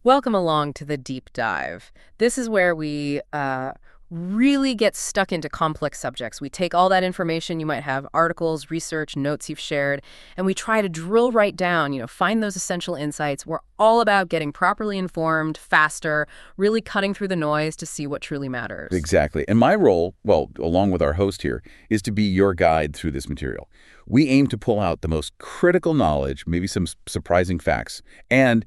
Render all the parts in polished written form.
Welcome along to the deep dive. This is where we really get stuck into complex subjects. We take all that information you might have, articles, research, notes you've shared, and we try to drill right down, find those essential insights. We're all about getting properly informed, faster, really cutting through the noise to see what truly matters. Exactly. And my role, well, along with our host here, is to be your guide through this material. We aim to pull out the most critical knowledge, maybe some surprising facts, and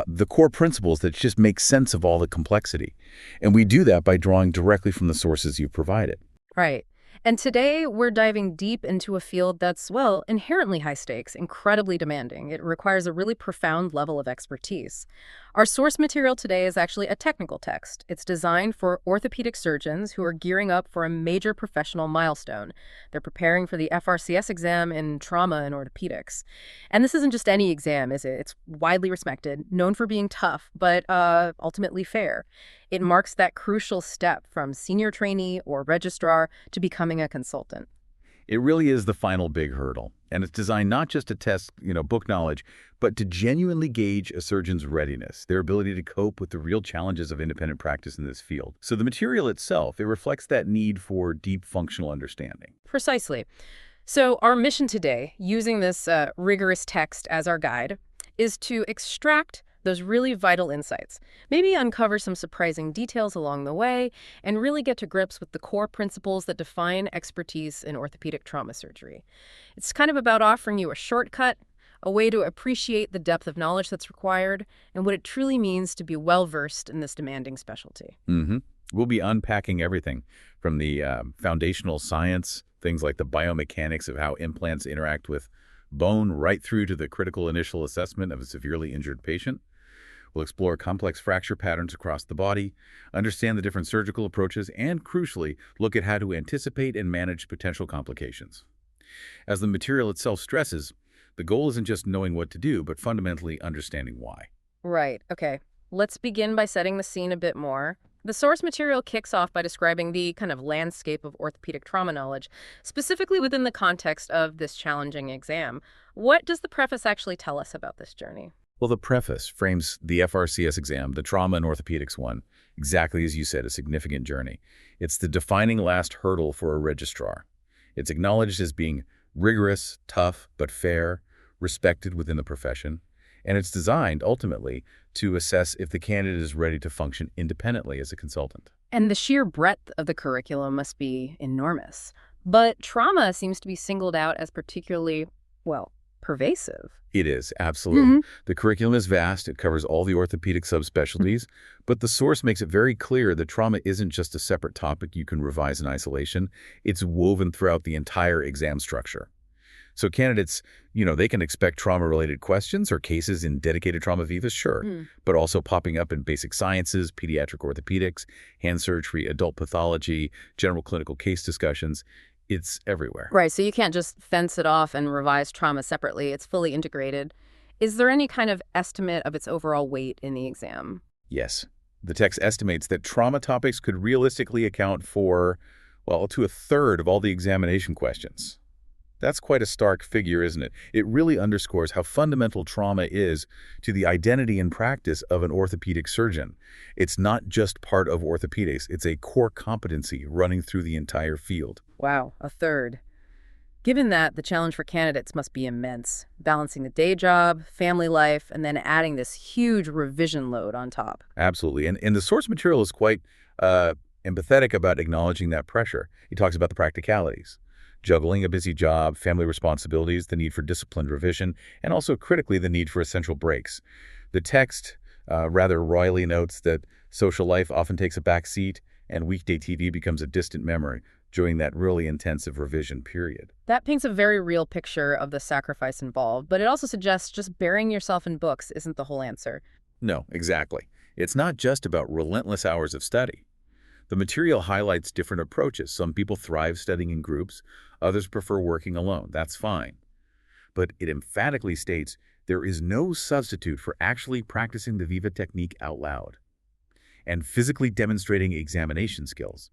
the core principles that just make sense of all the complexity. And we do that by drawing directly from the sources you've provided. Right. And today we're diving deep into a field that's, well, inherently high stakes, incredibly demanding. It requires a really profound level of expertise. Our source material today is actually a technical text. It's designed for orthopedic surgeons who are gearing up for a major professional milestone. They're preparing for the FRCS exam in trauma and orthopedics. And this isn't just any exam, is it? It's widely respected, known for being tough, but ultimately fair. It marks that crucial step from senior trainee or registrar to becoming a consultant. It really is the final big hurdle, and it's designed not just to test, book knowledge, but to genuinely gauge a surgeon's readiness, their ability to cope with the real challenges of independent practice in this field. So the material itself, it reflects that need for deep functional understanding. Precisely. So our mission today, using this rigorous text as our guide, is to extract those really vital insights, maybe uncover some surprising details along the way, and really get to grips with the core principles that define expertise in orthopedic trauma surgery. It's kind of about offering you a shortcut, a way to appreciate the depth of knowledge that's required, and what it truly means to be well-versed in this demanding specialty. We'll be unpacking everything from the foundational science, things like the biomechanics of how implants interact with bone, right through to the critical initial assessment of a severely injured patient. We'll explore complex fracture patterns across the body, understand the different surgical approaches, and crucially, look at how to anticipate and manage potential complications. As the material itself stresses, the goal isn't just knowing what to do, but fundamentally understanding why. Right, okay. Let's begin by setting the scene a bit more. The source material kicks off by describing the kind of landscape of orthopedic trauma knowledge, specifically within the context of this challenging exam. What does the preface actually tell us about this journey? Well, the preface frames the FRCS exam, the trauma and orthopedics one, exactly as you said, a significant journey. It's the defining last hurdle for a registrar. It's acknowledged as being rigorous, tough, but fair, respected within the profession, and it's designed, ultimately, to assess if the candidate is ready to function independently as a consultant. And the sheer breadth of the curriculum must be enormous. But trauma seems to be singled out as particularly, well, pervasive. It is, absolutely. The curriculum is vast. It covers all the orthopedic subspecialties, but the source makes it very clear that trauma isn't just a separate topic you can revise in isolation. It's woven throughout the entire exam structure. So candidates, they can expect trauma-related questions or cases in dedicated trauma vivas, sure, but also popping up in basic sciences, pediatric orthopedics, hand surgery, adult pathology, general clinical case discussions. It's everywhere. Right, so you can't just fence it off and revise trauma separately. It's fully integrated. Is there any kind of estimate of its overall weight in the exam? Yes. The text estimates that trauma topics could realistically account for, well, to a third of all the examination questions. That's quite a stark figure, isn't it? It really underscores how fundamental trauma is to the identity and practice of an orthopedic surgeon. It's not just part of orthopedics. It's a core competency running through the entire field. Wow, a third. Given that, the challenge for candidates must be immense, balancing the day job, family life, and then adding this huge revision load on top. Absolutely. And the source material is quite empathetic about acknowledging that pressure. He talks about the practicalities. Juggling a busy job, family responsibilities, the need for disciplined revision, and also critically the need for essential breaks. The text rather royally notes that social life often takes a back seat and weekday TV becomes a distant memory during that really intensive revision period. That paints a very real picture of the sacrifice involved, but it also suggests just burying yourself in books isn't the whole answer. No, exactly. It's not just about relentless hours of study. The material highlights different approaches. Some people thrive studying in groups, others prefer working alone. That's fine. But it emphatically states there is no substitute for actually practicing the Viva technique out loud and physically demonstrating examination skills.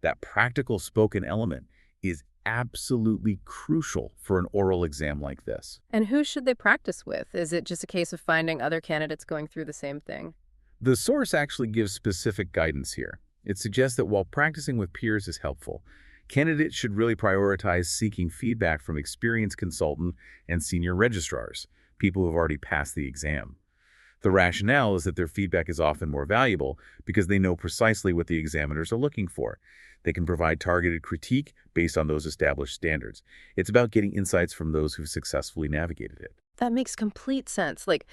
That practical spoken element is absolutely crucial for an oral exam like this. And who should they practice with? Is it just a case of finding other candidates going through the same thing? The source actually gives specific guidance here. It suggests that while practicing with peers is helpful, candidates should really prioritize seeking feedback from experienced consultant and senior registrars, people who have already passed the exam. The rationale is that their feedback is often more valuable because they know precisely what the examiners are looking for. They can provide targeted critique based on those established standards. It's about getting insights from those who've successfully navigated it. That makes complete sense. Like,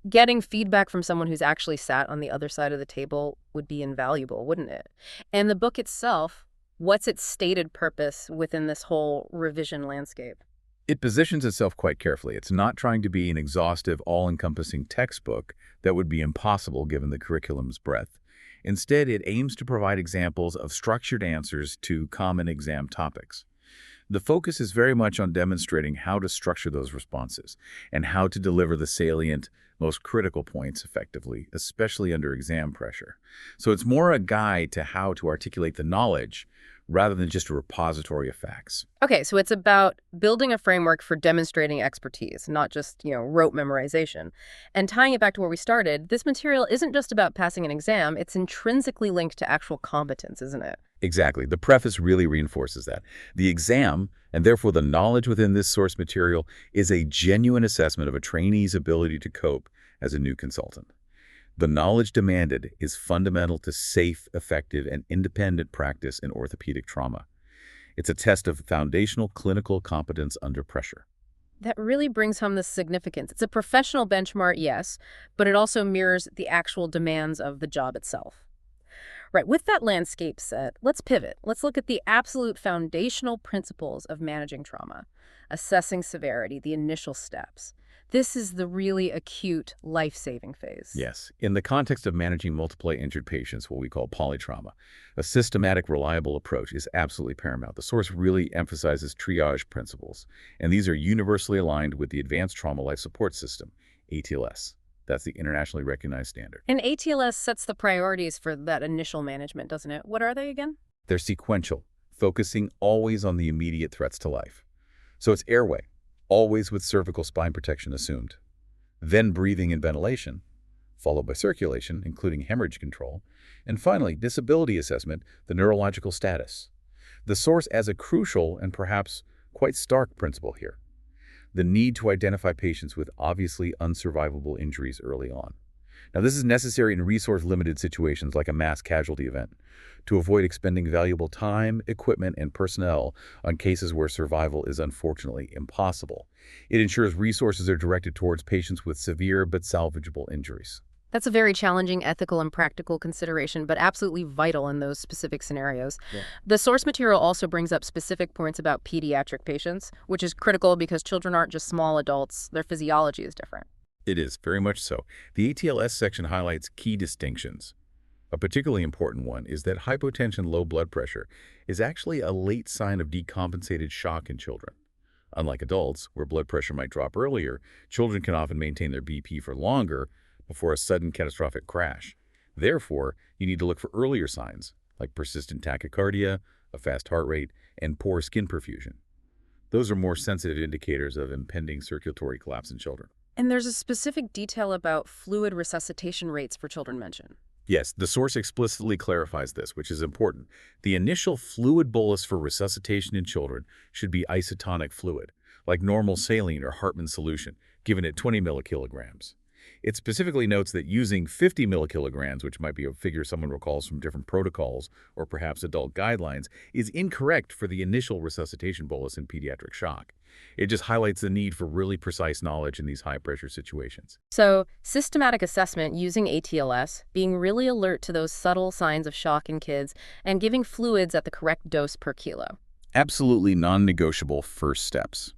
getting feedback from someone who's actually sat on the other side of the table would be invaluable, wouldn't it? And the book itself, what's its stated purpose within this whole revision landscape? It positions itself quite carefully. It's not trying to be an exhaustive, all-encompassing textbook that would be impossible given the curriculum's breadth. Instead, it aims to provide examples of structured answers to common exam topics. The focus is very much on demonstrating how to structure those responses and how to deliver the salient, most critical points effectively, especially under exam pressure. So it's more a guide to how to articulate the knowledge rather than just a repository of facts. Okay, so it's about building a framework for demonstrating expertise, not just, rote memorization. And tying it back to where we started, this material isn't just about passing an exam, it's intrinsically linked to actual competence, isn't it? Exactly. The preface really reinforces that. The exam, and therefore the knowledge within this source material, is a genuine assessment of a trainee's ability to cope as a new consultant. The knowledge demanded is fundamental to safe, effective, and independent practice in orthopedic trauma. It's a test of foundational clinical competence under pressure. That really brings home the significance. It's a professional benchmark, yes, but it also mirrors the actual demands of the job itself. Right, with that landscape set, let's pivot. Let's look at the absolute foundational principles of managing trauma, assessing severity, the initial steps. This is the really acute, life-saving phase. Yes, in the context of managing multiply injured patients, what we call polytrauma, a systematic, reliable approach is absolutely paramount. The source really emphasizes triage principles, and these are universally aligned with the Advanced Trauma Life Support System, ATLS. That's the internationally recognized standard. And ATLS sets the priorities for that initial management, doesn't it? What are they again? They're sequential, focusing always on the immediate threats to life. So it's airway, always with cervical spine protection assumed. Then breathing and ventilation, followed by circulation, including hemorrhage control. And finally, disability assessment, the neurological status. The source as a crucial and perhaps quite stark principle here. The need to identify patients with obviously unsurvivable injuries early on. Now, this is necessary in resource-limited situations like a mass casualty event to avoid expending valuable time, equipment, and personnel on cases where survival is unfortunately impossible. It ensures resources are directed towards patients with severe but salvageable injuries. That's a very challenging ethical and practical consideration, but absolutely vital in those specific scenarios. Yeah. The source material also brings up specific points about pediatric patients, which is critical because children aren't just small adults, their physiology is different. It is, very much so. The ATLS section highlights key distinctions. A particularly important one is that hypotension, low blood pressure, is actually a late sign of decompensated shock in children. Unlike adults, where blood pressure might drop earlier, children can often maintain their BP for longer before a sudden catastrophic crash. Therefore, you need to look for earlier signs, like persistent tachycardia, a fast heart rate, and poor skin perfusion. Those are more sensitive indicators of impending circulatory collapse in children. And there's a specific detail about fluid resuscitation rates for children mentioned. Yes, the source explicitly clarifies this, which is important. The initial fluid bolus for resuscitation in children should be isotonic fluid, like normal saline or Hartmann solution, given at 20 millikilograms. It specifically notes that using 50 millikilograms, which might be a figure someone recalls from different protocols or perhaps adult guidelines, is incorrect for the initial resuscitation bolus in pediatric shock. It just highlights the need for really precise knowledge in these high-pressure situations. So, systematic assessment using ATLS, being really alert to those subtle signs of shock in kids, and giving fluids at the correct dose per kilo. Absolutely non-negotiable first steps.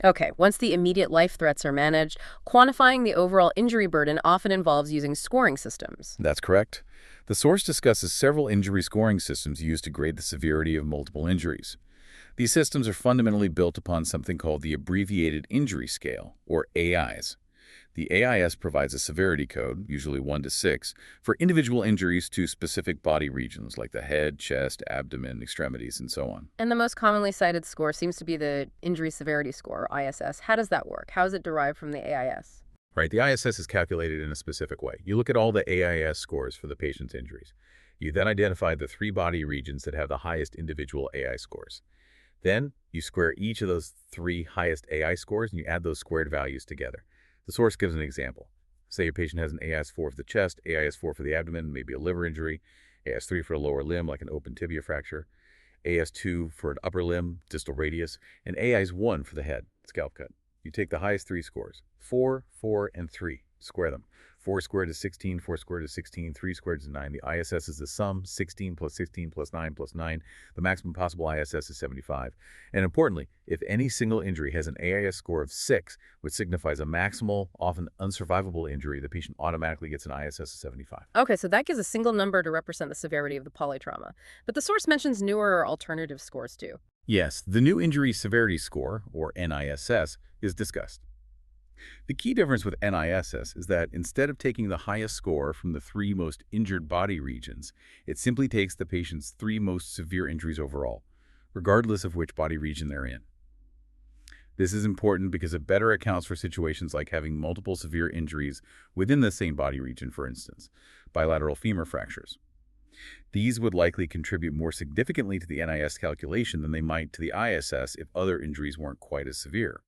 Okay, once the immediate life threats are managed, quantifying the overall injury burden often involves using scoring systems. That's correct. The source discusses several injury scoring systems used to grade the severity of multiple injuries. These systems are fundamentally built upon something called the Abbreviated Injury Scale, or AIs. The AIS provides a severity code, usually 1 to 6, for individual injuries to specific body regions like the head, chest, abdomen, extremities, and so on. And the most commonly cited score seems to be the Injury Severity Score, or ISS. How does that work? How is it derived from the AIS? right? The ISS is calculated in a specific way. You look at all the AIS scores for the patient's injuries. You then identify the 3 body regions that have the highest individual AI scores. Then you square each of those 3 highest AI scores and you add those squared values together. The source gives an example. Say a patient has an AIS-4 for the chest, AIS-4 for the abdomen, maybe a liver injury, AIS-3 for a lower limb like an open tibia fracture, AIS-2 for an upper limb, distal radius, and AIS-1 for the head, scalp cut. You take the highest 3 scores, 4, 4, and 3, square them. 4 squared is 16, 4 squared is 16, 3 squared is 9. The ISS is the sum, 16 plus 16 plus 9 plus 9. The maximum possible ISS is 75. And importantly, if any single injury has an AIS score of 6, which signifies a maximal, often unsurvivable injury, the patient automatically gets an ISS of 75. Okay, so that gives a single number to represent the severity of the polytrauma. But the source mentions newer or alternative scores too. Yes, the new injury severity score, or NISS, is discussed. The key difference with NISS is that instead of taking the highest score from the 3 most injured body regions, it simply takes the patient's 3 most severe injuries overall, regardless of which body region they're in. This is important because it better accounts for situations like having multiple severe injuries within the same body region, for instance, bilateral femur fractures. These would likely contribute more significantly to the NIS calculation than they might to the ISS if other injuries weren't quite as severe.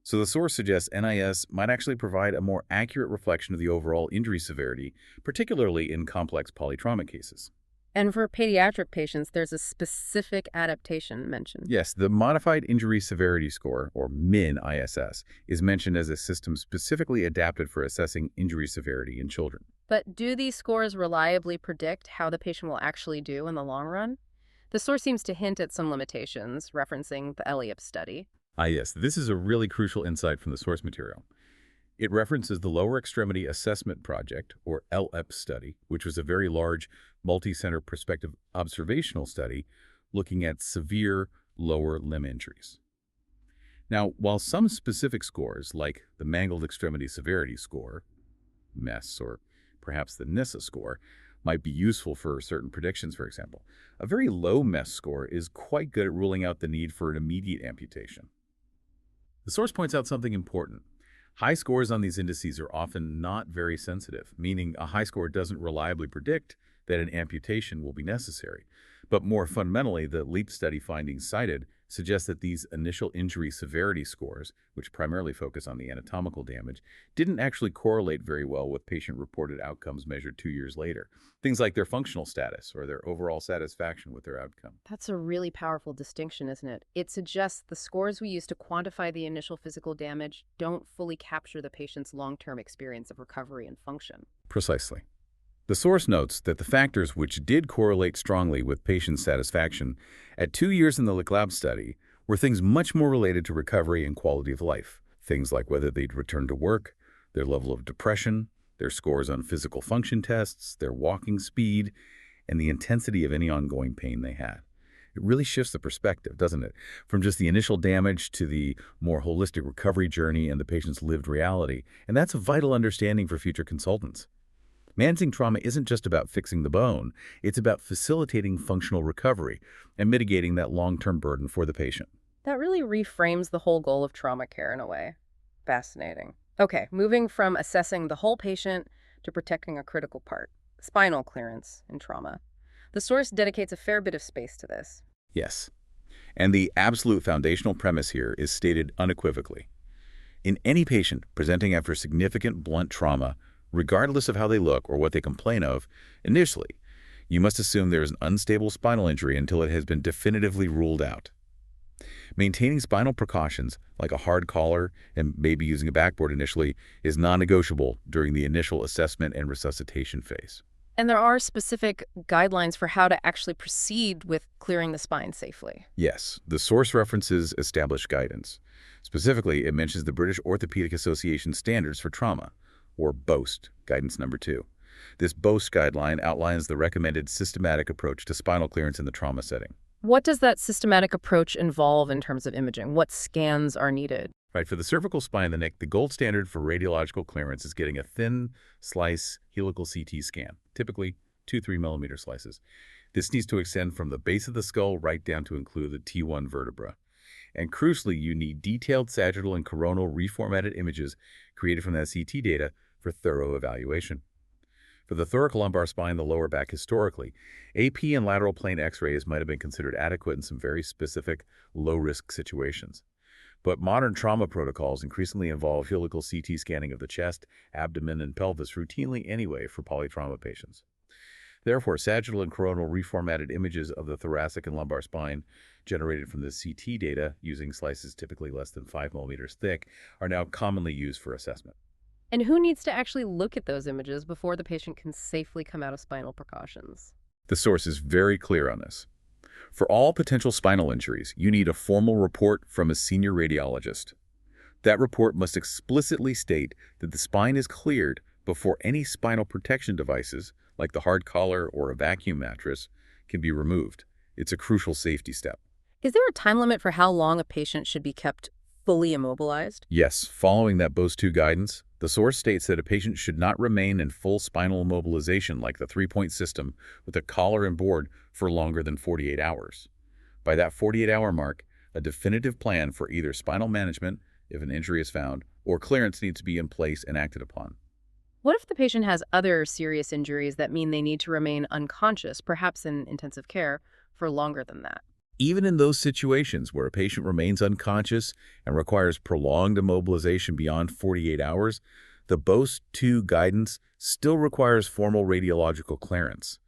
So the source suggests NIS might actually provide a more accurate reflection of the overall injury severity, particularly in complex polytrauma cases. And for pediatric patients, there's a specific adaptation mentioned. Yes, the Modified Injury Severity Score, or MIN-ISS, is mentioned as a system specifically adapted for assessing injury severity in children. But do these scores reliably predict how the patient will actually do in the long run? The source seems to hint at some limitations, referencing the Eliop study. Yes, this is a really crucial insight from the source material. It references the Lower Extremity Assessment Project, or LEP study, which was a very large, multi-center prospective observational study looking at severe lower limb injuries. Now, while some specific scores, like the Mangled Extremity Severity Score, MES, or perhaps the NISA score, might be useful for certain predictions, for example, a very low MES score is quite good at ruling out the need for an immediate amputation. The source points out something important. High scores on these indices are often not very sensitive, meaning a high score doesn't reliably predict that an amputation will be necessary. But more fundamentally, the LEAP study findings cited suggest that these initial injury severity scores, which primarily focus on the anatomical damage, didn't actually correlate very well with patient-reported outcomes measured 2 years later. Things like their functional status or their overall satisfaction with their outcome. That's a really powerful distinction, isn't it? It suggests the scores we use to quantify the initial physical damage don't fully capture the patient's long-term experience of recovery and function. Precisely. The source notes that the factors which did correlate strongly with patient satisfaction at 2 years in the LECLAB study were things much more related to recovery and quality of life. Things like whether they'd return to work, their level of depression, their scores on physical function tests, their walking speed, and the intensity of any ongoing pain they had. It really shifts the perspective, doesn't it? From just the initial damage to the more holistic recovery journey and the patient's lived reality. And that's a vital understanding for future consultants. Managing trauma isn't just about fixing the bone. It's about facilitating functional recovery and mitigating that long-term burden for the patient. That really reframes the whole goal of trauma care in a way. Fascinating. Okay, moving from assessing the whole patient to protecting a critical part, spinal clearance in trauma. The source dedicates a fair bit of space to this. Yes. And the absolute foundational premise here is stated unequivocally. In any patient presenting after significant blunt trauma, regardless of how they look or what they complain of, initially, you must assume there is an unstable spinal injury until it has been definitively ruled out. Maintaining spinal precautions, like a hard collar and maybe using a backboard initially, is non-negotiable during the initial assessment and resuscitation phase. And there are specific guidelines for how to actually proceed with clearing the spine safely. Yes, the source references established guidance. Specifically, it mentions the British Orthopaedic Association Standards for Trauma, or BOAST, guidance number 2. This BOAST guideline outlines the recommended systematic approach to spinal clearance in the trauma setting. What does that systematic approach involve in terms of imaging? What scans are needed? Right, for the cervical spine and the neck, the gold standard for radiological clearance is getting a thin slice helical CT scan, typically 2-3 millimeter slices. This needs to extend from the base of the skull right down to include the T1 vertebra. And crucially, you need detailed sagittal and coronal reformatted images created from that CT data for thorough evaluation. For the thoracolumbar spine, the lower back historically, AP and lateral plane X-rays might have been considered adequate in some very specific, low-risk situations. But modern trauma protocols increasingly involve helical CT scanning of the chest, abdomen, and pelvis routinely anyway for polytrauma patients. Therefore, sagittal and coronal reformatted images of the thoracic and lumbar spine generated from the CT data using slices typically less than 5 millimeters thick are now commonly used for assessment. And who needs to actually look at those images before the patient can safely come out of spinal precautions? The source is very clear on this. For all potential spinal injuries, you need a formal report from a senior radiologist. That report must explicitly state that the spine is cleared before any spinal protection devices, like the hard collar or a vacuum mattress, can be removed. It's a crucial safety step. Is there a time limit for how long a patient should be kept fully immobilized? Yes, following that BOS-2 guidance, the source states that a patient should not remain in full spinal immobilization like the three-point system with a collar and board for longer than 48 hours. By that 48-hour mark, a definitive plan for either spinal management, if an injury is found, or clearance needs to be in place and acted upon. What if the patient has other serious injuries that mean they need to remain unconscious, perhaps in intensive care, for longer than that? Even in those situations where a patient remains unconscious and requires prolonged immobilization beyond 48 hours, the BOS-2 guidance still requires formal radiological clearance.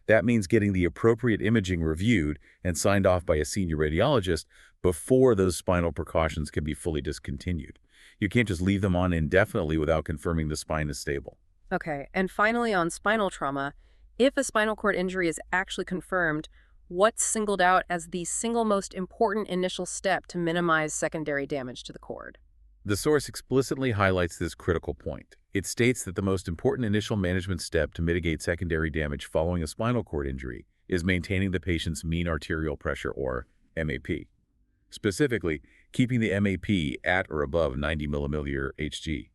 That means getting the appropriate imaging reviewed and signed off by a senior radiologist before those spinal precautions can be fully discontinued. You can't just leave them on indefinitely without confirming the spine is stable. Okay, and finally on spinal trauma, if a spinal cord injury is actually confirmed, what's singled out as the single most important initial step to minimize secondary damage to the cord? The source explicitly highlights this critical point. It states that the most important initial management step to mitigate secondary damage following a spinal cord injury is maintaining the patient's mean arterial pressure, or MAP. Specifically, keeping the MAP at or above 90 millimillimeter Hg.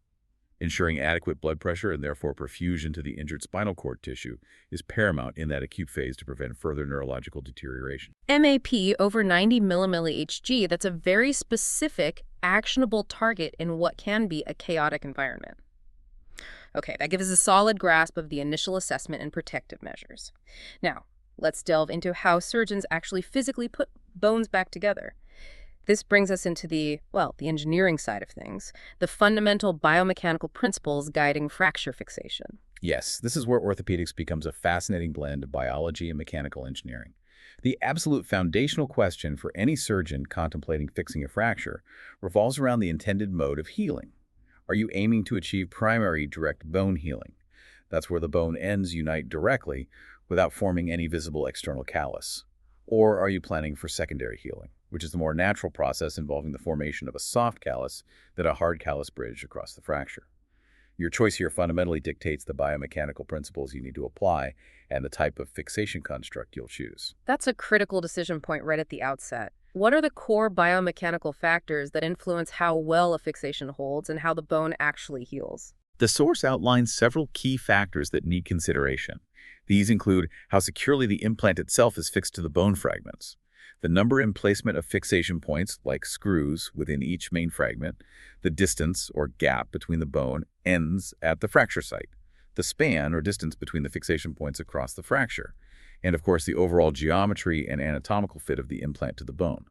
Ensuring adequate blood pressure and therefore perfusion to the injured spinal cord tissue is paramount in that acute phase to prevent further neurological deterioration. MAP over 90 millimilli Hg, that's a very specific, actionable target in what can be a chaotic environment. Okay, that gives us a solid grasp of the initial assessment and protective measures. Now, let's delve into how surgeons actually physically put bones back together. This brings us into the engineering side of things, the fundamental biomechanical principles guiding fracture fixation. Yes, this is where orthopedics becomes a fascinating blend of biology and mechanical engineering. The absolute foundational question for any surgeon contemplating fixing a fracture revolves around the intended mode of healing. Are you aiming to achieve primary direct bone healing? That's where the bone ends unite directly without forming any visible external callus. Or are you planning for secondary healing, which is the more natural process involving the formation of a soft callus than a hard callus bridge across the fracture? Your choice here fundamentally dictates the biomechanical principles you need to apply and the type of fixation construct you'll choose. That's a critical decision point right at the outset. What are the core biomechanical factors that influence how well a fixation holds and how the bone actually heals? The source outlines several key factors that need consideration. These include how securely the implant itself is fixed to the bone fragments, the number and placement of fixation points, like screws, within each main fragment, the distance or gap between the bone ends at the fracture site, the span or distance between the fixation points across the fracture, and of course the overall geometry and anatomical fit of the implant to the bone.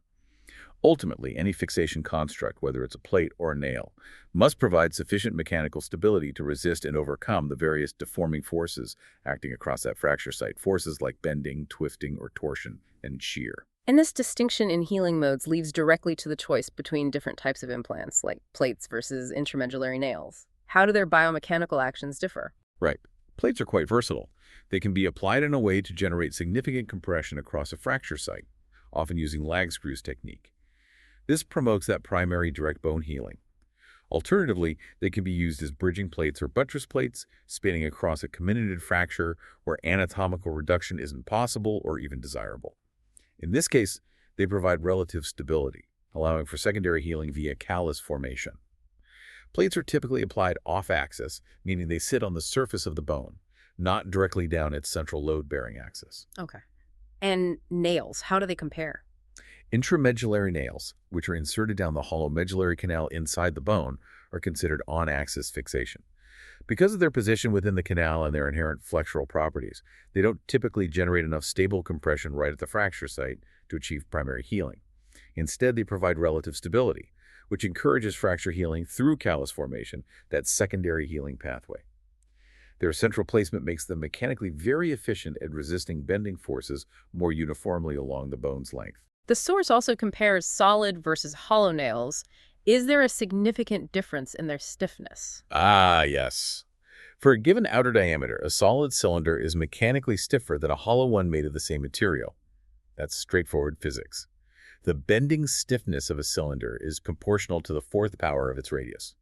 Ultimately, any fixation construct, whether it's a plate or a nail, must provide sufficient mechanical stability to resist and overcome the various deforming forces acting across that fracture site, forces like bending, twisting, or torsion, and shear. And this distinction in healing modes leads directly to the choice between different types of implants, like plates versus intramedullary nails. How do their biomechanical actions differ? Right. Plates are quite versatile. They can be applied in a way to generate significant compression across a fracture site, often using lag screws technique. This promotes that primary direct bone healing. Alternatively, they can be used as bridging plates or buttress plates, spanning across a comminuted fracture where anatomical reduction isn't possible or even desirable. In this case, they provide relative stability, allowing for secondary healing via callus formation. Plates are typically applied off-axis, meaning they sit on the surface of the bone, not directly down its central load-bearing axis. Okay. And nails, how do they compare? Intramedullary nails, which are inserted down the hollow medullary canal inside the bone, are considered on-axis fixation. Because of their position within the canal and their inherent flexural properties, they don't typically generate enough stable compression right at the fracture site to achieve primary healing. Instead, they provide relative stability, which encourages fracture healing through callus formation, that secondary healing pathway. Their central placement makes them mechanically very efficient at resisting bending forces more uniformly along the bone's length. The source also compares solid versus hollow nails. Is there a significant difference in their stiffness? Ah, yes. For a given outer diameter, a solid cylinder is mechanically stiffer than a hollow one made of the same material. That's straightforward physics. The bending stiffness of a cylinder is proportional to the fourth power of its radius.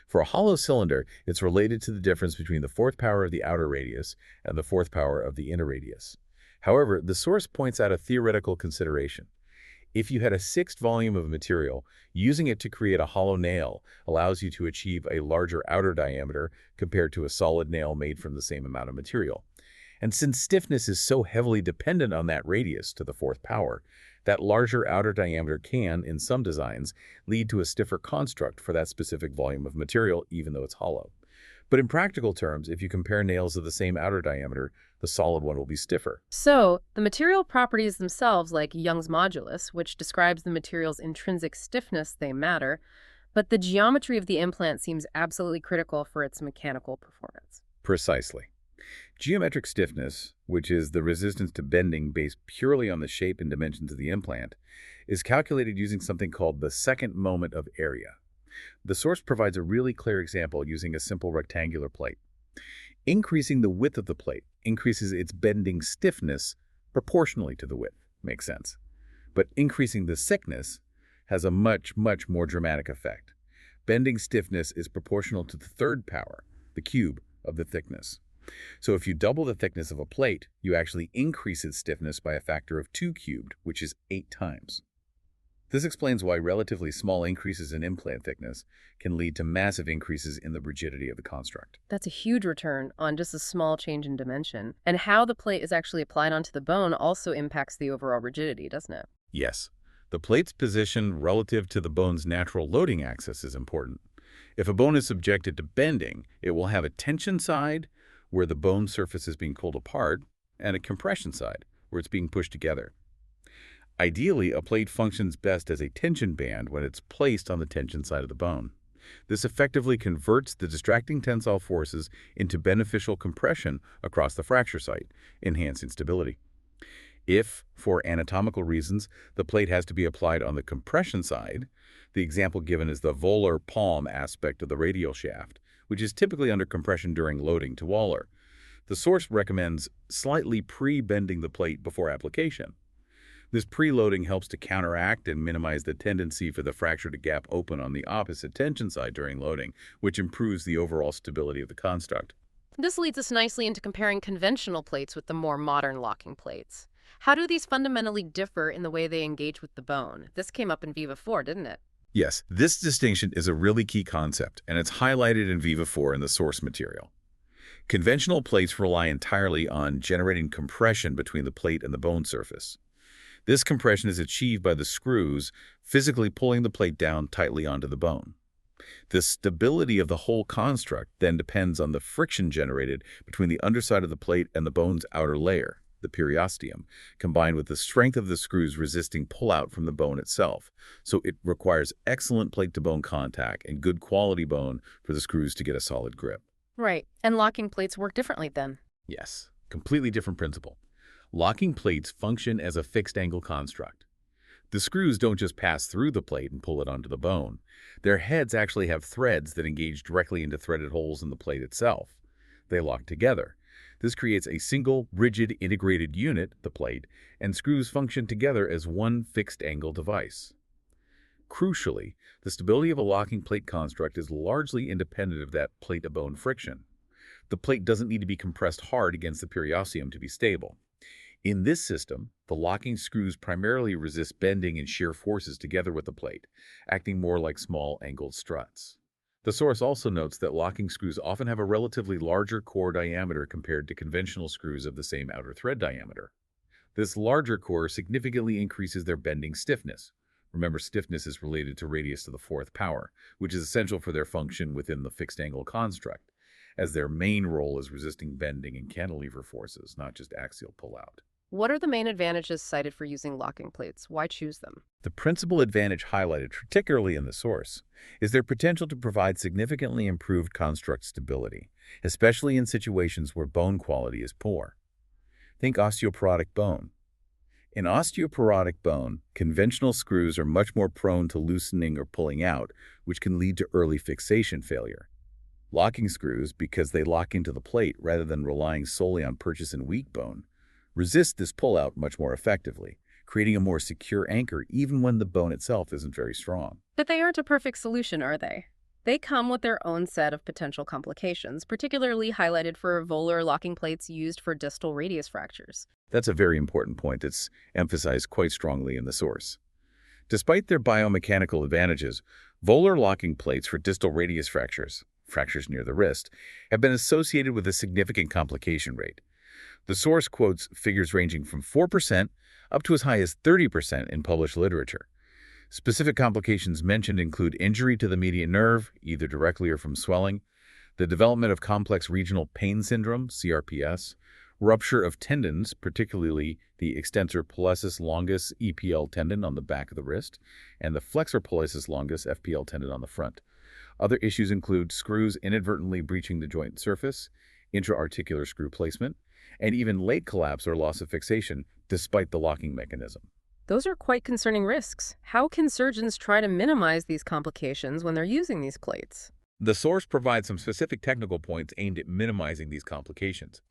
For a hollow cylinder, it's related to the difference between the fourth power of the outer radius and the fourth power of the inner radius. However, the source points out a theoretical consideration. If you had a sixth volume of material, using it to create a hollow nail allows you to achieve a larger outer diameter compared to a solid nail made from the same amount of material. And since stiffness is so heavily dependent on that radius to the fourth power, that larger outer diameter can, in some designs, lead to a stiffer construct for that specific volume of material, even though it's hollow. But in practical terms, if you compare nails of the same outer diameter, the solid one will be stiffer. So, the material properties themselves, like Young's modulus, which describes the material's intrinsic stiffness, they matter, but the geometry of the implant seems absolutely critical for its mechanical performance. Precisely. Geometric stiffness, which is the resistance to bending based purely on the shape and dimensions of the implant, is calculated using something called the second moment of area. The source provides a really clear example using a simple rectangular plate. Increasing the width of the plate increases its bending stiffness proportionally to the width. Makes sense. But increasing the thickness has a much more dramatic effect. Bending stiffness is proportional to the third power, the cube, of the thickness. So if you double the thickness of a plate, you actually increase its stiffness by a factor of 2 cubed, which is 8 times. This explains why relatively small increases in implant thickness can lead to massive increases in the rigidity of the construct. That's a huge return on just a small change in dimension. And how the plate is actually applied onto the bone also impacts the overall rigidity, doesn't it? Yes, the plate's position relative to the bone's natural loading axis is important. If a bone is subjected to bending, it will have a tension side, where the bone surface is being pulled apart, and a compression side, where it's being pushed together. Ideally, a plate functions best as a tension band when it's placed on the tension side of the bone. This effectively converts the distracting tensile forces into beneficial compression across the fracture site, enhancing stability. If, for anatomical reasons, the plate has to be applied on the compression side, the example given is the volar palm aspect of the radial shaft, which is typically under compression during loading to Waller. The source recommends slightly pre-bending the plate before application. This preloading helps to counteract and minimize the tendency for the fracture to gap open on the opposite tension side during loading, which improves the overall stability of the construct. This leads us nicely into comparing conventional plates with the more modern locking plates. How do these fundamentally differ in the way they engage with the bone? This came up in Viva 4, didn't it? Yes, this distinction is a really key concept, and it's highlighted in Viva 4 in the source material. Conventional plates rely entirely on generating compression between the plate and the bone surface. This compression is achieved by the screws physically pulling the plate down tightly onto the bone. The stability of the whole construct then depends on the friction generated between the underside of the plate and the bone's outer layer, the periosteum, combined with the strength of the screws resisting pull-out from the bone itself. So it requires excellent plate-to-bone contact and good quality bone for the screws to get a solid grip. Right. And locking plates work differently then. Yes, completely different principle. Locking plates function as a fixed-angle construct. The screws don't just pass through the plate and pull it onto the bone. Their heads actually have threads that engage directly into threaded holes in the plate itself. They lock together. This creates a single, rigid, integrated unit, the plate, and screws function together as one fixed-angle device. Crucially, the stability of a locking plate construct is largely independent of that plate-to-bone friction. The plate doesn't need to be compressed hard against the periosteum to be stable. In this system, the locking screws primarily resist bending and shear forces together with the plate, acting more like small angled struts. The source also notes that locking screws often have a relatively larger core diameter compared to conventional screws of the same outer thread diameter. This larger core significantly increases their bending stiffness. Remember, stiffness is related to radius to the fourth power, which is essential for their function within the fixed angle construct, as their main role is resisting bending and cantilever forces, not just axial pullout. What are the main advantages cited for using locking plates? Why choose them? The principal advantage highlighted, particularly in the source, is their potential to provide significantly improved construct stability, especially in situations where bone quality is poor. Think osteoporotic bone. In osteoporotic bone, conventional screws are much more prone to loosening or pulling out, which can lead to early fixation failure. Locking screws, because they lock into the plate rather than relying solely on purchase in weak bone, resist this pullout much more effectively, creating a more secure anchor even when the bone itself isn't very strong. But they aren't a perfect solution, are they? They come with their own set of potential complications, particularly highlighted for volar locking plates used for distal radius fractures. That's a very important point that's emphasized quite strongly in the source. Despite their biomechanical advantages, volar locking plates for distal radius fractures near the wrist, have been associated with a significant complication rate. The source quotes figures ranging from 4% up to as high as 30% in published literature. Specific complications mentioned include injury to the median nerve, either directly or from swelling, the development of complex regional pain syndrome, CRPS, rupture of tendons, particularly the extensor pollicis longus EPL tendon on the back of the wrist, and the flexor pollicis longus FPL tendon on the front. Other issues include screws inadvertently breaching the joint surface, intra-articular screw placement, and even late collapse or loss of fixation despite the locking mechanism. Those are quite concerning risks. How can surgeons try to minimize these complications when they're using these plates? The source provides some specific technical points aimed at minimizing these complications.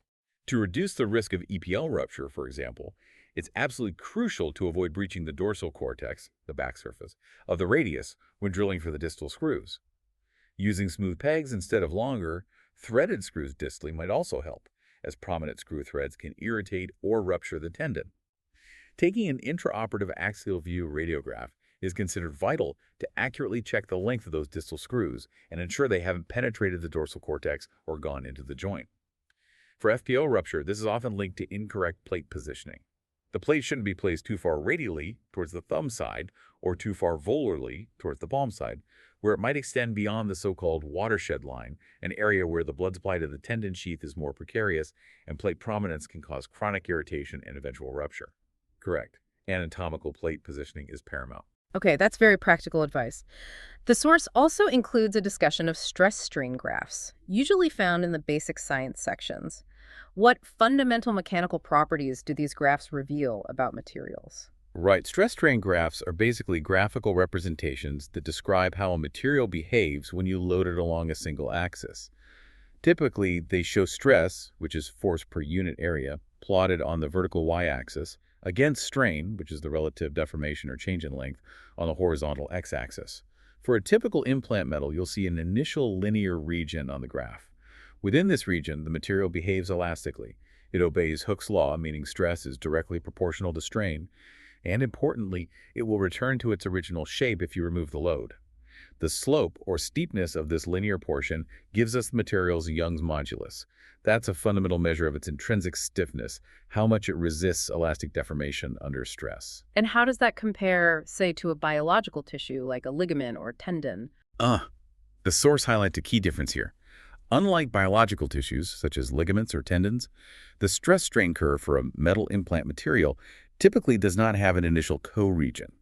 To reduce the risk of EPL rupture, for example, it's absolutely crucial to avoid breaching the dorsal cortex, the back surface, of the radius when drilling for the distal screws. Using smooth pegs instead of longer, threaded screws distally might also help, as prominent screw threads can irritate or rupture the tendon. Taking an intraoperative axial view radiograph is considered vital to accurately check the length of those distal screws and ensure they haven't penetrated the dorsal cortex or gone into the joint. For FPO rupture, this is often linked to incorrect plate positioning. The plate shouldn't be placed too far radially towards the thumb side or too far volarly towards the palm side, where it might extend beyond the so-called watershed line, an area where the blood supply to the tendon sheath is more precarious and plate prominence can cause chronic irritation and eventual rupture. Correct. Anatomical plate positioning is paramount. Okay, that's very practical advice. The source also includes a discussion of stress strain graphs, usually found in the basic science sections. What fundamental mechanical properties do these graphs reveal about materials? Right. Stress strain graphs are basically graphical representations that describe how a material behaves when you load it along a single axis. Typically, they show stress, which is force per unit area, plotted on the vertical y-axis, against strain, which is the relative deformation or change in length, on the horizontal x-axis. For a typical implant metal, you'll see an initial linear region on the graph. Within this region, the material behaves elastically. It obeys Hooke's law, meaning stress is directly proportional to strain, and importantly, it will return to its original shape if you remove the load. The slope, or steepness, of this linear portion gives us the material's Young's modulus. That's a fundamental measure of its intrinsic stiffness, how much it resists elastic deformation under stress. And how does that compare, say, to a biological tissue like a ligament or tendon? The source highlights a key difference here. Unlike biological tissues, such as ligaments or tendons, the stress strain curve for a metal implant material typically does not have an initial co-region.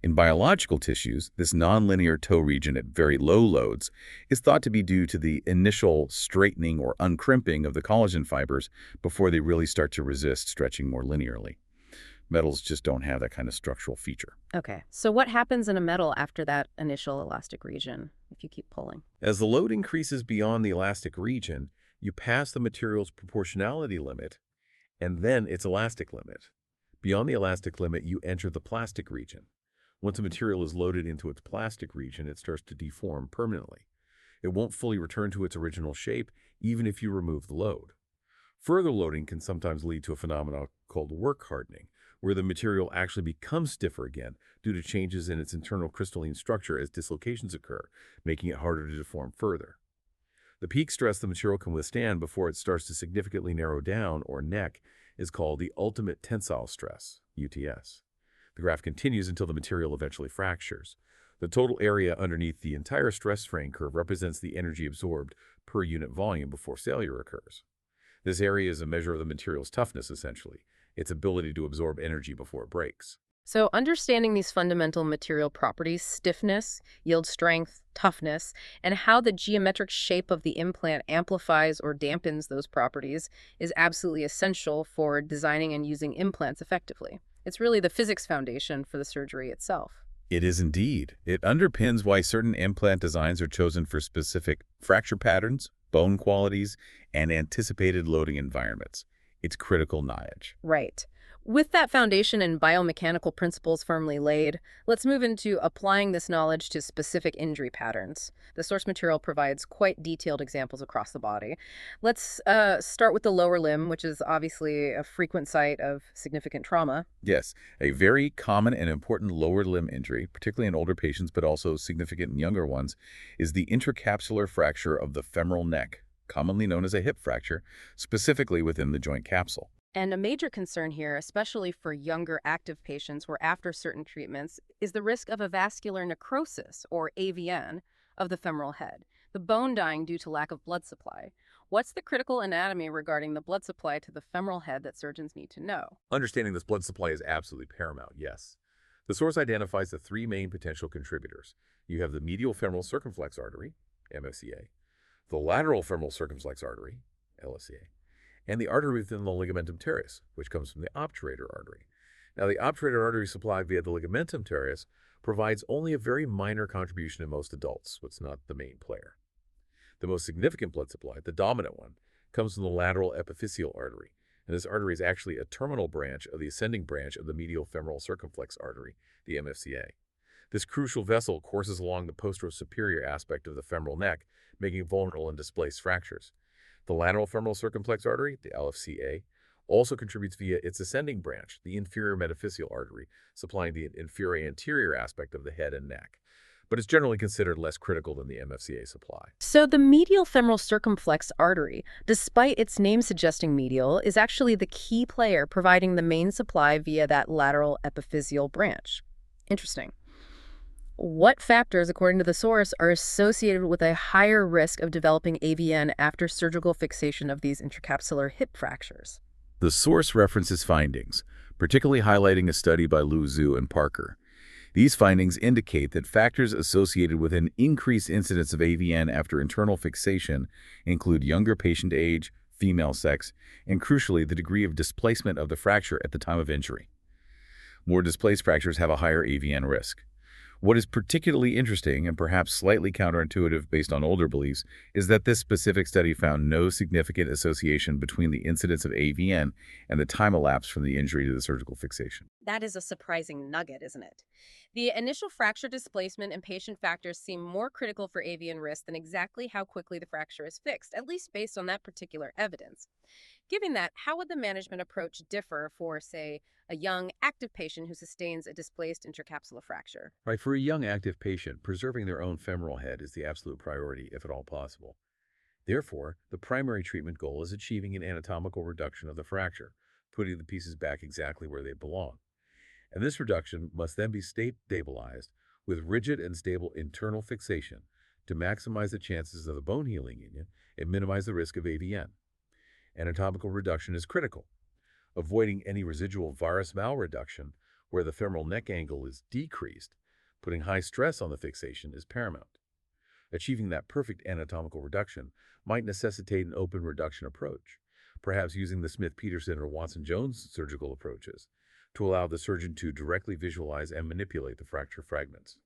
In biological tissues, this nonlinear toe region at very low loads is thought to be due to the initial straightening or uncrimping of the collagen fibers before they really start to resist stretching more linearly. Metals just don't have that kind of structural feature. Okay, so what happens in a metal after that initial elastic region if you keep pulling? As the load increases beyond the elastic region, you pass the material's proportionality limit and then its elastic limit. Beyond the elastic limit, you enter the plastic region. Once a material is loaded into its plastic region, it starts to deform permanently. It won't fully return to its original shape, even if you remove the load. Further loading can sometimes lead to a phenomenon called work hardening, where the material actually becomes stiffer again due to changes in its internal crystalline structure as dislocations occur, making it harder to deform further. The peak stress the material can withstand before it starts to significantly narrow down or neck is called the ultimate tensile stress, UTS. The graph continues until the material eventually fractures. The total area underneath the entire stress strain curve represents the energy absorbed per unit volume before failure occurs. This area is a measure of the material's toughness, essentially, its ability to absorb energy before it breaks. So understanding these fundamental material properties, stiffness, yield strength, toughness, and how the geometric shape of the implant amplifies or dampens those properties is absolutely essential for designing and using implants effectively. It's really the physics foundation for the surgery itself. It is indeed. It underpins why certain implant designs are chosen for specific fracture patterns, bone qualities, and anticipated loading environments. It's critical knowledge. Right. With that foundation and biomechanical principles firmly laid, let's move into applying this knowledge to specific injury patterns. The source material provides quite detailed examples across the body. Let's start with the lower limb, which is obviously a frequent site of significant trauma. Yes, a very common and important lower limb injury, particularly in older patients but also significant in younger ones, is the intracapsular fracture of the femoral neck, commonly known as a hip fracture, specifically within the joint capsule. And a major concern here, especially for younger active patients who are after certain treatments, is the risk of a vascular necrosis, or AVN, of the femoral head, the bone dying due to lack of blood supply. What's the critical anatomy regarding the blood supply to the femoral head that surgeons need to know? Understanding this blood supply is absolutely paramount, yes. The source identifies the three main potential contributors. You have the medial femoral circumflex artery, MFCA, the lateral femoral circumflex artery, LFCA, and the artery within the ligamentum teres, which comes from the obturator artery. Now, the obturator artery supply via the ligamentum teres provides only a very minor contribution in most adults, so it's not the main player. The most significant blood supply, the dominant one, comes from the lateral epiphyseal artery, and this artery is actually a terminal branch of the ascending branch of the medial femoral circumflex artery, the MFCA. This crucial vessel courses along the posterior-superior aspect of the femoral neck, making it vulnerable and displaced fractures. The lateral femoral circumflex artery, the LFCA, also contributes via its ascending branch, the inferior metaphyseal artery, supplying the inferior anterior aspect of the head and neck, but it's generally considered less critical than the MFCA supply. So the medial femoral circumflex artery, despite its name suggesting medial, is actually the key player providing the main supply via that lateral epiphyseal branch. Interesting. What factors, according to the source, are associated with a higher risk of developing AVN after surgical fixation of these intracapsular hip fractures? The source references findings, particularly highlighting a study by Lu Zhu and Parker. These findings indicate that factors associated with an increased incidence of AVN after internal fixation include younger patient age, female sex, and crucially, the degree of displacement of the fracture at the time of injury. More displaced fractures have a higher AVN risk. What is particularly interesting and perhaps slightly counterintuitive based on older beliefs is that this specific study found no significant association between the incidence of AVN and the time elapsed from the injury to the surgical fixation. That is a surprising nugget, isn't it? The initial fracture displacement and patient factors seem more critical for AVN risk than exactly how quickly the fracture is fixed, at least based on that particular evidence. Given that, how would the management approach differ for, say, a young, active patient who sustains a displaced intracapsular fracture? Right, for a young active patient, preserving their own femoral head is the absolute priority, if at all possible. Therefore, the primary treatment goal is achieving an anatomical reduction of the fracture, putting the pieces back exactly where they belong. And this reduction must then be stabilized with rigid and stable internal fixation to maximize the chances of the bone healing union and minimize the risk of AVN. Anatomical reduction is critical. Avoiding any residual varus malreduction where the femoral neck angle is decreased, putting high stress on the fixation is paramount. Achieving that perfect anatomical reduction might necessitate an open reduction approach, perhaps using the Smith-Peterson or Watson-Jones surgical approaches to allow the surgeon to directly visualize and manipulate the fracture fragments.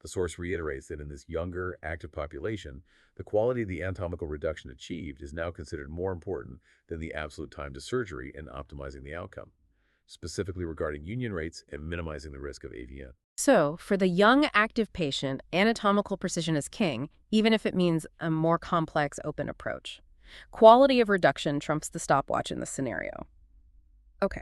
The source reiterates that in this younger, active population, the quality of the anatomical reduction achieved is now considered more important than the absolute time to surgery in optimizing the outcome, specifically regarding union rates and minimizing the risk of AVN. So, for the young, active patient, anatomical precision is king, even if it means a more complex, open approach. Quality of reduction trumps the stopwatch in this scenario. Okay.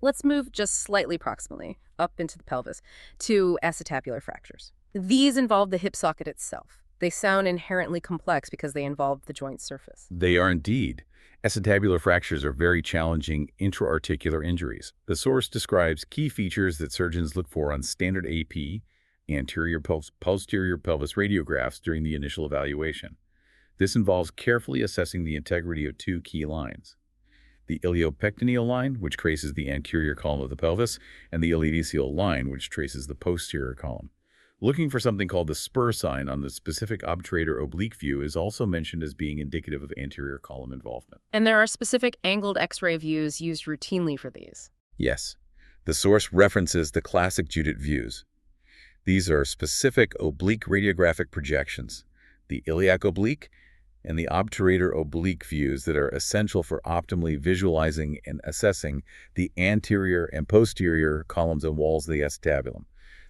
Let's move just slightly proximally, up into the pelvis, to acetabular fractures. These involve the hip socket itself. They sound inherently complex because they involve the joint surface. They are indeed. Acetabular fractures are very challenging intra-articular injuries. The source describes key features that surgeons look for on standard AP, anterior posterior pelvis radiographs during the initial evaluation. This involves carefully assessing the integrity of two key lines: the iliopectineal line, which traces the anterior column of the pelvis, and the iliotibial line, which traces the posterior column. Looking for something called the spur sign on the specific obturator oblique view is also mentioned as being indicative of anterior column involvement. And there are specific angled X-ray views used routinely for these. Yes, the source references the classic Judith views. These are specific oblique radiographic projections, the iliac oblique and the obturator oblique views that are essential for optimally visualizing and assessing the anterior and posterior columns and walls of the acetabulum.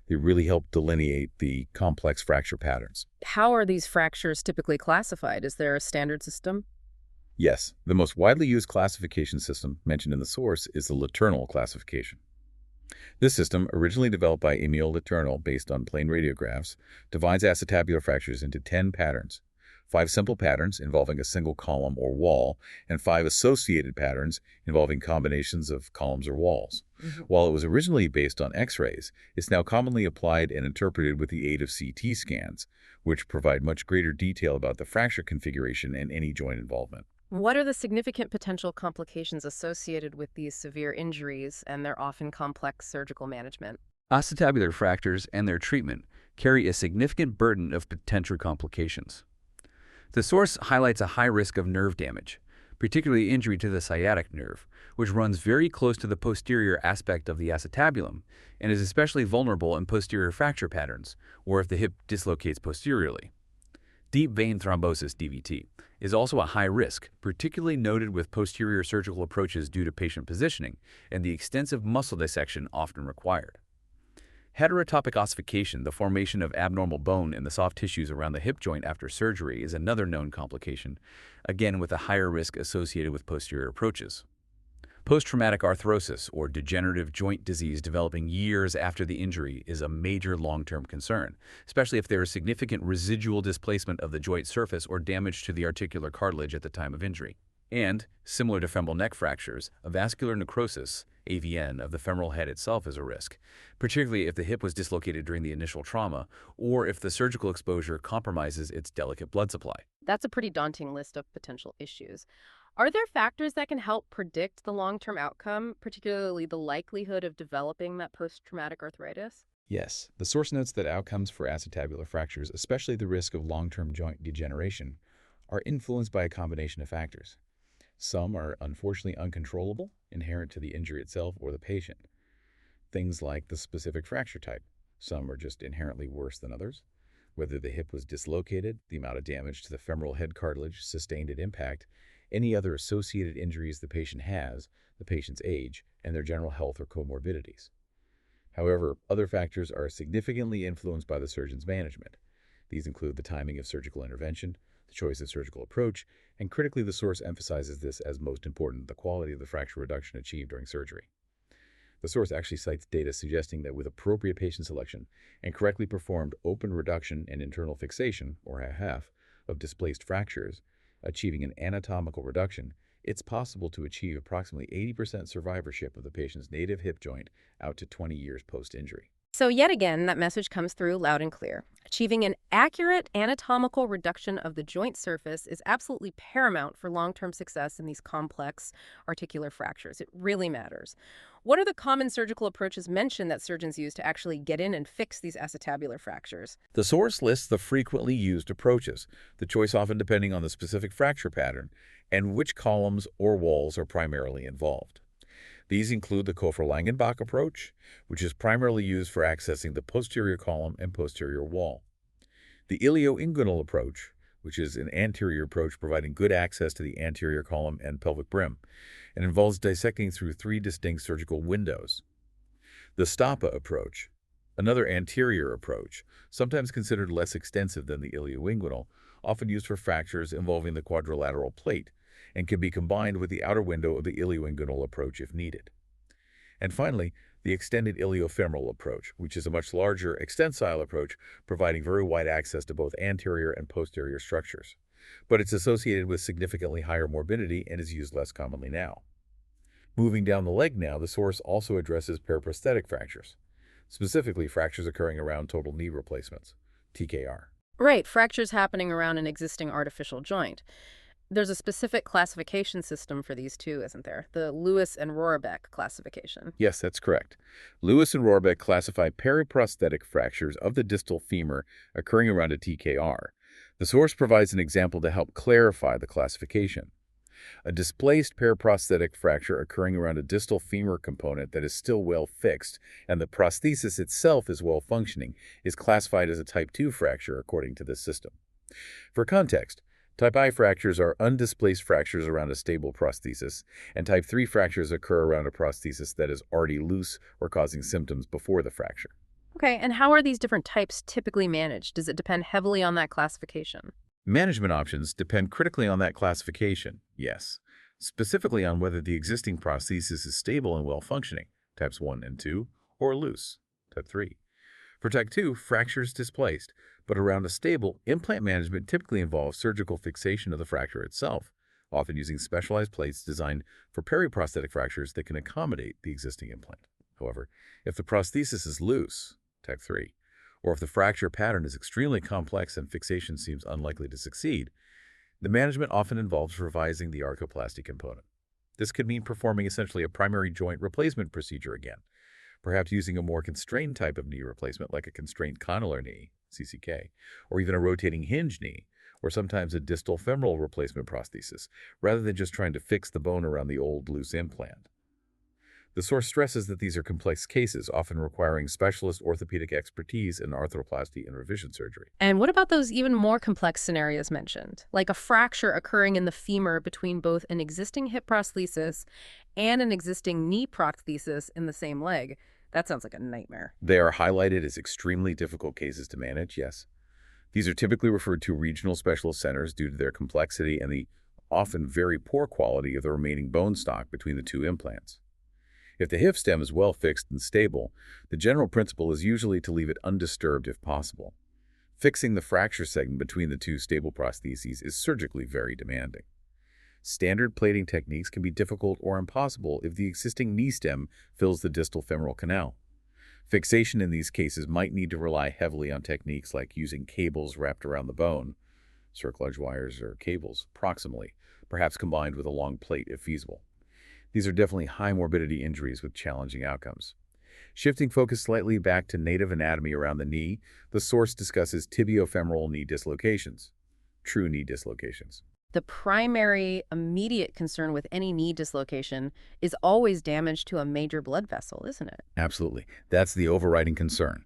They really help delineate the complex fracture patterns. How are these fractures typically classified? Is there a standard system? Yes, the most widely used classification system mentioned in the source is the Laternal classification. This system, originally developed by Emil Laternal based on plain radiographs, divides acetabular fractures into 10 patterns: 5 simple patterns involving a single column or wall, and 5 associated patterns involving combinations of columns or walls. While it was originally based on X-rays, it's now commonly applied and interpreted with the aid of CT scans, which provide much greater detail about the fracture configuration and any joint involvement. What are the significant potential complications associated with these severe injuries and their often complex surgical management? Acetabular fractures and their treatment carry a significant burden of potential complications. The source highlights a high risk of nerve damage, particularly injury to the sciatic nerve, which runs very close to the posterior aspect of the acetabulum and is especially vulnerable in posterior fracture patterns, or if the hip dislocates posteriorly. Deep vein thrombosis (DVT) is also a high risk, particularly noted with posterior surgical approaches due to patient positioning and the extensive muscle dissection often required. Heterotopic ossification, the formation of abnormal bone in the soft tissues around the hip joint after surgery, is another known complication, again with a higher risk associated with posterior approaches. Post-traumatic arthrosis, or degenerative joint disease developing years after the injury, is a major long-term concern, especially if there is significant residual displacement of the joint surface or damage to the articular cartilage at the time of injury. And, similar to femoral neck fractures, a vascular necrosis, AVN, of the femoral head itself is a risk, particularly if the hip was dislocated during the initial trauma or if the surgical exposure compromises its delicate blood supply. That's a pretty daunting list of potential issues. Are there factors that can help predict the long-term outcome, particularly the likelihood of developing that post-traumatic arthritis? Yes, the source notes that outcomes for acetabular fractures, especially the risk of long-term joint degeneration, are influenced by a combination of factors. Some are unfortunately uncontrollable, inherent to the injury itself or the patient. Things like the specific fracture type. Some are just inherently worse than others. Whether the hip was dislocated, the amount of damage to the femoral head cartilage sustained at impact, any other associated injuries the patient has, the patient's age, and their general health or comorbidities. However, other factors are significantly influenced by the surgeon's management. These include the timing of surgical intervention, the choice of surgical approach, and critically the source emphasizes this as most important, the quality of the fracture reduction achieved during surgery. The source actually cites data suggesting that with appropriate patient selection and correctly performed open reduction and internal fixation, or AHF, of displaced fractures, achieving an anatomical reduction, it's possible to achieve approximately 80% survivorship of the patient's native hip joint out to 20 years post-injury. So yet again, that message comes through loud and clear. Achieving an accurate anatomical reduction of the joint surface is absolutely paramount for long-term success in these complex articular fractures. It really matters. What are the common surgical approaches mentioned that surgeons use to actually get in and fix these acetabular fractures? The source lists the frequently used approaches, the choice often depending on the specific fracture pattern and which columns or walls are primarily involved. These include the Kofer-Langenbach approach, which is primarily used for accessing the posterior column and posterior wall. The ilioinguinal approach, which is an anterior approach providing good access to the anterior column and pelvic brim, and involves dissecting through 3 distinct surgical windows. The Stappa approach, another anterior approach, sometimes considered less extensive than the ilioinguinal, often used for fractures involving the quadrilateral plate, and can be combined with the outer window of the ilioinguinal approach if needed. And finally, The extended iliofemoral approach, which is a much larger extensile approach, providing very wide access to both anterior and posterior structures. But it's associated with significantly higher morbidity and is used less commonly now. Moving down the leg now, the source also addresses paraprosthetic fractures, specifically fractures occurring around total knee replacements, TKR. Right, fractures happening around an existing artificial joint. There's a specific classification system for these too, isn't there? The Lewis and Rohrbeck classification. Yes, that's correct. Lewis and Rohrbeck classify periprosthetic fractures of the distal femur occurring around a TKR. The source provides an example to help clarify the classification. A displaced periprosthetic fracture occurring around a distal femur component that is still well fixed and the prosthesis itself is well functioning is classified as a type 2 fracture according to this system. For context, type I fractures are undisplaced fractures around a stable prosthesis, and type 3 fractures occur around a prosthesis that is already loose or causing symptoms before the fracture. Okay, and how are these different types typically managed? Does it depend heavily on that classification? Management options depend critically on that classification, yes, specifically on whether the existing prosthesis is stable and well-functioning, types 1 and 2, or loose, type 3. For type 2, fractures displaced, but around a stable, implant management typically involves surgical fixation of the fracture itself, often using specialized plates designed for periprosthetic fractures that can accommodate the existing implant. However, if the prosthesis is loose, type 3, or if the fracture pattern is extremely complex and fixation seems unlikely to succeed, the management often involves revising the arthroplasty component. This could mean performing essentially a primary joint replacement procedure again, perhaps using a more constrained type of knee replacement like a constrained condylar knee, CCK, or even a rotating hinge knee, or sometimes a distal femoral replacement prosthesis, rather than just trying to fix the bone around the old loose implant. The source stresses that these are complex cases, often requiring specialist orthopedic expertise in arthroplasty and revision surgery. And what about those even more complex scenarios mentioned, like a fracture occurring in the femur between both an existing hip prosthesis and an existing knee prosthesis in the same leg? That sounds like a nightmare. They are highlighted as extremely difficult cases to manage, yes. These are typically referred to regional specialist centers due to their complexity and the often very poor quality of the remaining bone stock between the two implants. If the hip stem is well fixed and stable, the general principle is usually to leave it undisturbed if possible. Fixing the fracture segment between the two stable prostheses is surgically very demanding. Standard plating techniques can be difficult or impossible if the existing knee stem fills the distal femoral canal. Fixation in these cases might need to rely heavily on techniques like using cables wrapped around the bone, cerclage wires or cables, proximally, perhaps combined with a long plate if feasible. These are definitely high morbidity injuries with challenging outcomes. Shifting focus slightly back to native anatomy around the knee, the source discusses tibiofemoral knee dislocations, true knee dislocations. The primary immediate concern with any knee dislocation is always damage to a major blood vessel, isn't it? Absolutely. That's the overriding concern.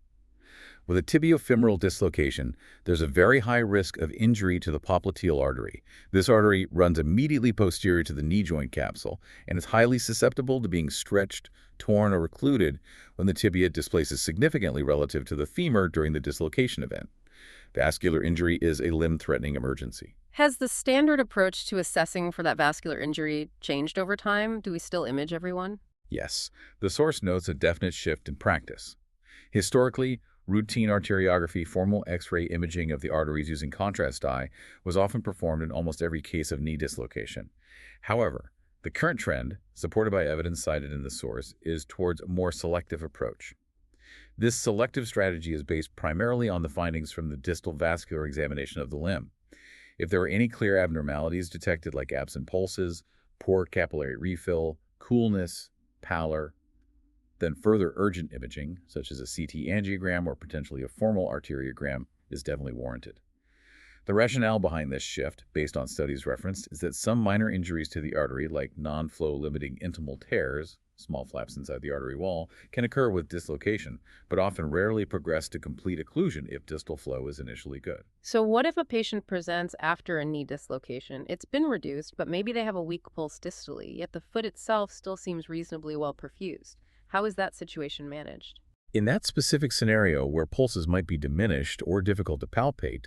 With a tibiofemoral dislocation, there's a very high risk of injury to the popliteal artery. This artery runs immediately posterior to the knee joint capsule and is highly susceptible to being stretched, torn, or occluded when the tibia displaces significantly relative to the femur during the dislocation event. Vascular injury is a limb-threatening emergency. Has the standard approach to assessing for that vascular injury changed over time? Do we still image everyone? Yes, the source notes a definite shift in practice. Historically, routine arteriography, formal X-ray imaging of the arteries using contrast dye was often performed in almost every case of knee dislocation. However, the current trend, supported by evidence cited in the source, is towards a more selective approach. This selective strategy is based primarily on the findings from the distal vascular examination of the limb. If there are any clear abnormalities detected like absent pulses, poor capillary refill, coolness, pallor, then further urgent imaging, such as a CT angiogram or potentially a formal arteriogram, is definitely warranted. The rationale behind this shift, based on studies referenced, is that some minor injuries to the artery, like non-flow limiting intimal tears, small flaps inside the artery wall, can occur with dislocation, but often rarely progress to complete occlusion if distal flow is initially good. So what if a patient presents after a knee dislocation? It's been reduced, but maybe they have a weak pulse distally, yet the foot itself still seems reasonably well perfused. How is that situation managed? In that specific scenario where pulses might be diminished or difficult to palpate,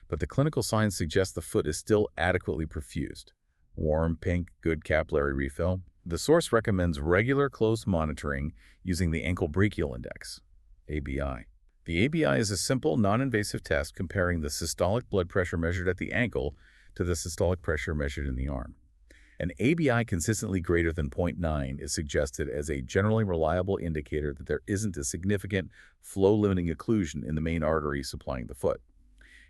but the clinical signs suggest the foot is still adequately perfused, warm, pink, good capillary refill, The source recommends regular close monitoring using the ankle brachial index, ABI. The ABI is a simple, non-invasive test comparing the systolic blood pressure measured at the ankle to the systolic pressure measured in the arm. An ABI consistently greater than 0.9 is suggested as a generally reliable indicator that there isn't a significant flow-limiting occlusion in the main artery supplying the foot.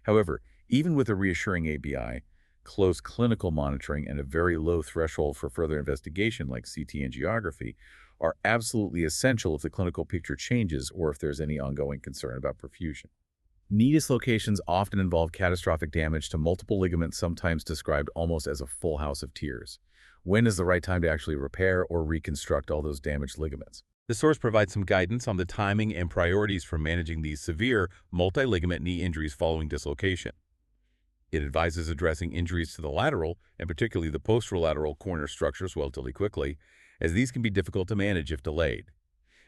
However, even with a reassuring ABI, close clinical monitoring and a very low threshold for further investigation like CT angiography are absolutely essential if the clinical picture changes or if there's any ongoing concern about perfusion. Knee dislocations often involve catastrophic damage to multiple ligaments, sometimes described almost as a full house of tears. When is the right time to actually repair or reconstruct all those damaged ligaments? The source provides some guidance on the timing and priorities for managing these severe multi-ligament knee injuries following dislocation. It advises addressing injuries to the lateral, and particularly the posterolateral corner structures relatively quickly, as these can be difficult to manage if delayed.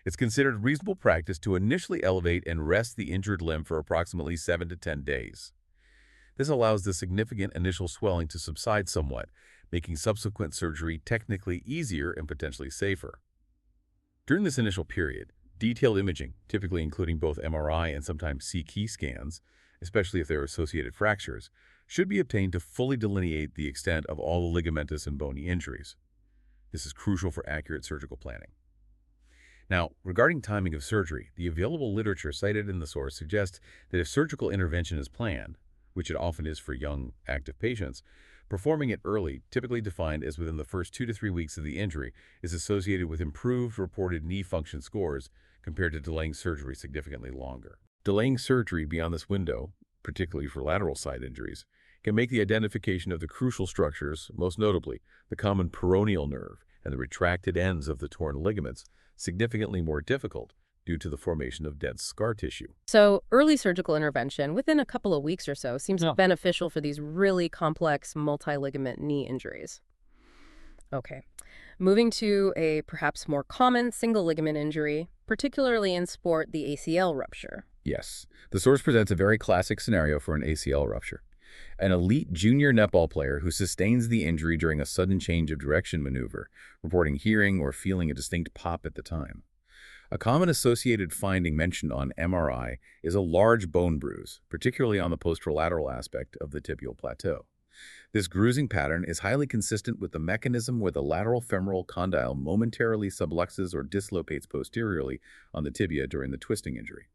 It's considered reasonable practice to initially elevate and rest the injured limb for approximately 7 to 10 days. This allows the significant initial swelling to subside somewhat, making subsequent surgery technically easier and potentially safer. During this initial period, detailed imaging, typically including both MRI and sometimes CT scans, especially if there are associated fractures, should be obtained to fully delineate the extent of all the ligamentous and bony injuries. This is crucial for accurate surgical planning. Now, regarding timing of surgery, the available literature cited in the source suggests that if surgical intervention is planned, which it often is for young, active patients, performing it early, typically defined as within the first 2 to 3 weeks of the injury, is associated with improved reported knee function scores compared to delaying surgery significantly longer. Delaying surgery beyond this window, particularly for lateral side injuries, can make the identification of the crucial structures, most notably the common peroneal nerve and the retracted ends of the torn ligaments, significantly more difficult due to the formation of dense scar tissue. So early surgical intervention within a couple of weeks or so seems beneficial for these really complex multi-ligament knee injuries. Okay, moving to a perhaps more common single ligament injury, particularly in sport, the ACL rupture. Yes, the source presents a very classic scenario for an ACL rupture. An elite junior netball player who sustains the injury during a sudden change of direction maneuver, reporting hearing or feeling a distinct pop at the time. A common associated finding mentioned on MRI is a large bone bruise, particularly on the posterolateral aspect of the tibial plateau. This bruising pattern is highly consistent with the mechanism where the lateral femoral condyle momentarily subluxes or dislocates posteriorly on the tibia during the twisting injury.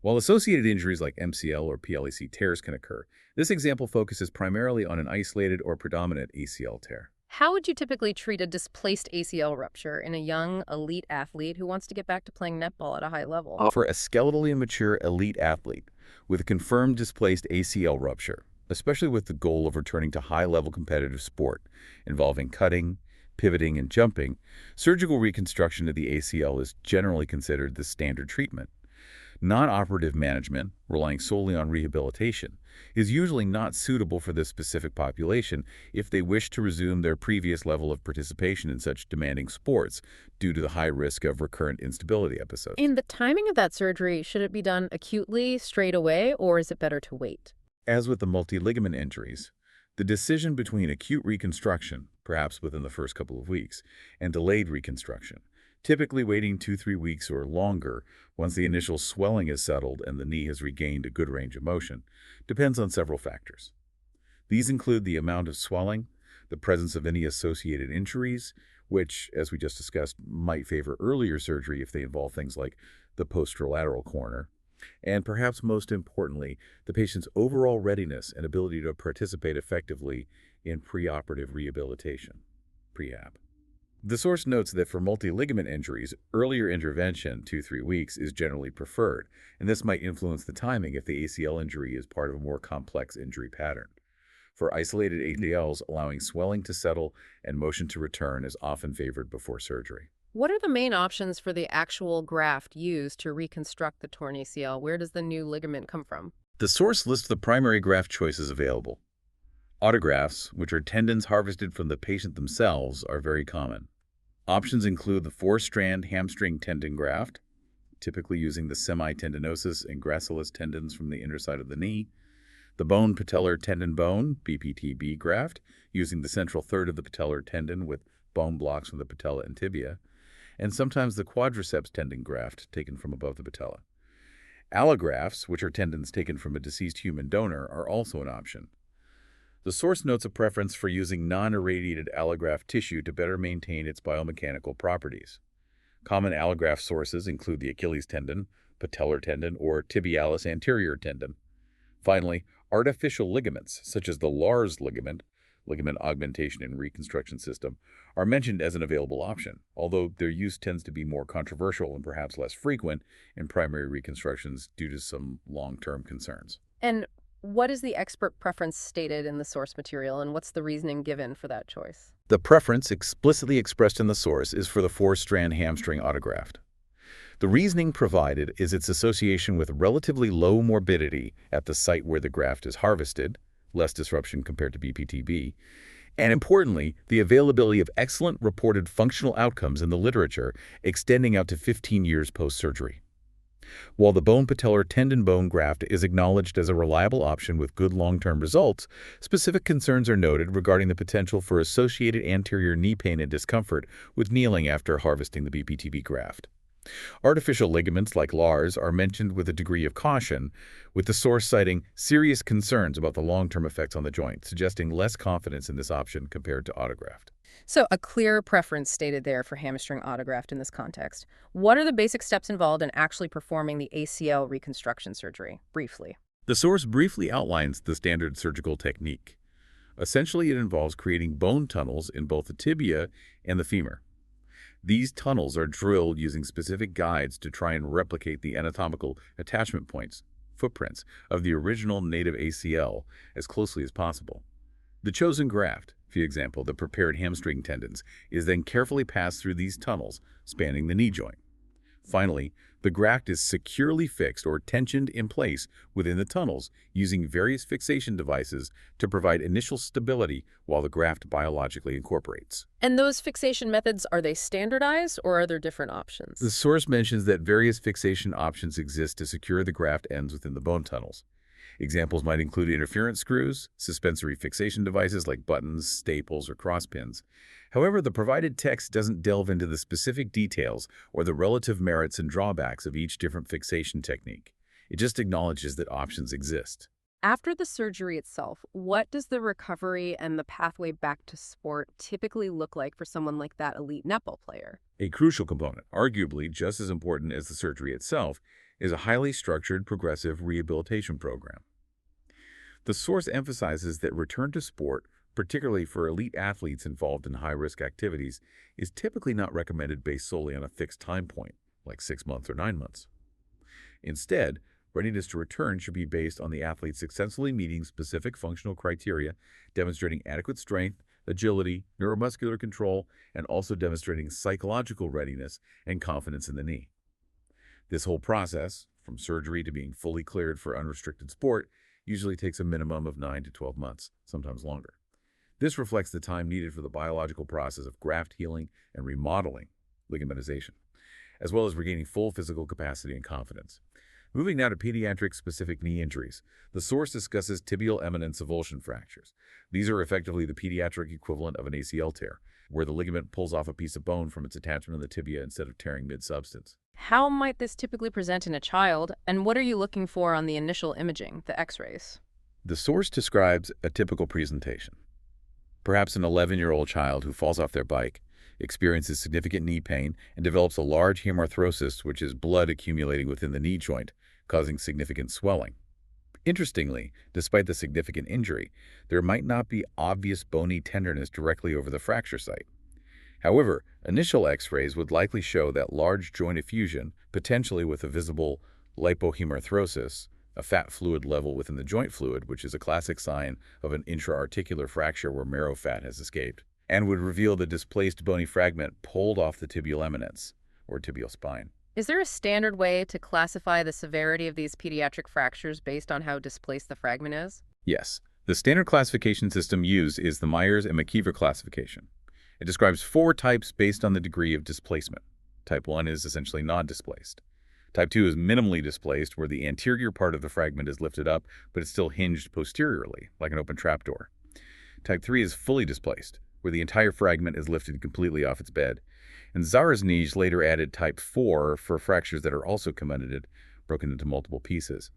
While associated injuries like MCL or PLAC tears can occur, this example focuses primarily on an isolated or predominant ACL tear. How would you typically treat a displaced ACL rupture in a young, elite athlete who wants to get back to playing netball at a high level? For a skeletally immature elite athlete with a confirmed displaced ACL rupture, especially with the goal of returning to high-level competitive sport involving cutting, pivoting, and jumping, surgical reconstruction of the ACL is generally considered the standard treatment. Non-operative management, relying solely on rehabilitation, is usually not suitable for this specific population if they wish to resume their previous level of participation in such demanding sports due to the high risk of recurrent instability episodes. And the timing of that surgery, should it be done acutely, straight away, or is it better to wait? As with the multi-ligament injuries, the decision between acute reconstruction, perhaps within the first couple of weeks, and delayed reconstruction, typically waiting 2-3 weeks or longer once the initial swelling is settled and the knee has regained a good range of motion, depends on several factors. These include the amount of swelling, the presence of any associated injuries, which, as we just discussed, might favor earlier surgery if they involve things like the posterolateral corner, and perhaps most importantly, the patient's overall readiness and ability to participate effectively in preoperative rehabilitation, prehab. The source notes that for multi-ligament injuries, earlier intervention, 2-3 weeks, is generally preferred, and this might influence the timing if the ACL injury is part of a more complex injury pattern. For isolated ACLs, allowing swelling to settle and motion to return is often favored before surgery. What are the main options for the actual graft used to reconstruct the torn ACL? Where does the new ligament come from? The source lists the primary graft choices available. Autografts, which are tendons harvested from the patient themselves, are very common. Options include the 4-strand hamstring tendon graft, typically using the semitendinosus and gracilis tendons from the inner side of the knee, the bone patellar tendon bone, BPTB graft, using the central third of the patellar tendon with bone blocks from the patella and tibia, and sometimes the quadriceps tendon graft taken from above the patella. Allografts, which are tendons taken from a deceased human donor, are also an option. The source notes a preference for using non-irradiated allograft tissue to better maintain its biomechanical properties. Common allograft sources include the Achilles tendon, patellar tendon, or tibialis anterior tendon. Finally, artificial ligaments, such as the Lars ligament augmentation and reconstruction system, are mentioned as an available option, although their use tends to be more controversial and perhaps less frequent in primary reconstructions due to some long-term concerns. And what is the expert preference stated in the source material, and what's the reasoning given for that choice? The preference explicitly expressed in the source is for the 4-strand hamstring autograft. The reasoning provided is its association with relatively low morbidity at the site where the graft is harvested, less disruption compared to BPTB, and importantly, the availability of excellent reported functional outcomes in the literature extending out to 15 years post-surgery. While the bone patellar tendon bone graft is acknowledged as a reliable option with good long-term results, specific concerns are noted regarding the potential for associated anterior knee pain and discomfort with kneeling after harvesting the BPTB graft. Artificial ligaments like Lars are mentioned with a degree of caution, with the source citing serious concerns about the long-term effects on the joint, suggesting less confidence in this option compared to autograft. So a clear preference stated there for hamstring autograft in this context. What are the basic steps involved in actually performing the ACL reconstruction surgery, briefly? The source briefly outlines the standard surgical technique. Essentially, it involves creating bone tunnels in both the tibia and the femur. These tunnels are drilled using specific guides to try and replicate the anatomical attachment points, footprints, of the original native ACL as closely as possible. The chosen graft, for example, the prepared hamstring tendons, is then carefully passed through these tunnels, spanning the knee joint. Finally, the graft is securely fixed or tensioned in place within the tunnels using various fixation devices to provide initial stability while the graft biologically incorporates. And those fixation methods, are they standardized or are there different options? The source mentions that various fixation options exist to secure the graft ends within the bone tunnels. Examples might include interference screws, suspensory fixation devices like buttons, staples, or crosspins. However, the provided text doesn't delve into the specific details or the relative merits and drawbacks of each different fixation technique. It just acknowledges that options exist. After the surgery itself, what does the recovery and the pathway back to sport typically look like for someone like that elite netball player? A crucial component, arguably just as important as the surgery itself, is a highly structured progressive rehabilitation program. The source emphasizes that return to sport, particularly for elite athletes involved in high-risk activities, is typically not recommended based solely on a fixed time point, like 6 months or 9 months. Instead, readiness to return should be based on the athlete successfully meeting specific functional criteria, demonstrating adequate strength, agility, neuromuscular control, and also demonstrating psychological readiness and confidence in the knee. This whole process, from surgery to being fully cleared for unrestricted sport, usually takes a minimum of 9 to 12 months, sometimes longer. This reflects the time needed for the biological process of graft healing and remodeling, ligamentization, as well as regaining full physical capacity and confidence. Moving now to pediatric-specific knee injuries, the source discusses tibial eminence avulsion fractures. These are effectively the pediatric equivalent of an ACL tear, where the ligament pulls off a piece of bone from its attachment in the tibia instead of tearing mid-substance. How might this typically present in a child, and what are you looking for on the initial imaging, the x-rays? The source describes a typical presentation. Perhaps an 11-year-old child who falls off their bike, experiences significant knee pain, and develops a large hemarthrosis, which is blood accumulating within the knee joint, causing significant swelling. Interestingly, despite the significant injury, there might not be obvious bony tenderness directly over the fracture site. However, initial x-rays would likely show that large joint effusion, potentially with a visible lipohemarthrosis, a fat fluid level within the joint fluid, which is a classic sign of an intra-articular fracture where marrow fat has escaped, and would reveal the displaced bony fragment pulled off the tibial eminence, or tibial spine. Is there a standard way to classify the severity of these pediatric fractures based on how displaced the fragment is? Yes. The standard classification system used is the Myers and McKeever classification. It describes 4 types based on the degree of displacement. Type 1 is essentially non-displaced. Type 2 is minimally displaced, where the anterior part of the fragment is lifted up, but it's still hinged posteriorly, like an open trapdoor. Type 3 is fully displaced, where the entire fragment is lifted completely off its bed. And Zaraznej later added type 4 for fractures that are also comminuted, broken into multiple pieces.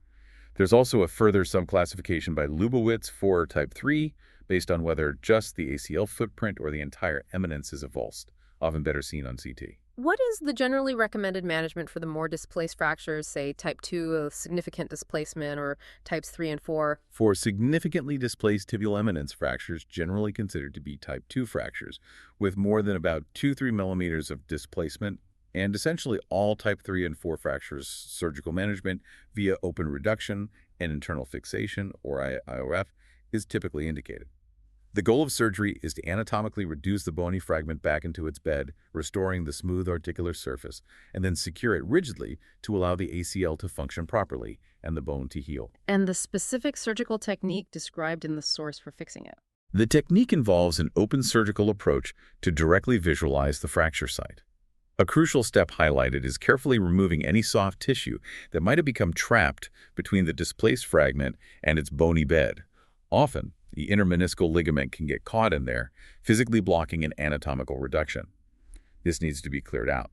There's also a further subclassification by Lubowitz for type 3, based on whether just the ACL footprint or the entire eminence is avulsed, often better seen on CT. What is the generally recommended management for the more displaced fractures, say type 2 of significant displacement or types 3 and 4? For significantly displaced tibial eminence fractures, generally considered to be type 2 fractures, with more than about 2-3 millimeters of displacement, and essentially all type 3 and 4 fractures, surgical management via open reduction and internal fixation, or IOF, is typically indicated. The goal of surgery is to anatomically reduce the bony fragment back into its bed, restoring the smooth articular surface, and then secure it rigidly to allow the ACL to function properly and the bone to heal. And the specific surgical technique described in the source for fixing it? The technique involves an open surgical approach to directly visualize the fracture site. A crucial step highlighted is carefully removing any soft tissue that might have become trapped between the displaced fragment and its bony bed. Often, the intermeniscal ligament can get caught in there, physically blocking an anatomical reduction. This needs to be cleared out.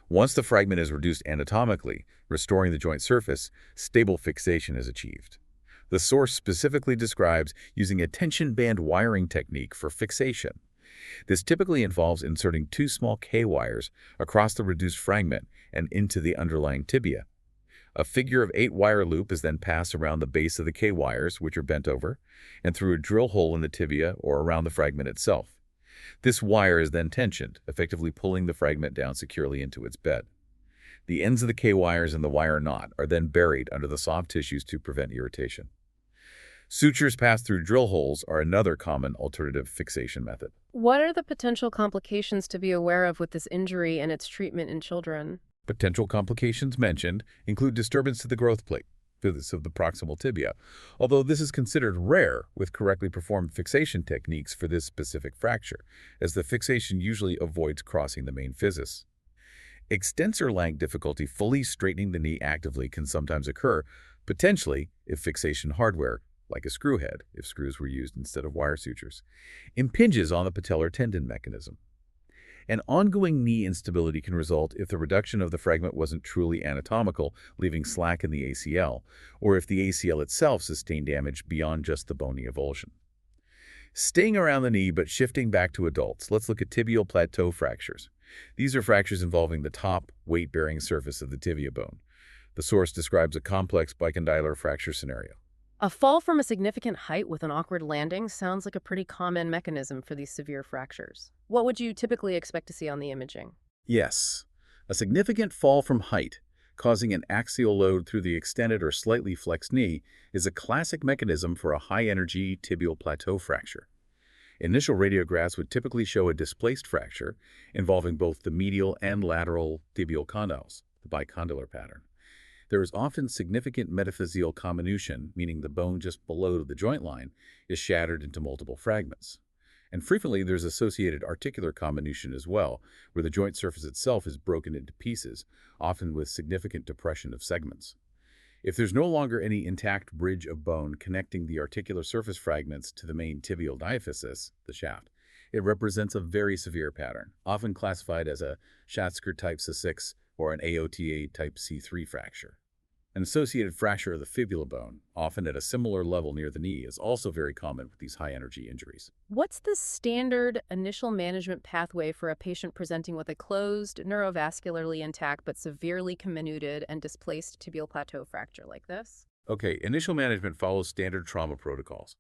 Once the fragment is reduced anatomically, restoring the joint surface, stable fixation is achieved. The source specifically describes using a tension band wiring technique for fixation. This typically involves inserting 2 small K-wires across the reduced fragment and into the underlying tibia. A figure of 8 wire loop is then passed around the base of the K-wires, which are bent over, and through a drill hole in the tibia or around the fragment itself. This wire is then tensioned, effectively pulling the fragment down securely into its bed. The ends of the K-wires and the wire knot are then buried under the soft tissues to prevent irritation. Sutures passed through drill holes are another common alternative fixation method. What are the potential complications to be aware of with this injury and its treatment in children? Potential complications mentioned include disturbance to the growth plate, physis of the proximal tibia, although this is considered rare with correctly performed fixation techniques for this specific fracture, as the fixation usually avoids crossing the main physis. Extensor lang difficulty fully straightening the knee actively can sometimes occur, potentially if fixation hardware, like a screw head, if screws were used instead of wire sutures, impinges on the patellar tendon mechanism. An ongoing knee instability can result if the reduction of the fragment wasn't truly anatomical, leaving slack in the ACL, or if the ACL itself sustained damage beyond just the bony avulsion. Staying around the knee but shifting back to adults, let's look at tibial plateau fractures. These are fractures involving the top, weight-bearing surface of the tibia bone. The source describes a complex bicondylar fracture scenario. A fall from a significant height with an awkward landing sounds like a pretty common mechanism for these severe fractures. What would you typically expect to see on the imaging? Yes, a significant fall from height, causing an axial load through the extended or slightly flexed knee, is a classic mechanism for a high-energy tibial plateau fracture. Initial radiographs would typically show a displaced fracture involving both the medial and lateral tibial condyles, the bicondylar pattern. There is often significant metaphyseal comminution, meaning the bone just below the joint line is shattered into multiple fragments. And frequently there's associated articular comminution as well, where the joint surface itself is broken into pieces, often with significant depression of segments. If there's no longer any intact bridge of bone connecting the articular surface fragments to the main tibial diaphysis, the shaft, it represents a very severe pattern, often classified as a Schatzker type C6 or an AOTA type C3 fracture. An associated fracture of the fibula bone, often at a similar level near the knee, is also very common with these high-energy injuries. What's the standard initial management pathway for a patient presenting with a closed, neurovascularly intact but severely comminuted and displaced tibial plateau fracture like this? Okay, initial management follows standard trauma protocols.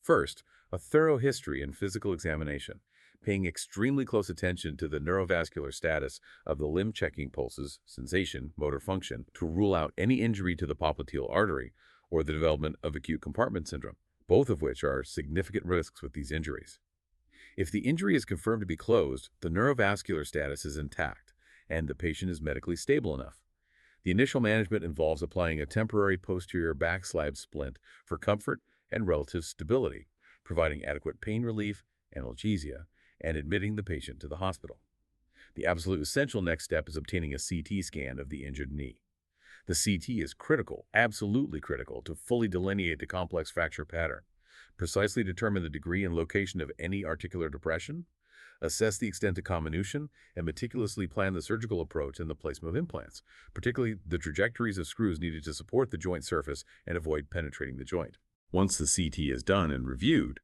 First, a thorough history and physical examination, paying extremely close attention to the neurovascular status of the limb, checking pulses, sensation, motor function, to rule out any injury to the popliteal artery or the development of acute compartment syndrome, both of which are significant risks with these injuries. If the injury is confirmed to be closed, the neurovascular status is intact, and the patient is medically stable enough. The initial management involves applying a temporary posterior back slab splint for comfort and relative stability, providing adequate pain relief, analgesia, and admitting the patient to the hospital. The absolute essential next step is obtaining a CT scan of the injured knee. The CT is critical, absolutely critical, to fully delineate the complex fracture pattern. precisely determine the degree and location of any articular depression, assess the extent of comminution, and meticulously plan the surgical approach and the placement of implants, particularly the trajectories of screws needed to support the joint surface and avoid penetrating the joint. Once the CT is done and reviewed,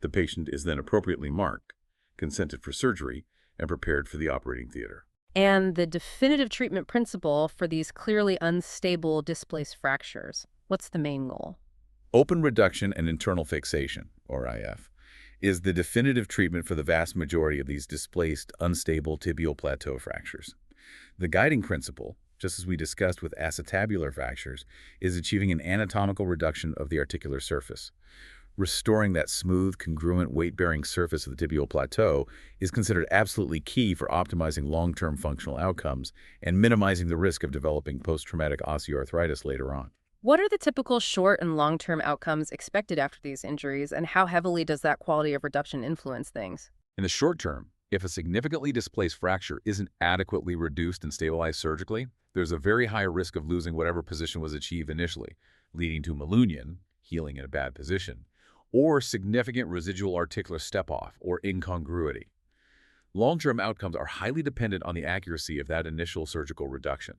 the patient is then appropriately marked, consented for surgery, and prepared for the operating theater. And the definitive treatment principle for these clearly unstable displaced fractures, what's the main goal? Open reduction and internal fixation, or IF, is the definitive treatment for the vast majority of these displaced, unstable tibial plateau fractures. The guiding principle, just as we discussed with acetabular fractures, is achieving an anatomical reduction of the articular surface. Restoring that smooth, congruent, weight-bearing surface of the tibial plateau is considered absolutely key for optimizing long-term functional outcomes and minimizing the risk of developing post-traumatic osteoarthritis later on. What are the typical short and long-term outcomes expected after these injuries, and how heavily does that quality of reduction influence things? In the short term, if a significantly displaced fracture isn't adequately reduced and stabilized surgically, there's a very high risk of losing whatever position was achieved initially, leading to malunion, healing in a bad position, or significant residual articular step-off or incongruity. Long-term outcomes are highly dependent on the accuracy of that initial surgical reduction.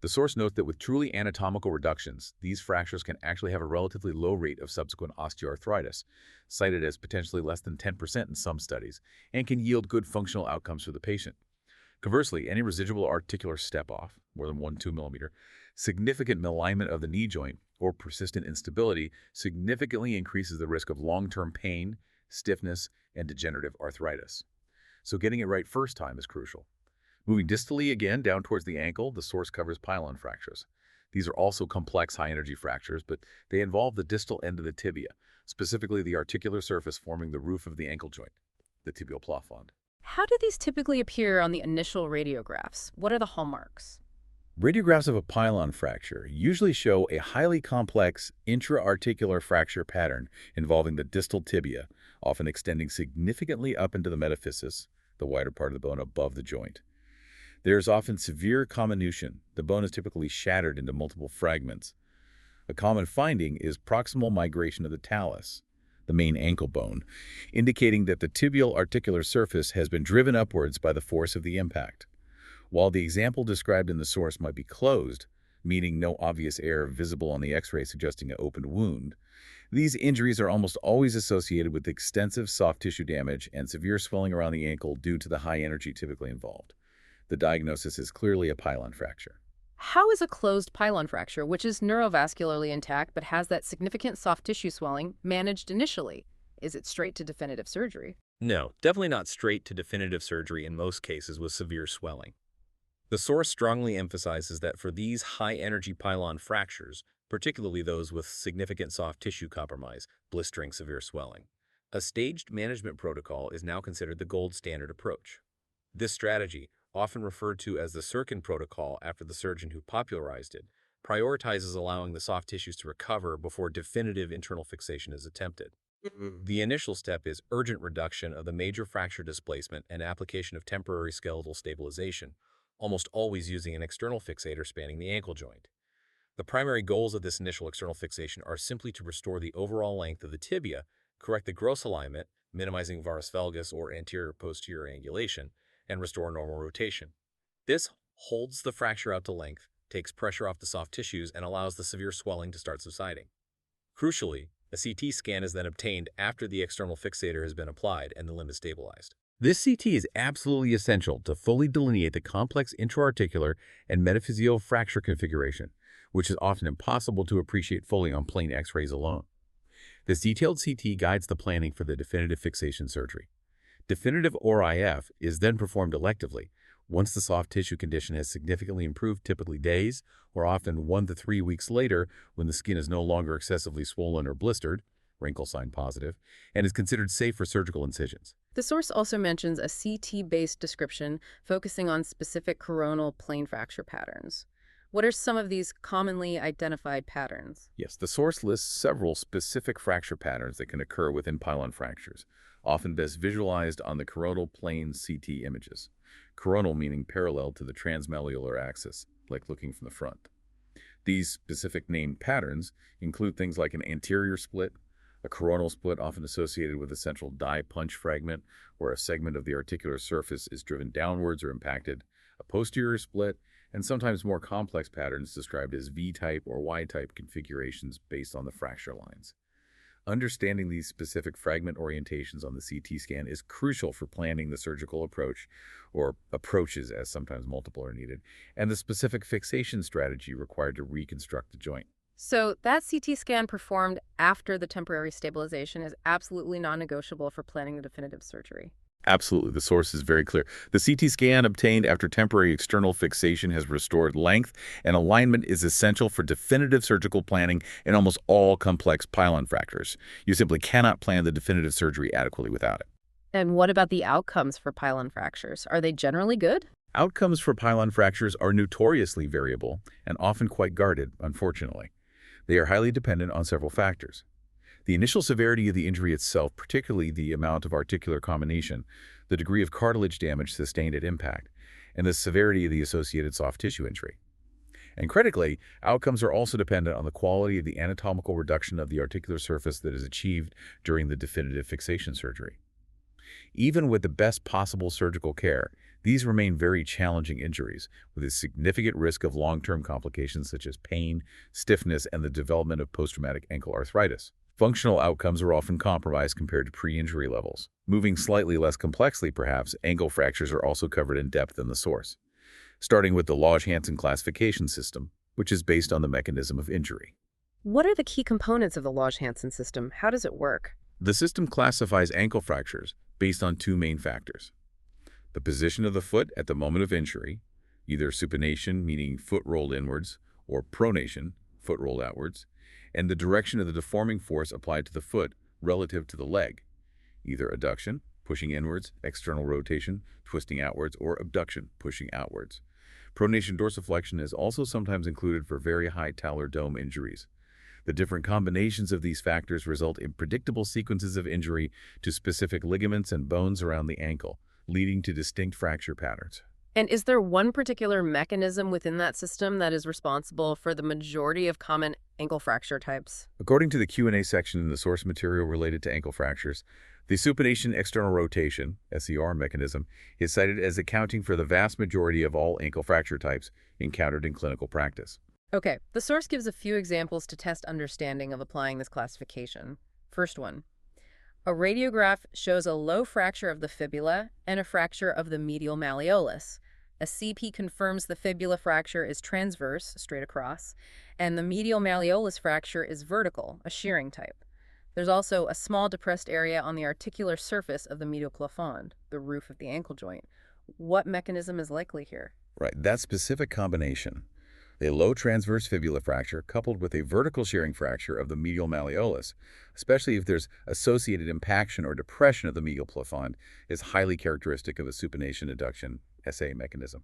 The source notes that with truly anatomical reductions, these fractures can actually have a relatively low rate of subsequent osteoarthritis, cited as potentially less than 10% in some studies, and can yield good functional outcomes for the patient. Conversely, any residual articular step-off, more than 1-2 millimeter, significant misalignment of the knee joint, or persistent instability significantly increases the risk of long-term pain, stiffness, and degenerative arthritis. So getting it right first time is crucial. Moving distally again down towards the ankle, the source covers pylon fractures. These are also complex high-energy fractures, but they involve the distal end of the tibia, specifically the articular surface forming the roof of the ankle joint, the tibial plafond. How do these typically appear on the initial radiographs? What are the hallmarks? Radiographs of a pylon fracture usually show a highly complex intra-articular fracture pattern involving the distal tibia, often extending significantly up into the metaphysis, the wider part of the bone above the joint. There is often severe comminution. The bone is typically shattered into multiple fragments. A common finding is proximal migration of the talus, the main ankle bone, indicating that the tibial articular surface has been driven upwards by the force of the impact. While the example described in the source might be closed, meaning no obvious air visible on the X-ray suggesting an open wound, these injuries are almost always associated with extensive soft tissue damage and severe swelling around the ankle due to the high energy typically involved. The diagnosis is clearly a pylon fracture. How is a closed pylon fracture, which is neurovascularly intact but has that significant soft tissue swelling, managed initially? Is it straight to definitive surgery? No, definitely not straight to definitive surgery in most cases with severe swelling. The source strongly emphasizes that for these high-energy pylon fractures, particularly those with significant soft tissue compromise, blistering severe swelling, a staged management protocol is now considered the gold standard approach. This strategy, often referred to as the Sirkin protocol after the surgeon who popularized it, prioritizes allowing the soft tissues to recover before definitive internal fixation is attempted. The initial step is urgent reduction of the major fracture displacement and application of temporary skeletal stabilization, almost always using an external fixator spanning the ankle joint. The primary goals of this initial external fixation are simply to restore the overall length of the tibia, correct the gross alignment, minimizing varus valgus or anterior-posterior angulation, and restore normal rotation. This holds the fracture out to length, takes pressure off the soft tissues, and allows the severe swelling to start subsiding. Crucially, a CT scan is then obtained after the external fixator has been applied and the limb is stabilized. This CT is absolutely essential to fully delineate the complex intra-articular and metaphyseal fracture configuration, which is often impossible to appreciate fully on plain X-rays alone. This detailed CT guides the planning for the definitive fixation surgery. Definitive ORIF is then performed electively once the soft tissue condition has significantly improved, typically days or often 1 to 3 weeks later when the skin is no longer excessively swollen or blistered, wrinkle sign positive, and is considered safe for surgical incisions. The source also mentions a CT-based description focusing on specific coronal plane fracture patterns. What are some of these commonly identified patterns? Yes, the source lists several specific fracture patterns that can occur within pylon fractures, often best visualized on the coronal plane CT images. Coronal meaning parallel to the transmalleolar axis, like looking from the front. These specific named patterns include things like an anterior split, A coronal split, often associated with a central die punch fragment, where a segment of the articular surface is driven downwards or impacted. A posterior split, and sometimes more complex patterns described as V-type or Y-type configurations based on the fracture lines. Understanding these specific fragment orientations on the CT scan is crucial for planning the surgical approach, or approaches as sometimes multiple are needed, and the specific fixation strategy required to reconstruct the joint. So that CT scan performed after the temporary stabilization is absolutely non-negotiable for planning the definitive surgery. Absolutely. The source is very clear. The CT scan obtained after temporary external fixation has restored length, and alignment is essential for definitive surgical planning in almost all complex pylon fractures. You simply cannot plan the definitive surgery adequately without it. And what about the outcomes for pylon fractures? Are they generally good? Outcomes for pylon fractures are notoriously variable and often quite guarded, unfortunately. They are highly dependent on several factors. The initial severity of the injury itself, particularly the amount of articular combination, the degree of cartilage damage sustained at impact, and the severity of the associated soft tissue injury. And critically, outcomes are also dependent on the quality of the anatomical reduction of the articular surface that is achieved during the definitive fixation surgery. Even with the best possible surgical care, these remain very challenging injuries, with a significant risk of long-term complications such as pain, stiffness, and the development of post-traumatic ankle arthritis. Functional outcomes are often compromised compared to pre-injury levels. Moving slightly less complexly, perhaps, ankle fractures are also covered in depth in the source, starting with the Lodge-Hansen classification system, which is based on the mechanism of injury. What are the key components of the Lodge-Hansen system? How does it work? The system classifies ankle fractures based on two main factors: the position of the foot at the moment of injury, either supination, meaning foot rolled inwards, or pronation, foot rolled outwards, and the direction of the deforming force applied to the foot relative to the leg, either adduction, pushing inwards, external rotation, twisting outwards, or abduction, pushing outwards. Pronation dorsiflexion is also sometimes included for very high talar dome injuries. The different combinations of these factors result in predictable sequences of injury to specific ligaments and bones around the ankle, leading to distinct fracture patterns. And is there one particular mechanism within that system that is responsible for the majority of common ankle fracture types? According to the Q&A section in the source material related to ankle fractures, the supination external rotation (SER) mechanism is cited as accounting for the vast majority of all ankle fracture types encountered in clinical practice. Okay, the source gives a few examples to test understanding of applying this classification. First one. A radiograph shows a low fracture of the fibula and a fracture of the medial malleolus. A CP confirms the fibula fracture is transverse, straight across, and the medial malleolus fracture is vertical, a shearing type. There's also a small depressed area on the articular surface of the medial plafond, the roof of the ankle joint. What mechanism is likely here? Right, that specific combination, a low transverse fibula fracture coupled with a vertical shearing fracture of the medial malleolus, especially if there's associated impaction or depression of the medial plafond, is highly characteristic of a supination adduction SA mechanism.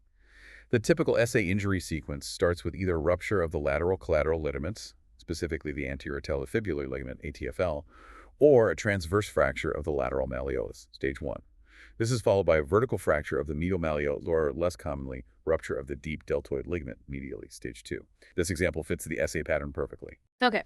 The typical SA injury sequence starts with either rupture of the lateral collateral ligaments, specifically the anterior talofibular ligament, ATFL, or a transverse fracture of the lateral malleolus, stage 1. This is followed by a vertical fracture of the medial malleolus, or less commonly, rupture of the deep deltoid ligament medially, stage 2. This example fits the SA pattern perfectly. Okay,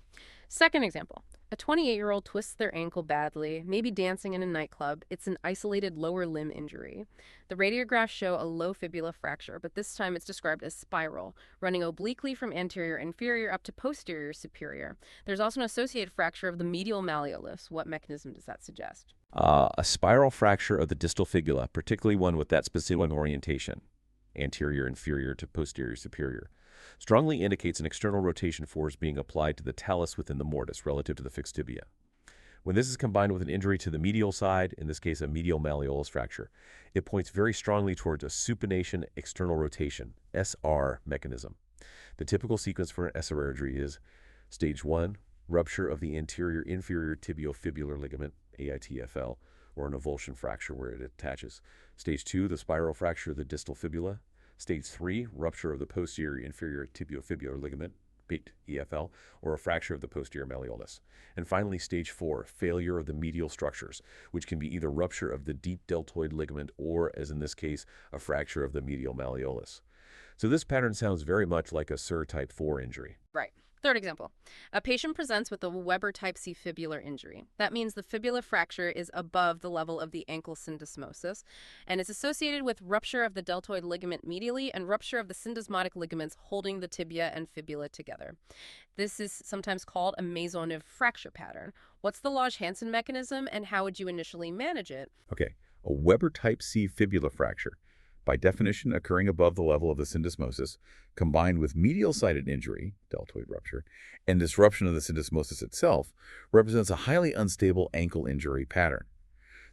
second example. A 28-year-old twists their ankle badly, maybe dancing in a nightclub. It's an isolated lower limb injury. The radiographs show a low fibula fracture, but this time it's described as spiral, running obliquely from anterior inferior up to posterior superior. There's also an associated fracture of the medial malleolus. What mechanism does that suggest? A spiral fracture of the distal fibula, particularly one with that specific orientation, anterior inferior to posterior superior, strongly indicates an external rotation force being applied to the talus within the mortise relative to the fixed tibia. When this is combined with an injury to the medial side, in this case a medial malleolus fracture, it points very strongly towards a supination external rotation, SR mechanism. The typical sequence for an SR injury is stage 1, rupture of the anterior inferior tibiofibular ligament, AITFL, or an avulsion fracture where it attaches. Stage 2, the spiral fracture of the distal fibula. Stage 3, rupture of the posterior inferior tibiofibular ligament, PIT, EFL, or a fracture of the posterior malleolus. And finally, stage 4, failure of the medial structures, which can be either rupture of the deep deltoid ligament or, as in this case, a fracture of the medial malleolus. So this pattern sounds very much like a SIR type 4 injury. Right. Third example, a patient presents with a Weber type C fibular injury. That means the fibula fracture is above the level of the ankle syndesmosis and is associated with rupture of the deltoid ligament medially and rupture of the syndesmotic ligaments holding the tibia and fibula together. This is sometimes called a Maisonneuve fracture pattern. What's the Lodge-Hansen mechanism and how would you initially manage it? Okay, a Weber type C fibula fracture, by definition occurring above the level of the syndesmosis, combined with medial-sided injury, deltoid rupture, and disruption of the syndesmosis itself, represents a highly unstable ankle injury pattern.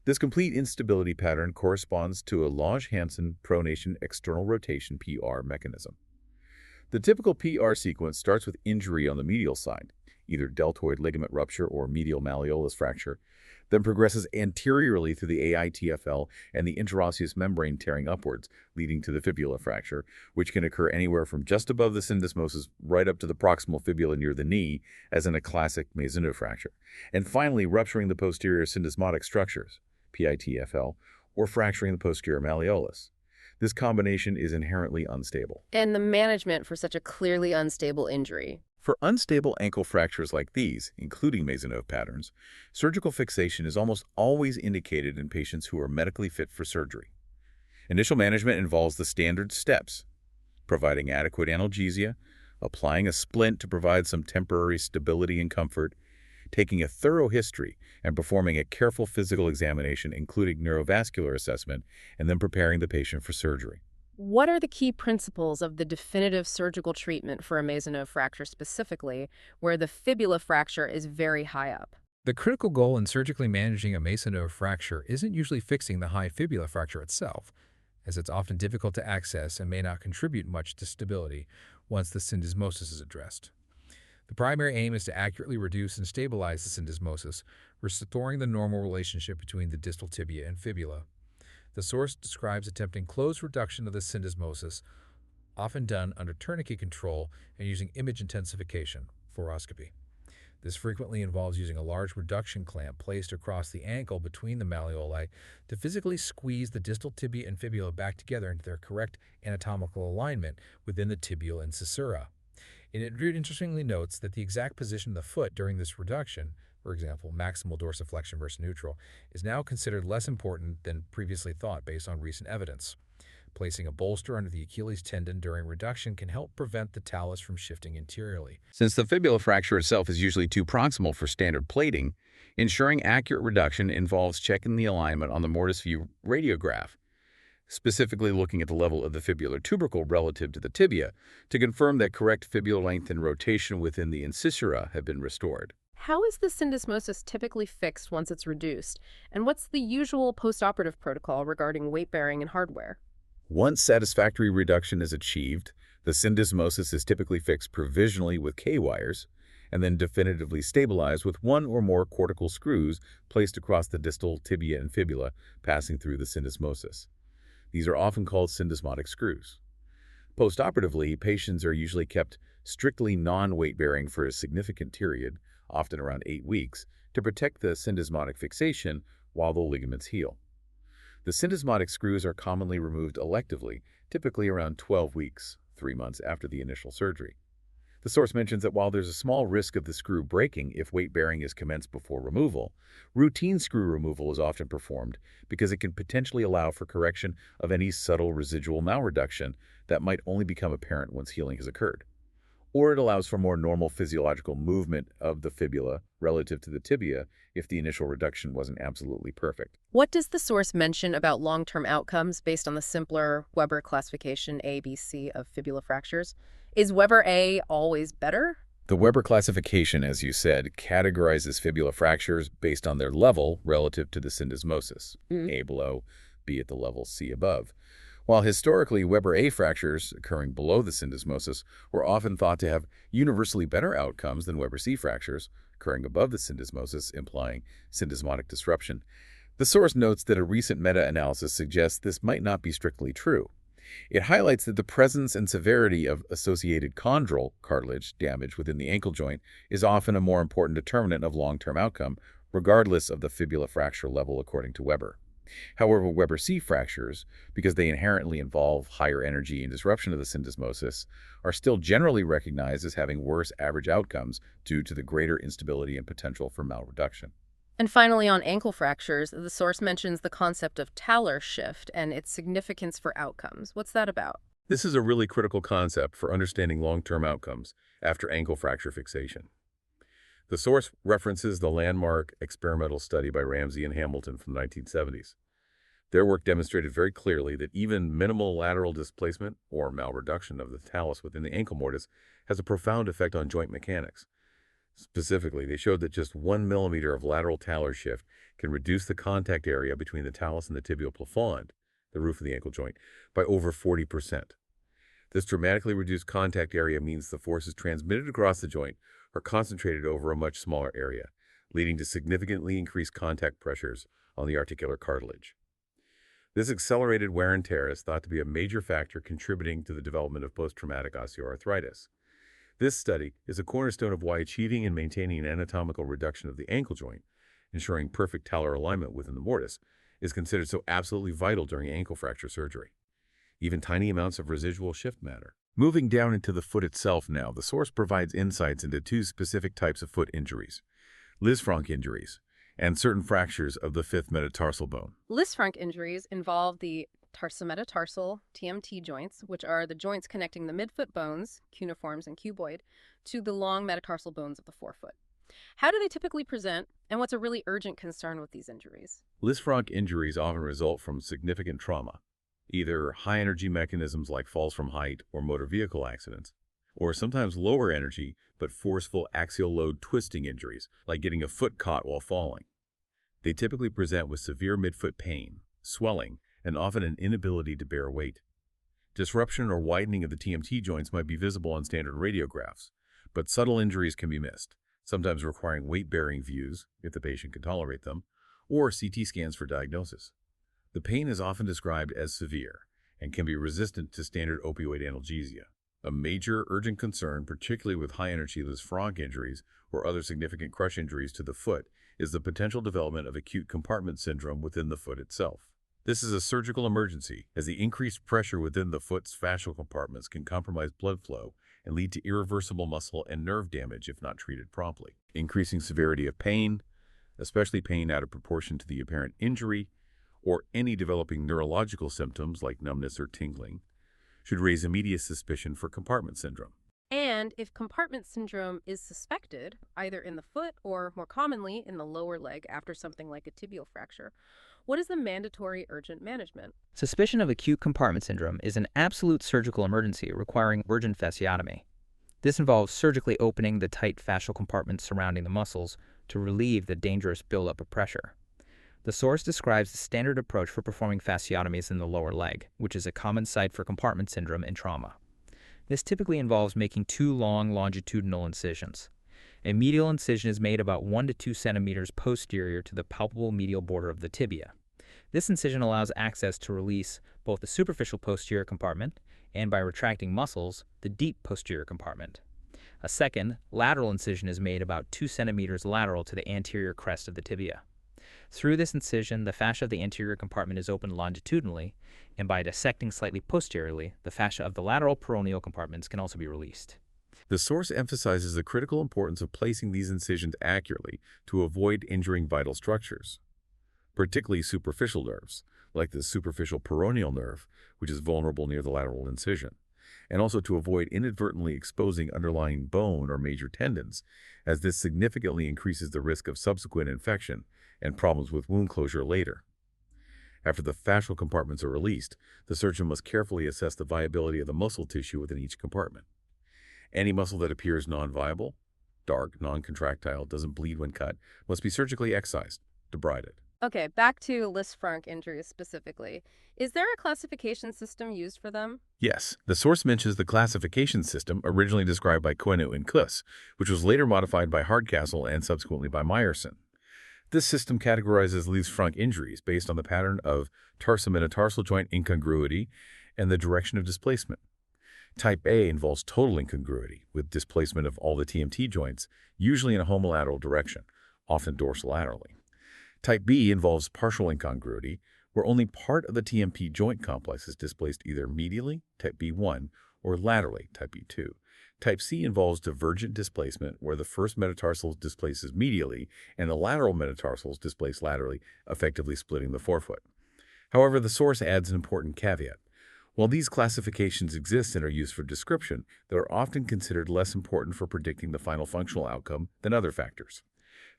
This complete instability pattern corresponds to a Lodge-Hansen pronation external rotation PR mechanism. The typical PR sequence starts with injury on the medial side, either deltoid ligament rupture or medial malleolus fracture, then progresses anteriorly through the AITFL and the interosseous membrane tearing upwards, leading to the fibula fracture, which can occur anywhere from just above the syndesmosis right up to the proximal fibula near the knee, as in a classic Maisonneuve fracture, and finally rupturing the posterior syndesmotic structures, PITFL, or fracturing the posterior malleolus. This combination is inherently unstable. And the management for such a clearly unstable injury. For unstable ankle fractures like these, including Maisonneuve patterns, surgical fixation is almost always indicated in patients who are medically fit for surgery. Initial management involves the standard steps: providing adequate analgesia, applying a splint to provide some temporary stability and comfort, taking a thorough history, and performing a careful physical examination including neurovascular assessment, and then preparing the patient for surgery. What are the key principles of the definitive surgical treatment for a Maisonneuve fracture specifically, where the fibula fracture is very high up? The critical goal in surgically managing a Maisonneuve fracture isn't usually fixing the high fibula fracture itself, as it's often difficult to access and may not contribute much to stability once the syndesmosis is addressed. The primary aim is to accurately reduce and stabilize the syndesmosis, restoring the normal relationship between the distal tibia and fibula. The source describes attempting close reduction of the syndesmosis, often done under tourniquet control and using image intensification, fluoroscopy. This frequently involves using a large reduction clamp placed across the ankle between the malleoli to physically squeeze the distal tibia and fibula back together into their correct anatomical alignment within the tibial incisura. It interestingly notes that the exact position of the foot during this reduction, for example, maximal dorsiflexion versus neutral, is now considered less important than previously thought based on recent evidence. Placing a bolster under the Achilles tendon during reduction can help prevent the talus from shifting anteriorly. Since the fibula fracture itself is usually too proximal for standard plating, ensuring accurate reduction involves checking the alignment on the mortise view radiograph, specifically looking at the level of the fibular tubercle relative to the tibia to confirm that correct fibular length and rotation within the incisura have been restored. How is the syndesmosis typically fixed once it's reduced? And what's the usual postoperative protocol regarding weight bearing and hardware? Once satisfactory reduction is achieved, the syndesmosis is typically fixed provisionally with K-wires and then definitively stabilized with one or more cortical screws placed across the distal tibia and fibula, passing through the syndesmosis. These are often called syndesmotic screws. Postoperatively, patients are usually kept strictly non-weight-bearing for a significant period, often around 8 weeks, to protect the syndesmotic fixation while the ligaments heal. The syndesmotic screws are commonly removed electively, typically around 12 weeks, 3 months after the initial surgery. The source mentions that while there's a small risk of the screw breaking if weight-bearing is commenced before removal, routine screw removal is often performed because it can potentially allow for correction of any subtle residual malreduction that might only become apparent once healing has occurred. Or it allows for more normal physiological movement of the fibula relative to the tibia if the initial reduction wasn't absolutely perfect. What does the source mention about long-term outcomes based on the simpler Weber classification A-B-C of fibula fractures? Is Weber A always better? The Weber classification, as you said, categorizes fibula fractures based on their level relative to the syndesmosis, A below, B at the level, C above. While historically Weber A fractures occurring below the syndesmosis were often thought to have universally better outcomes than Weber C fractures occurring above the syndesmosis, implying syndesmotic disruption, the source notes that a recent meta-analysis suggests this might not be strictly true. It highlights that the presence and severity of associated chondral cartilage damage within the ankle joint is often a more important determinant of long-term outcome, regardless of the fibula fracture level according to Weber. However, Weber C fractures, because they inherently involve higher energy and disruption of the syndesmosis, are still generally recognized as having worse average outcomes due to the greater instability and potential for malreduction. And finally, on ankle fractures, the source mentions the concept of talar shift and its significance for outcomes. What's that about? This is a really critical concept for understanding long-term outcomes after ankle fracture fixation. The source references the landmark experimental study by Ramsey and Hamilton from the 1970s. Their work demonstrated very clearly that even minimal lateral displacement or malreduction of the talus within the ankle mortise has a profound effect on joint mechanics. Specifically, they showed that just 1 millimeter of lateral talar shift can reduce the contact area between the talus and the tibial plafond, the roof of the ankle joint, by over 40%. This dramatically reduced contact area means the forces transmitted across the joint are concentrated over a much smaller area, leading to significantly increased contact pressures on the articular cartilage. This accelerated wear and tear is thought to be a major factor contributing to the development of post-traumatic osteoarthritis. This study is a cornerstone of why achieving and maintaining an anatomical reduction of the ankle joint, ensuring perfect talar alignment within the mortise, is considered so absolutely vital during ankle fracture surgery. Even tiny amounts of residual shift matter. Moving down into the foot itself now, the source provides insights into two specific types of foot injuries: Lisfranc injuries and certain fractures of the fifth metatarsal bone. Lisfranc injuries involve the tarsometatarsal (TMT) joints, which are the joints connecting the midfoot bones, cuneiforms and cuboid, to the long metatarsal bones of the forefoot. How do they typically present, and what's a really urgent concern with these injuries? Lisfranc injuries often result from significant trauma, either high-energy mechanisms like falls from height or motor vehicle accidents, or sometimes lower energy but forceful axial load twisting injuries, like getting a foot caught while falling. They typically present with severe midfoot pain, swelling, and often an inability to bear weight. Disruption or widening of the TMT joints might be visible on standard radiographs, but subtle injuries can be missed, sometimes requiring weight-bearing views, if the patient can tolerate them, or CT scans for diagnosis. The pain is often described as severe and can be resistant to standard opioid analgesia. A major urgent concern, particularly with high-energy Lisfranc injuries or other significant crush injuries to the foot, is the potential development of acute compartment syndrome within the foot itself. This is a surgical emergency, as the increased pressure within the foot's fascial compartments can compromise blood flow and lead to irreversible muscle and nerve damage if not treated promptly. Increasing severity of pain, especially pain out of proportion to the apparent injury, or any developing neurological symptoms like numbness or tingling, should raise immediate suspicion for compartment syndrome. And if compartment syndrome is suspected, either in the foot or more commonly in the lower leg after something like a tibial fracture, what is the mandatory urgent management? Suspicion of acute compartment syndrome is an absolute surgical emergency requiring urgent fasciotomy. This involves surgically opening the tight fascial compartments surrounding the muscles to relieve the dangerous buildup of pressure. The source describes the standard approach for performing fasciotomies in the lower leg, which is a common site for compartment syndrome and trauma. This typically involves making 2 long longitudinal incisions. A medial incision is made about 1 to 2 centimeters posterior to the palpable medial border of the tibia. This incision allows access to release both the superficial posterior compartment and, by retracting muscles, the deep posterior compartment. A second, lateral incision is made about 2 centimeters lateral to the anterior crest of the tibia. Through this incision, the fascia of the anterior compartment is opened longitudinally, and by dissecting slightly posteriorly, the fascia of the lateral peroneal compartments can also be released. The source emphasizes the critical importance of placing these incisions accurately to avoid injuring vital structures, particularly superficial nerves, like the superficial peroneal nerve, which is vulnerable near the lateral incision, and also to avoid inadvertently exposing underlying bone or major tendons, as this significantly increases the risk of subsequent infection and problems with wound closure later. After the fascial compartments are released, the surgeon must carefully assess the viability of the muscle tissue within each compartment. Any muscle that appears non-viable, dark, non-contractile, doesn't bleed when cut, must be surgically excised, debrided. Okay, back to Lisfranc injuries specifically. Is there a classification system used for them? Yes, the source mentions the classification system originally described by Quenu and Kuss, which was later modified by Hardcastle and subsequently by Meyerson. This system categorizes Lisfranc injuries based on the pattern of tarsometatarsal joint incongruity and the direction of displacement. Type A involves total incongruity, with displacement of all the TMT joints, usually in a homolateral direction, often dorsolaterally. Type B involves partial incongruity, where only part of the TMP joint complex is displaced either medially, type B1, or laterally, type B2. Type C involves divergent displacement, where the first metatarsal displaces medially and the lateral metatarsals displace laterally, effectively splitting the forefoot. However, the source adds an important caveat. While these classifications exist and are used for description, they are often considered less important for predicting the final functional outcome than other factors.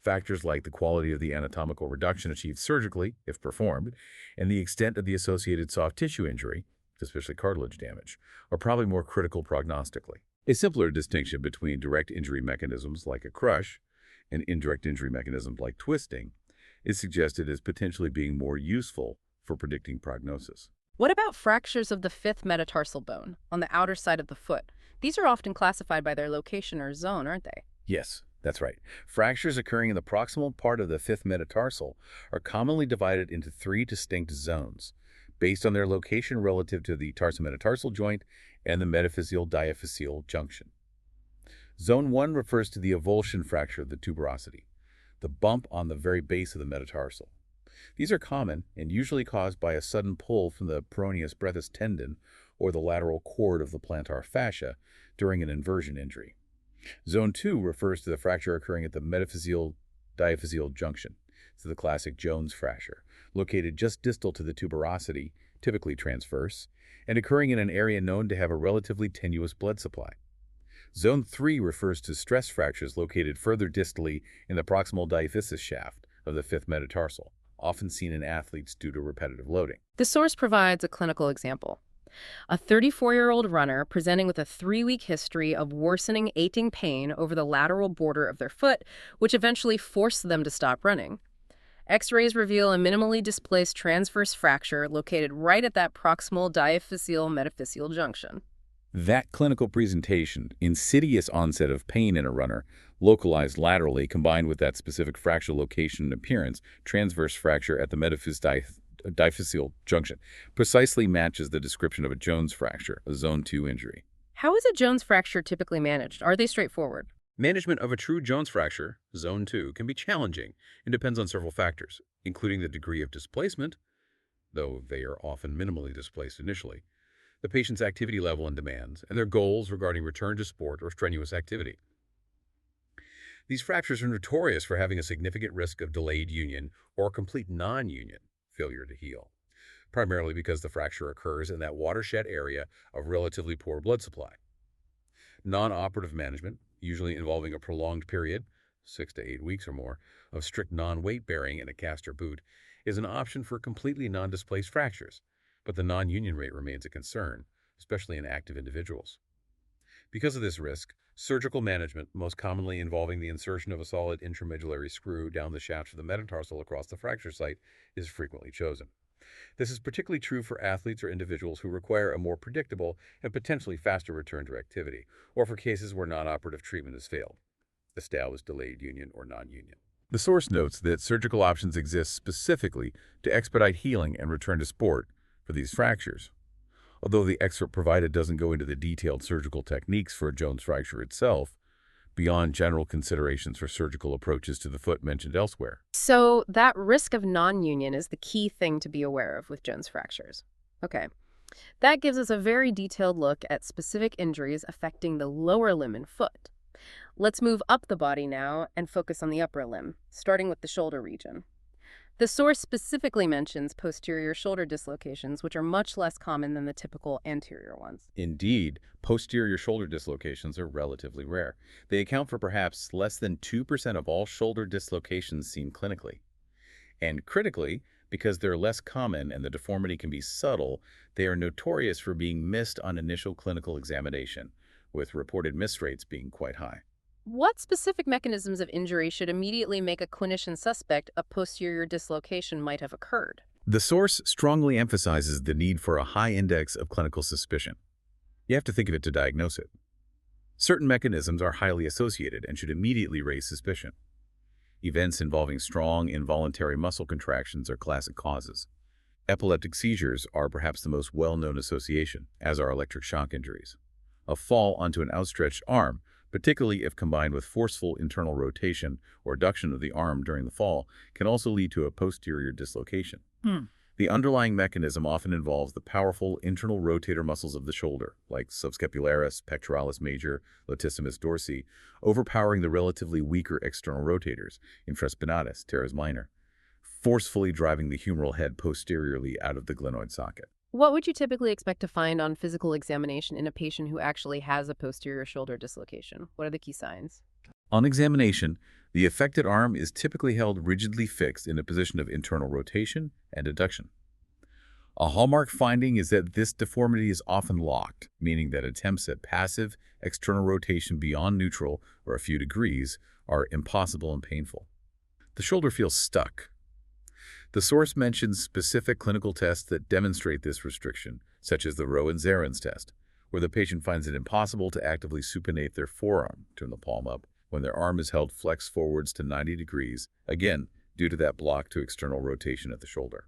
Factors like the quality of the anatomical reduction achieved surgically, if performed, and the extent of the associated soft tissue injury, especially cartilage damage, are probably more critical prognostically. A simpler distinction between direct injury mechanisms like a crush and indirect injury mechanisms like twisting is suggested as potentially being more useful for predicting prognosis. What about fractures of the fifth metatarsal bone on the outer side of the foot? These are often classified by their location or zone, aren't they? Yes, that's right. Fractures occurring in the proximal part of the fifth metatarsal are commonly divided into three distinct zones, based on their location relative to the tarsometatarsal joint and the metaphyseal-diaphyseal junction. Zone 1 refers to the avulsion fracture of the tuberosity, the bump on the very base of the metatarsal. These are common and usually caused by a sudden pull from the peroneus brevis tendon or the lateral cord of the plantar fascia during an inversion injury. Zone 2 refers to the fracture occurring at the metaphyseal-diaphyseal junction. It's the classic Jones fracture, located just distal to the tuberosity, typically transverse, and occurring in an area known to have a relatively tenuous blood supply. Zone 3 refers to stress fractures located further distally in the proximal diaphysis shaft of the fifth metatarsal, often seen in athletes due to repetitive loading. The source provides a clinical example. A 34-year-old runner presenting with a 3-week history of worsening aching pain over the lateral border of their foot, which eventually forced them to stop running. X-rays reveal a minimally displaced transverse fracture located right at that proximal diaphyseal-metaphyseal junction. That clinical presentation, insidious onset of pain in a runner, localized laterally, combined with that specific fracture location and appearance, transverse fracture at the metaphyseal junction, precisely matches the description of a Jones fracture, a Zone 2 injury. How is a Jones fracture typically managed? Are they straightforward? Management of a true Jones fracture, Zone 2, can be challenging and depends on several factors, including the degree of displacement, though they are often minimally displaced initially, the patient's activity level and demands, and their goals regarding return to sport or strenuous activity. These fractures are notorious for having a significant risk of delayed union or complete non-union failure to heal, primarily because the fracture occurs in that watershed area of relatively poor blood supply. Non-operative management, usually involving a prolonged period, 6 to 8 weeks or more, of strict non-weight bearing in a cast or boot, is an option for completely non-displaced fractures, but the non-union rate remains a concern, especially in active individuals. Because of this risk, surgical management, most commonly involving the insertion of a solid intramedullary screw down the shaft of the metatarsal across the fracture site, is frequently chosen. This is particularly true for athletes or individuals who require a more predictable and potentially faster return to activity, or for cases where non-operative treatment has failed. Established delayed union or non-union. The source notes that surgical options exist specifically to expedite healing and return to sport for these fractures. Although the excerpt provided doesn't go into the detailed surgical techniques for a Jones fracture itself, beyond general considerations for surgical approaches to the foot mentioned elsewhere. So that risk of non-union is the key thing to be aware of with Jones fractures. Okay. That gives us a very detailed look at specific injuries affecting the lower limb and foot. Let's move up the body now and focus on the upper limb, starting with the shoulder region. The source specifically mentions posterior shoulder dislocations, which are much less common than the typical anterior ones. Indeed, posterior shoulder dislocations are relatively rare. They account for perhaps less than 2% of all shoulder dislocations seen clinically. And critically, because they're less common and the deformity can be subtle, they are notorious for being missed on initial clinical examination, with reported miss rates being quite high. What specific mechanisms of injury should immediately make a clinician suspect a posterior dislocation might have occurred? The source strongly emphasizes the need for a high index of clinical suspicion. You have to think of it to diagnose it. Certain mechanisms are highly associated and should immediately raise suspicion. Events involving strong involuntary muscle contractions are classic causes. Epileptic seizures are perhaps the most well-known association, as are electric shock injuries. A fall onto an outstretched arm, particularly if combined with forceful internal rotation or adduction of the arm during the fall, can also lead to a posterior dislocation. The underlying mechanism often involves the powerful internal rotator muscles of the shoulder, like subscapularis, pectoralis major, latissimus dorsi, overpowering the relatively weaker external rotators, infraspinatus, teres minor, forcefully driving the humeral head posteriorly out of the glenoid socket. What would you typically expect to find on physical examination in a patient who actually has a posterior shoulder dislocation? What are the key signs? On examination, the affected arm is typically held rigidly fixed in a position of internal rotation and adduction. A hallmark finding is that this deformity is often locked, meaning that attempts at passive external rotation beyond neutral or a few degrees are impossible and painful. The shoulder feels stuck. The source mentions specific clinical tests that demonstrate this restriction, such as the Rowan-Zarins test, where the patient finds it impossible to actively supinate their forearm, turn the palm up, when their arm is held flexed forwards to 90 degrees, again, due to that block to external rotation at the shoulder.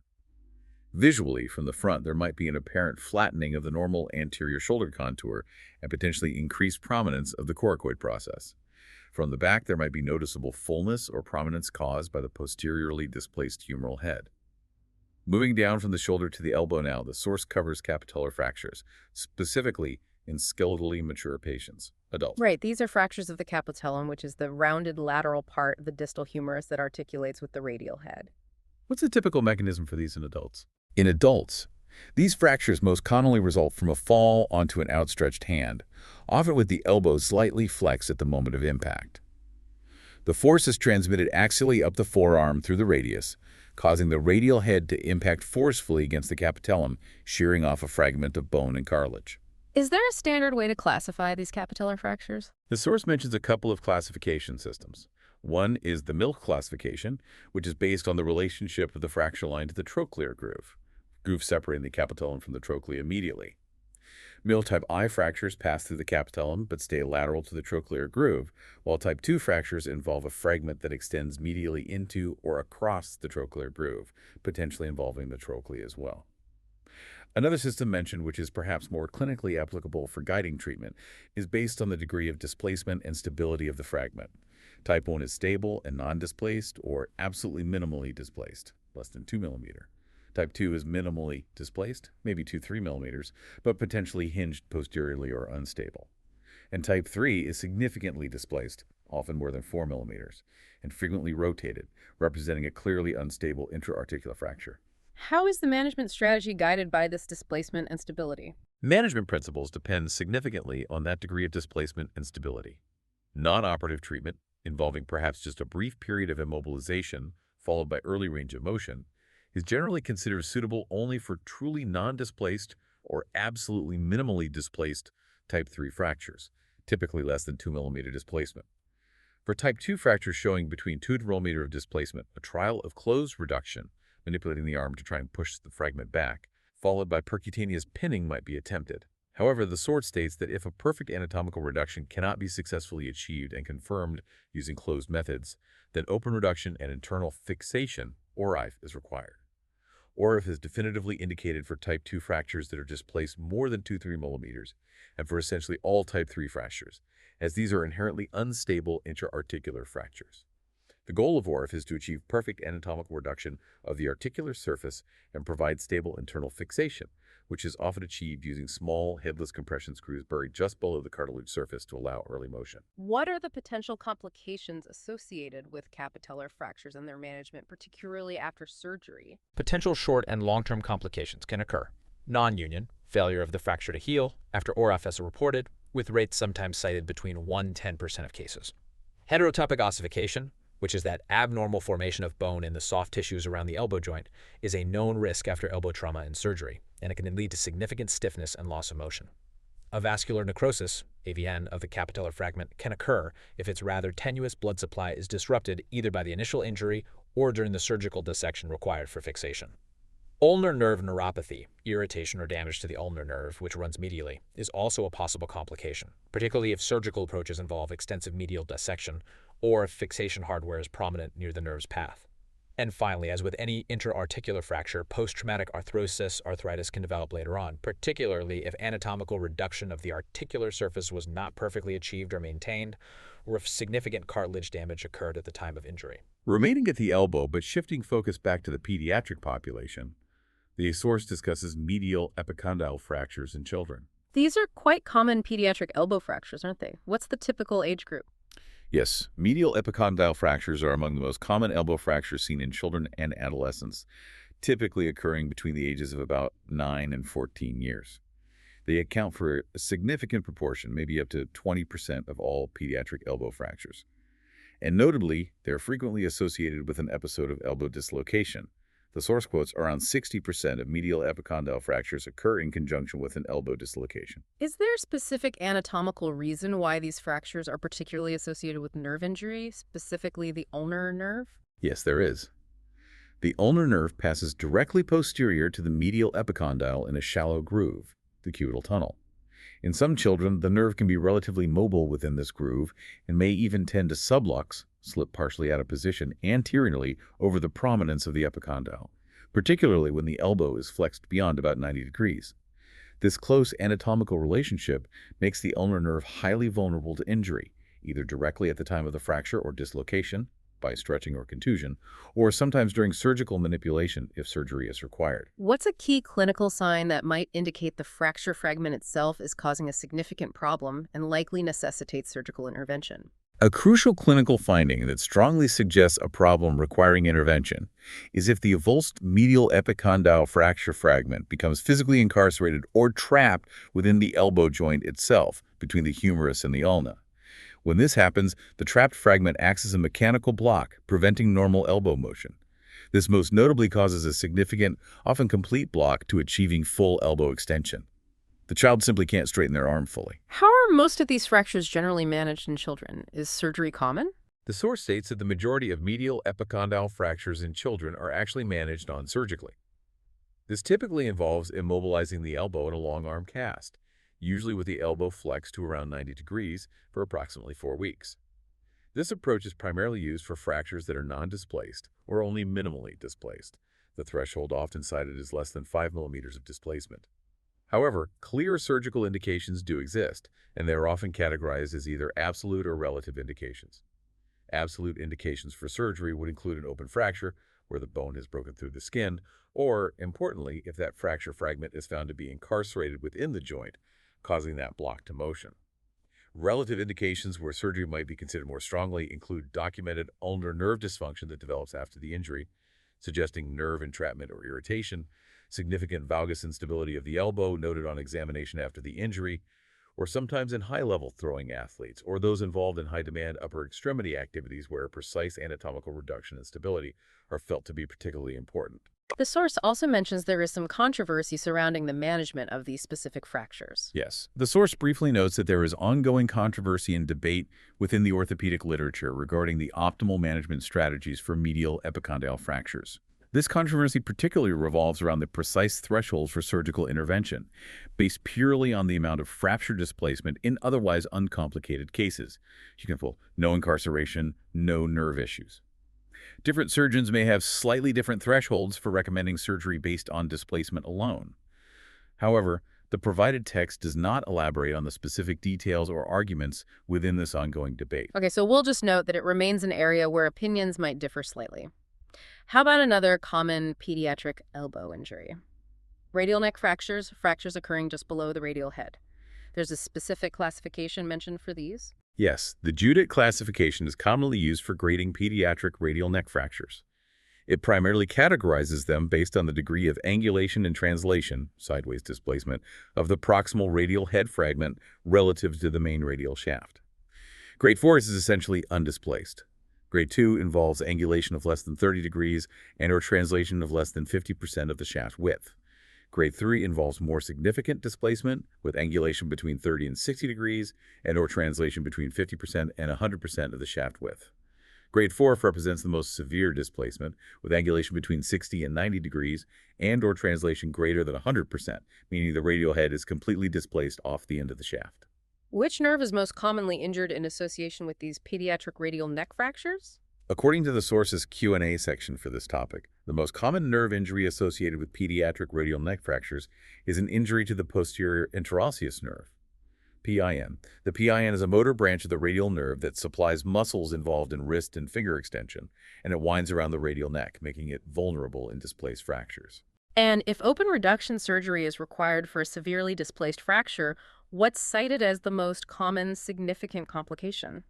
Visually, from the front, there might be an apparent flattening of the normal anterior shoulder contour and potentially increased prominence of the coracoid process. From the back, there might be noticeable fullness or prominence caused by the posteriorly displaced humeral head. Moving down from the shoulder to the elbow now, the source covers capitellar fractures, specifically in skeletally mature patients, adults. Right, these are fractures of the capitellum, which is the rounded lateral part of the distal humerus that articulates with the radial head. What's the typical mechanism for these in adults? In adults, these fractures most commonly result from a fall onto an outstretched hand, often with the elbow slightly flexed at the moment of impact. The force is transmitted axially up the forearm through the radius, causing the radial head to impact forcefully against the capitellum, shearing off a fragment of bone and cartilage. Is there a standard way to classify these capitellar fractures? The source mentions a couple of classification systems. One is the Milk classification, which is based on the relationship of the fracture line to the trochlear groove separating the capitellum from the trochlea medially. Mill type I fractures pass through the capitellum but stay lateral to the trochlear groove, while type 2 fractures involve a fragment that extends medially into or across the trochlear groove, potentially involving the trochlea as well. Another system mentioned, which is perhaps more clinically applicable for guiding treatment, is based on the degree of displacement and stability of the fragment. Type 1 is stable and non-displaced or absolutely minimally displaced, less than 2 millimeter. Type 2 is minimally displaced, maybe 2-3 millimeters, but potentially hinged posteriorly or unstable. And type 3 is significantly displaced, often more than 4 millimeters, and frequently rotated, representing a clearly unstable intra-articular fracture. How is the management strategy guided by this displacement and stability? Management principles depend significantly on that degree of displacement and stability. Non-operative treatment, involving perhaps just a brief period of immobilization followed by early range of motion, is generally considered suitable only for truly non-displaced or absolutely minimally displaced type 3 fractures, typically less than 2 millimeter displacement. For type 2 fractures showing between 2 to 4 millimeter of displacement, a trial of closed reduction, manipulating the arm to try and push the fragment back, followed by percutaneous pinning might be attempted. However, the source states that if a perfect anatomical reduction cannot be successfully achieved and confirmed using closed methods, then open reduction and internal fixation, or IF, is required. ORIF is definitively indicated for type 2 fractures that are displaced more than 2-3 millimeters, and for essentially all type 3 fractures, as these are inherently unstable intra-articular fractures. The goal of ORIF is to achieve perfect anatomical reduction of the articular surface and provide stable internal fixation, which is often achieved using small, headless compression screws buried just below the cartilage surface to allow early motion. What are the potential complications associated with capitellar fractures and their management, particularly after surgery? Potential short and long-term complications can occur. Non-union, failure of the fracture to heal after ORFS are reported, with rates sometimes cited between 1–10% of cases. Heterotopic ossification, which is that abnormal formation of bone in the soft tissues around the elbow joint, is a known risk after elbow trauma and surgery, and it can lead to significant stiffness and loss of motion. Avascular necrosis, AVN, of the capitellar fragment can occur if its rather tenuous blood supply is disrupted either by the initial injury or during the surgical dissection required for fixation. Ulnar nerve neuropathy, irritation or damage to the ulnar nerve, which runs medially, is also a possible complication, particularly if surgical approaches involve extensive medial dissection or if fixation hardware is prominent near the nerve's path. And finally, as with any intra-articular fracture, post-traumatic arthritis can develop later on, particularly if anatomical reduction of the articular surface was not perfectly achieved or maintained, or if significant cartilage damage occurred at the time of injury. Remaining at the elbow, but shifting focus back to the pediatric population, The source discusses medial epicondyle fractures in children. These are quite common pediatric elbow fractures, aren't they? What's the typical age group? Yes, medial epicondyle fractures are among the most common elbow fractures seen in children and adolescents, typically occurring between the ages of about 9 and 14 years. They account for a significant proportion, maybe up to 20% of all pediatric elbow fractures. And notably, they're frequently associated with an episode of elbow dislocation. The source quotes around 60% of medial epicondyle fractures occur in conjunction with an elbow dislocation. Is there a specific anatomical reason why these fractures are particularly associated with nerve injury, specifically the ulnar nerve? Yes, there is. The ulnar nerve passes directly posterior to the medial epicondyle in a shallow groove, the cubital tunnel. In some children, the nerve can be relatively mobile within this groove and may even tend to sublux, slip partially out of position, anteriorly over the prominence of the epicondyle, particularly when the elbow is flexed beyond about 90 degrees. This close anatomical relationship makes the ulnar nerve highly vulnerable to injury, either directly at the time of the fracture or dislocation, by stretching or contusion, or sometimes during surgical manipulation if surgery is required. What's a key clinical sign that might indicate the fracture fragment itself is causing a significant problem and likely necessitates surgical intervention? A crucial clinical finding that strongly suggests a problem requiring intervention is if the avulsed medial epicondyle fracture fragment becomes physically incarcerated or trapped within the elbow joint itself, between the humerus and the ulna. When this happens, the trapped fragment acts as a mechanical block, preventing normal elbow motion. This most notably causes a significant, often complete block to achieving full elbow extension. The child simply can't straighten their arm fully. How are most of these fractures generally managed in children? Is surgery common? The source states that the majority of medial epicondyle fractures in children are actually managed non-surgically. This typically involves immobilizing the elbow in a long arm cast, usually with the elbow flexed to around 90 degrees for approximately 4 weeks. This approach is primarily used for fractures that are non-displaced or only minimally displaced. The threshold often cited is less than 5 millimeters of displacement. However, clear surgical indications do exist, and they are often categorized as either absolute or relative indications. Absolute indications for surgery would include an open fracture, where the bone has broken through the skin, or, importantly, if that fracture fragment is found to be incarcerated within the joint, causing that block to motion. Relative indications where surgery might be considered more strongly include documented ulnar nerve dysfunction that develops after the injury, suggesting nerve entrapment or irritation, significant valgus instability of the elbow noted on examination after the injury, or sometimes in high-level throwing athletes or those involved in high-demand upper extremity activities where precise anatomical reduction and stability are felt to be particularly important. The source also mentions there is some controversy surrounding the management of these specific fractures. Yes. The source briefly notes that there is ongoing controversy and debate within the orthopedic literature regarding the optimal management strategies for medial epicondyle fractures. This controversy particularly revolves around the precise thresholds for surgical intervention, based purely on the amount of fracture displacement in otherwise uncomplicated cases. For example, no incarceration, no nerve issues. Different surgeons may have slightly different thresholds for recommending surgery based on displacement alone. However, the provided text does not elaborate on the specific details or arguments within this ongoing debate. Okay, so we'll just note that it remains an area where opinions might differ slightly. How about another common pediatric elbow injury? Radial neck fractures, fractures occurring just below the radial head. There's a specific classification mentioned for these? Yes, the Judith classification is commonly used for grading pediatric radial neck fractures. It primarily categorizes them based on the degree of angulation and translation, sideways displacement, of the proximal radial head fragment relative to the main radial shaft. Grade 4 is essentially undisplaced. Grade 2 involves angulation of less than 30 degrees and/or translation of less than 50% of the shaft width. Grade 3 involves more significant displacement with angulation between 30 and 60 degrees and/or translation between 50% and 100% of the shaft width. Grade 4 represents the most severe displacement with angulation between 60 and 90 degrees and/or translation greater than 100%, meaning the radial head is completely displaced off the end of the shaft. Which nerve is most commonly injured in association with these pediatric radial neck fractures? According to the source's Q&A section for this topic, the most common nerve injury associated with pediatric radial neck fractures is an injury to the posterior interosseous nerve, PIN. The PIN is a motor branch of the radial nerve that supplies muscles involved in wrist and finger extension, and it winds around the radial neck, making it vulnerable in displaced fractures. And if open reduction surgery is required for a severely displaced fracture, what's cited as the most common significant complication?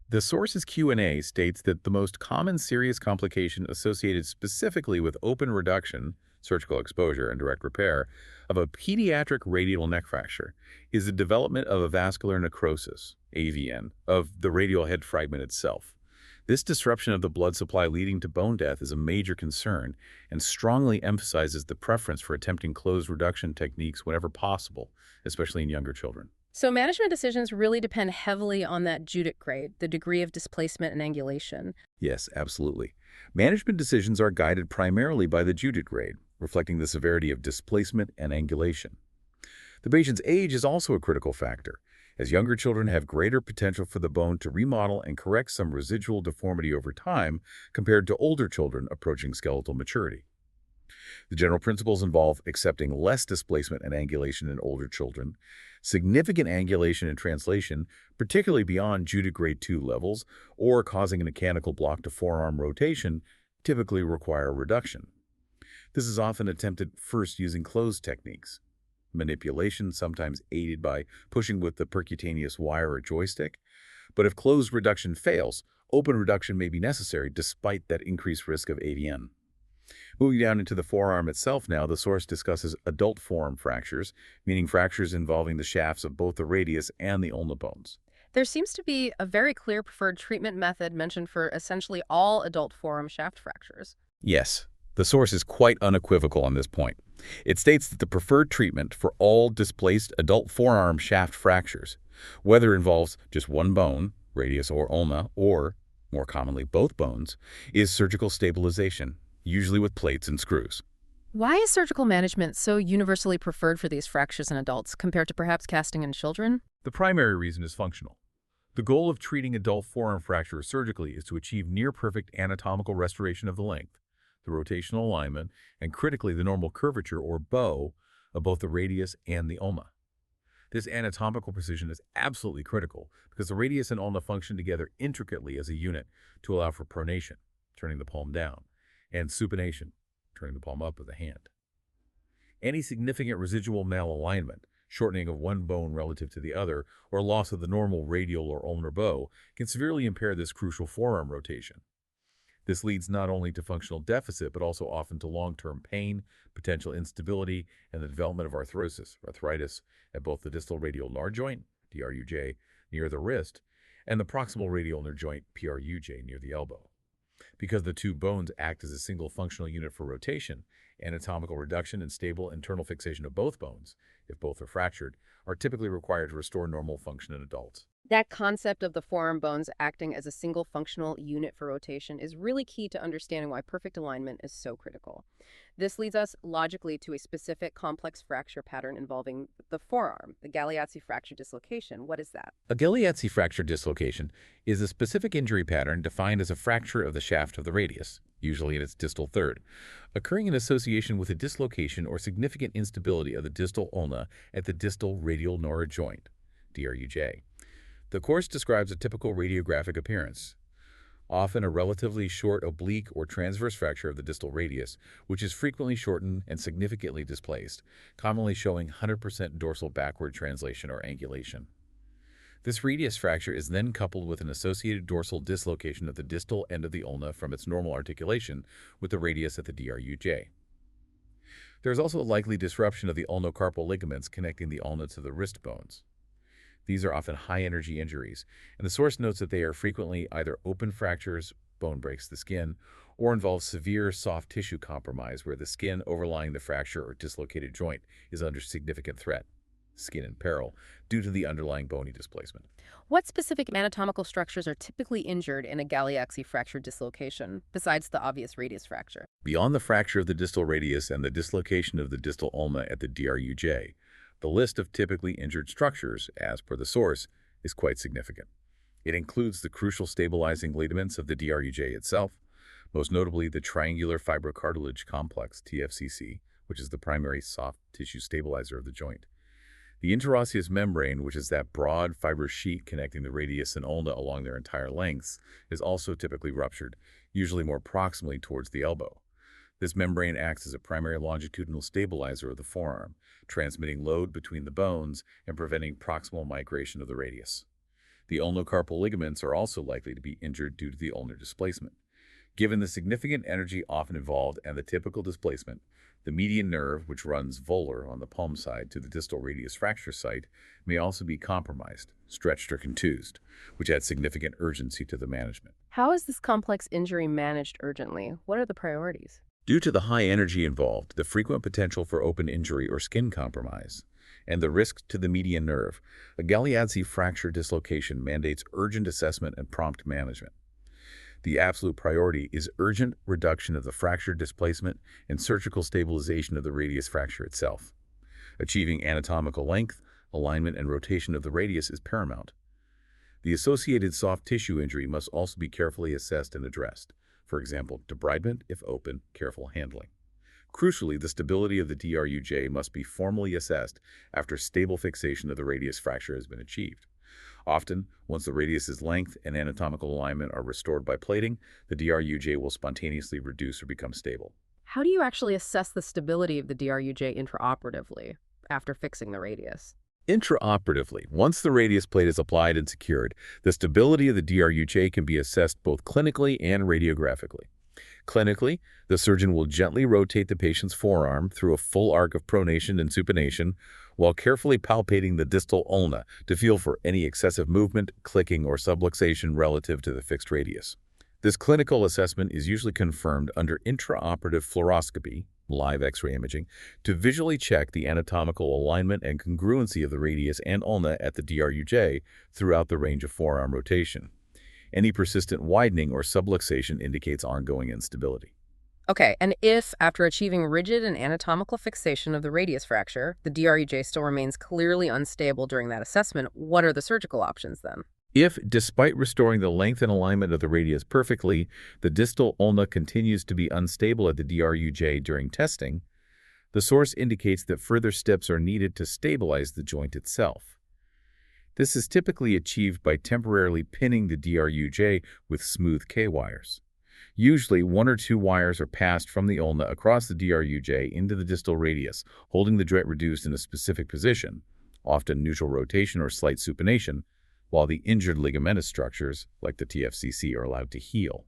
The source's Q&A states that the most common serious complication associated specifically with open reduction, surgical exposure, and direct repair of a pediatric radial neck fracture is the development of a vascular necrosis, AVN, of the radial head fragment itself. This disruption of the blood supply leading to bone death is a major concern and strongly emphasizes the preference for attempting closed reduction techniques whenever possible, especially in younger children. So management decisions really depend heavily on that Judic grade, the degree of displacement and angulation. Yes, absolutely. Management decisions are guided primarily by the Judic grade, reflecting the severity of displacement and angulation. The patient's age is also a critical factor, as younger children have greater potential for the bone to remodel and correct some residual deformity over time compared to older children approaching skeletal maturity. The general principles involve accepting less displacement and angulation in older children, significant angulation and translation, particularly beyond Judic grade 2 levels, or causing a mechanical block to forearm rotation, typically require reduction. This is often attempted first using closed techniques. Manipulation, sometimes aided by pushing with the percutaneous wire or joystick. But if closed reduction fails, open reduction may be necessary despite that increased risk of AVN. Moving down into the forearm itself now, the source discusses adult forearm fractures, meaning fractures involving the shafts of both the radius and the ulna bones. There seems to be a very clear preferred treatment method mentioned for essentially all adult forearm shaft fractures. Yes, the source is quite unequivocal on this point. It states that the preferred treatment for all displaced adult forearm shaft fractures, whether it involves just one bone, radius or ulna, or, more commonly, both bones, is surgical stabilization, usually with plates and screws. Why is surgical management so universally preferred for these fractures in adults compared to perhaps casting in children? The primary reason is functional. The goal of treating adult forearm fractures surgically is to achieve near-perfect anatomical restoration of the length, the rotational alignment, and critically the normal curvature or bow of both the radius and the ulna. This anatomical precision is absolutely critical because the radius and ulna function together intricately as a unit to allow for pronation, turning the palm down, and supination, turning the palm up of the hand. Any significant residual malalignment, shortening of one bone relative to the other, or loss of the normal radial or ulnar bow can severely impair this crucial forearm rotation. This leads not only to functional deficit, but also often to long-term pain, potential instability, and the development of arthritis at both the distal radial ulnar joint, DRUJ, near the wrist, and the proximal radial ulnar joint, PRUJ, near the elbow. Because the two bones act as a single functional unit for rotation, anatomical reduction and stable internal fixation of both bones, if both are fractured, are typically required to restore normal function in adults. That concept of the forearm bones acting as a single functional unit for rotation is really key to understanding why perfect alignment is so critical. This leads us logically to a specific complex fracture pattern involving the forearm, the Galeazzi fracture dislocation. What is that? A Galeazzi fracture dislocation is a specific injury pattern defined as a fracture of the shaft of the radius, usually in its distal third, occurring in association with a dislocation or significant instability of the distal ulna at the distal radial ulnar joint, DRUJ. The course describes a typical radiographic appearance, often a relatively short oblique or transverse fracture of the distal radius, which is frequently shortened and significantly displaced, commonly showing 100% dorsal backward translation or angulation. This radius fracture is then coupled with an associated dorsal dislocation of the distal end of the ulna from its normal articulation with the radius at the DRUJ. There is also a likely disruption of the ulnocarpal ligaments connecting the ulna to the wrist bones. These are often high-energy injuries, and the source notes that they are frequently either open fractures, bone breaks the skin, or involve severe soft tissue compromise where the skin overlying the fracture or dislocated joint is under significant threat, skin in peril, due to the underlying bony displacement. What specific anatomical structures are typically injured in a Galeazzi fracture dislocation, besides the obvious radius fracture? Beyond the fracture of the distal radius and the dislocation of the distal ulna at the DRUJ, the list of typically injured structures, as per the source, is quite significant. It includes the crucial stabilizing ligaments of the DRUJ itself, most notably the triangular fibrocartilage complex, TFCC, which is the primary soft tissue stabilizer of the joint. The interosseous membrane, which is that broad fibrous sheet connecting the radius and ulna along their entire lengths, is also typically ruptured, usually more proximally towards the elbow. This membrane acts as a primary longitudinal stabilizer of the forearm, transmitting load between the bones and preventing proximal migration of the radius. The ulnocarpal ligaments are also likely to be injured due to the ulnar displacement. Given the significant energy often involved and the typical displacement, the median nerve, which runs volar on the palm side to the distal radius fracture site, may also be compromised, stretched, or contused, which adds significant urgency to the management. How is this complex injury managed urgently? What are the priorities? Due to the high energy involved, the frequent potential for open injury or skin compromise, and the risk to the median nerve, a Galeazzi fracture dislocation mandates urgent assessment and prompt management. The absolute priority is urgent reduction of the fracture displacement and surgical stabilization of the radius fracture itself. Achieving anatomical length, alignment, and rotation of the radius is paramount. The associated soft tissue injury must also be carefully assessed and addressed. For example, debridement if open, careful handling. Crucially, the stability of the DRUJ must be formally assessed after stable fixation of the radius fracture has been achieved. Often, once the radius's length and anatomical alignment are restored by plating, the DRUJ will spontaneously reduce or become stable. How do you actually assess the stability of the DRUJ intraoperatively after fixing the radius? Intraoperatively, once the radius plate is applied and secured, the stability of the DRUJ can be assessed both clinically and radiographically. Clinically, the surgeon will gently rotate the patient's forearm through a full arc of pronation and supination while carefully palpating the distal ulna to feel for any excessive movement, clicking, or subluxation relative to the fixed radius. This clinical assessment is usually confirmed under intraoperative fluoroscopy, live X-ray imaging, to visually check the anatomical alignment and congruency of the radius and ulna at the DRUJ throughout the range of forearm rotation. Any persistent widening or subluxation indicates ongoing instability. Okay, and if, after achieving rigid and anatomical fixation of the radius fracture, the DRUJ still remains clearly unstable during that assessment, what are the surgical options then? If, despite restoring the length and alignment of the radius perfectly, the distal ulna continues to be unstable at the DRUJ during testing, the source indicates that further steps are needed to stabilize the joint itself. This is typically achieved by temporarily pinning the DRUJ with smooth K-wires. Usually, 1 or 2 wires are passed from the ulna across the DRUJ into the distal radius, holding the joint reduced in a specific position, often neutral rotation or slight supination, while the injured ligamentous structures, like the TFCC, are allowed to heal.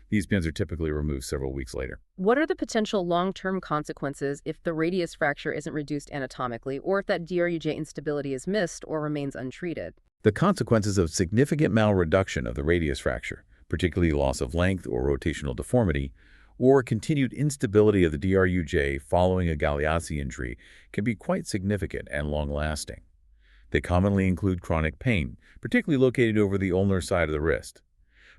These pins are typically removed several weeks later. What are the potential long-term consequences if the radius fracture isn't reduced anatomically, or if that DRUJ instability is missed or remains untreated? The consequences of significant malreduction of the radius fracture, particularly loss of length or rotational deformity, or continued instability of the DRUJ following a Galeazzi injury, can be quite significant and long-lasting. They commonly include chronic pain, particularly located over the ulnar side of the wrist.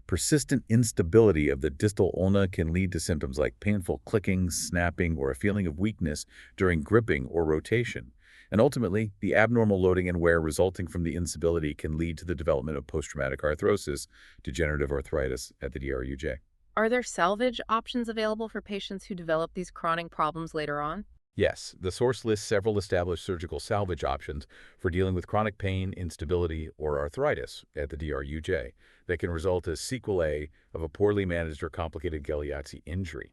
Persistent instability of the distal ulna can lead to symptoms like painful clicking, snapping, or a feeling of weakness during gripping or rotation. And ultimately, the abnormal loading and wear resulting from the instability can lead to the development of post-traumatic arthrosis, degenerative arthritis at the DRUJ. Are there salvage options available for patients who develop these chronic problems later on? Yes, the source lists several established surgical salvage options for dealing with chronic pain, instability, or arthritis at the DRUJ that can result as sequelae of a poorly managed or complicated Galeazzi injury.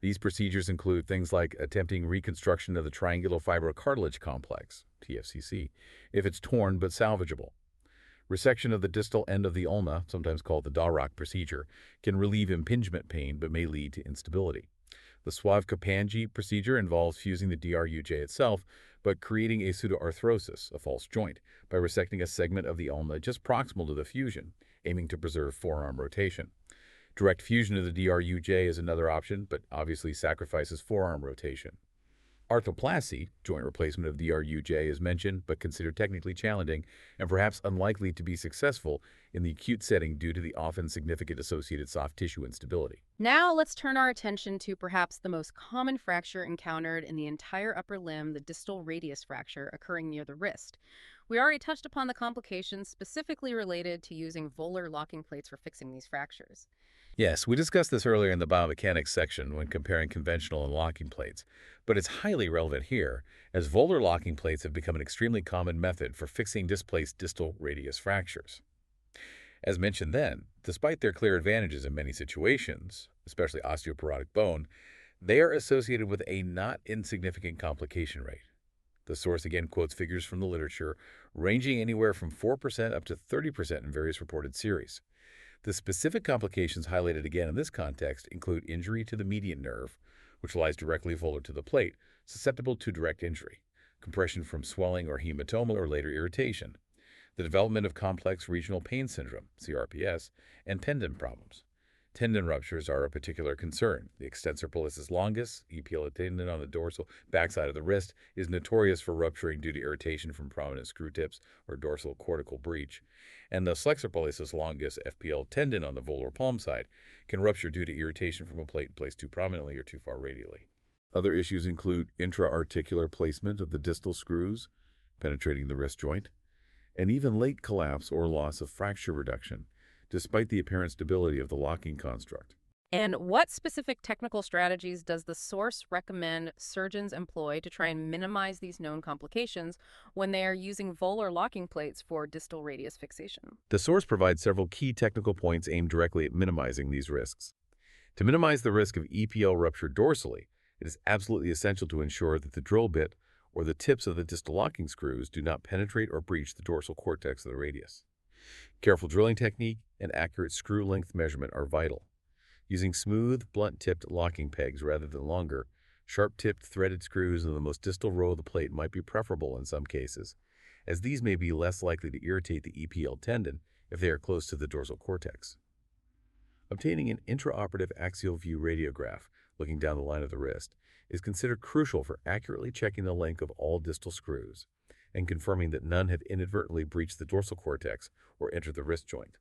These procedures include things like attempting reconstruction of the triangular fibrocartilage complex, TFCC, if it's torn but salvageable. Resection of the distal end of the ulna, sometimes called the Darac procedure, can relieve impingement pain but may lead to instability. The Suave-Kapanji procedure involves fusing the DRUJ itself, but creating a pseudoarthrosis, a false joint, by resecting a segment of the ulna just proximal to the fusion, aiming to preserve forearm rotation. Direct fusion of the DRUJ is another option, but obviously sacrifices forearm rotation. Arthroplasty, joint replacement of DRUJ, is mentioned but considered technically challenging and perhaps unlikely to be successful in the acute setting due to the often significant associated soft tissue instability. Now let's turn our attention to perhaps the most common fracture encountered in the entire upper limb, the distal radius fracture occurring near the wrist. We already touched upon the complications specifically related to using volar locking plates for fixing these fractures. Yes, we discussed this earlier in the biomechanics section when comparing conventional and locking plates, but it's highly relevant here, as volar locking plates have become an extremely common method for fixing displaced distal radius fractures. As mentioned then, despite their clear advantages in many situations, especially osteoporotic bone, They are associated with a not insignificant complication rate. The source again quotes figures from the literature ranging anywhere from 4% up to 30% in various reported series. The specific complications highlighted again in this context include injury to the median nerve, which lies directly volar to the plate, susceptible to direct injury, compression from swelling or hematoma or later irritation, the development of complex regional pain syndrome, CRPS, and tendon problems. Tendon ruptures are a particular concern. The extensor pollicis longus, EPL tendon on the dorsal backside of the wrist, is notorious for rupturing due to irritation from prominent screw tips or dorsal cortical breach. And the flexor pollicis longus, FPL tendon on the volar palm side, can rupture due to irritation from a plate placed too prominently or too far radially. Other issues include intra-articular placement of the distal screws, penetrating the wrist joint, and even late collapse or loss of fracture reduction, despite the apparent stability of the locking construct. And what specific technical strategies does the source recommend surgeons employ to try and minimize these known complications when they are using volar locking plates for distal radius fixation? The source provides several key technical points aimed directly at minimizing these risks. To minimize the risk of EPL rupture dorsally, it is absolutely essential to ensure that the drill bit or the tips of the distal locking screws do not penetrate or breach the dorsal cortex of the radius. Careful drilling technique and accurate screw length measurement are vital. Using smooth, blunt-tipped locking pegs rather than longer, sharp-tipped threaded screws in the most distal row of the plate might be preferable in some cases, as these may be less likely to irritate the EPL tendon if they are close to the dorsal cortex. Obtaining an intraoperative axial view radiograph looking down the line of the wrist is considered crucial for accurately checking the length of all distal screws and confirming that none have inadvertently breached the dorsal cortex or entered the wrist joint.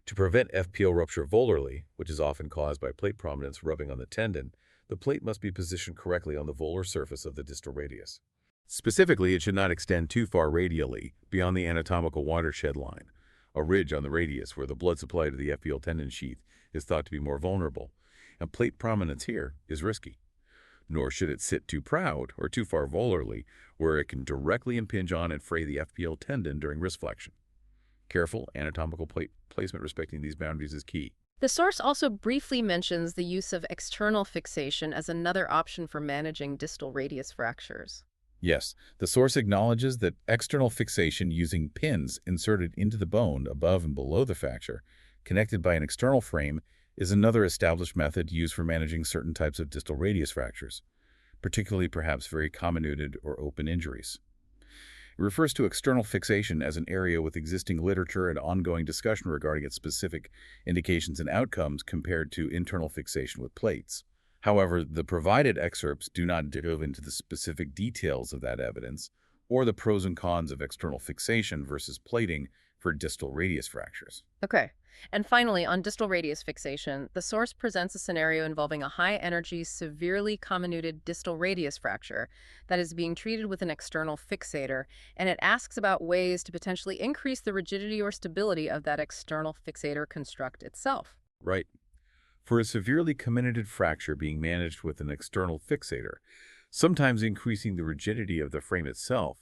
To prevent FPL rupture volarly, which is often caused by plate prominence rubbing on the tendon, the plate must be positioned correctly on the volar surface of the distal radius. Specifically, it should not extend too far radially beyond the anatomical watershed line, a ridge on the radius where the blood supply to the FPL tendon sheath is thought to be more vulnerable, and plate prominence here is risky. Nor should it sit too proud or too far volarly, where it can directly impinge on and fray the FPL tendon during wrist flexion. Careful anatomical plate placement respecting these boundaries is key. The source also briefly mentions the use of external fixation as another option for managing distal radius fractures. Yes, the source acknowledges that external fixation using pins inserted into the bone above and below the fracture, connected by an external frame, is another established method used for managing certain types of distal radius fractures, particularly perhaps very comminuted or open injuries. It refers to external fixation as an area with existing literature and ongoing discussion regarding its specific indications and outcomes compared to internal fixation with plates. However, the provided excerpts do not delve into the specific details of that evidence or the pros and cons of external fixation versus plating for distal radius fractures. Okay. And finally, on distal radius fixation, the source presents a scenario involving a high-energy, severely comminuted distal radius fracture that is being treated with an external fixator, and it asks about ways to potentially increase the rigidity or stability of that external fixator construct itself. Right. For a severely comminuted fracture being managed with an external fixator, sometimes increasing the rigidity of the frame itself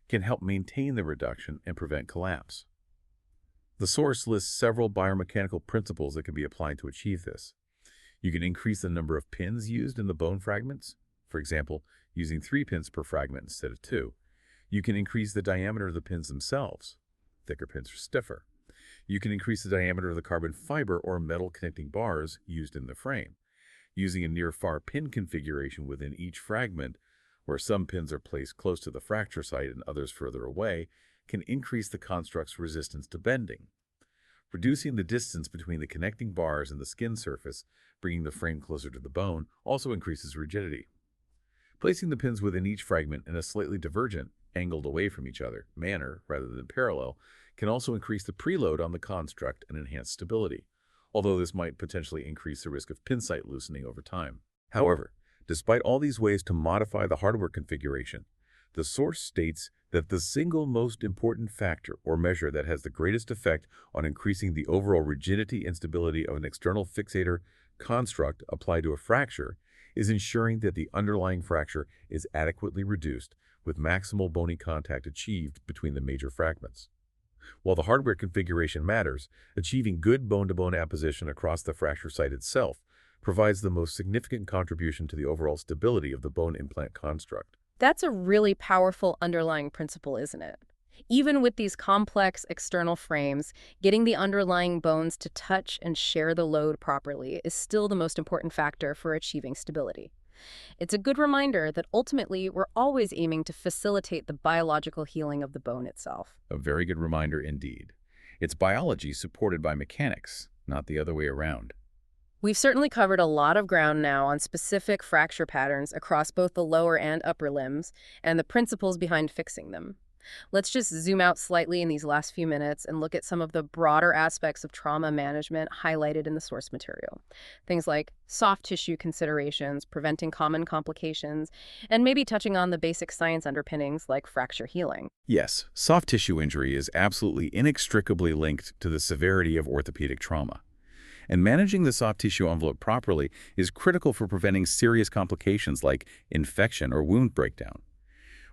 can help maintain the reduction and prevent collapse. The source lists several biomechanical principles that can be applied to achieve this. You can increase the number of pins used in the bone fragments, for example, using 3 pins per fragment instead of 2. You can increase the diameter of the pins themselves. Thicker pins are stiffer. You can increase the diameter of the carbon fiber or metal connecting bars used in the frame. Using a near-far pin configuration within each fragment, where some pins are placed close to the fracture site and others further away, can increase the construct's resistance to bending. Reducing the distance between the connecting bars and the skin surface, bringing the frame closer to the bone, also increases rigidity. Placing the pins within each fragment in a slightly divergent, angled away from each other, manner rather than parallel, can also increase the preload on the construct and enhance stability, although this might potentially increase the risk of pin site loosening over time. However, despite all these ways to modify the hardware configuration, the source states that the single most important factor or measure that has the greatest effect on increasing the overall rigidity and stability of an external fixator construct applied to a fracture is ensuring that the underlying fracture is adequately reduced with maximal bony contact achieved between the major fragments. While the hardware configuration matters, achieving good bone-to-bone apposition across the fracture site itself provides the most significant contribution to the overall stability of the bone implant construct. That's a really powerful underlying principle, isn't it? Even with these complex external frames, getting the underlying bones to touch and share the load properly is still the most important factor for achieving stability. It's a good reminder that ultimately we're always aiming to facilitate the biological healing of the bone itself. A very good reminder indeed. It's biology supported by mechanics, not the other way around. We've certainly covered a lot of ground now on specific fracture patterns across both the lower and upper limbs and the principles behind fixing them. Let's just zoom out slightly in these last few minutes and look at some of the broader aspects of trauma management highlighted in the source material. Things like soft tissue considerations, preventing common complications, and maybe touching on the basic science underpinnings like fracture healing. Yes, soft tissue injury is absolutely inextricably linked to the severity of orthopedic trauma. And managing the soft tissue envelope properly is critical for preventing serious complications like infection or wound breakdown.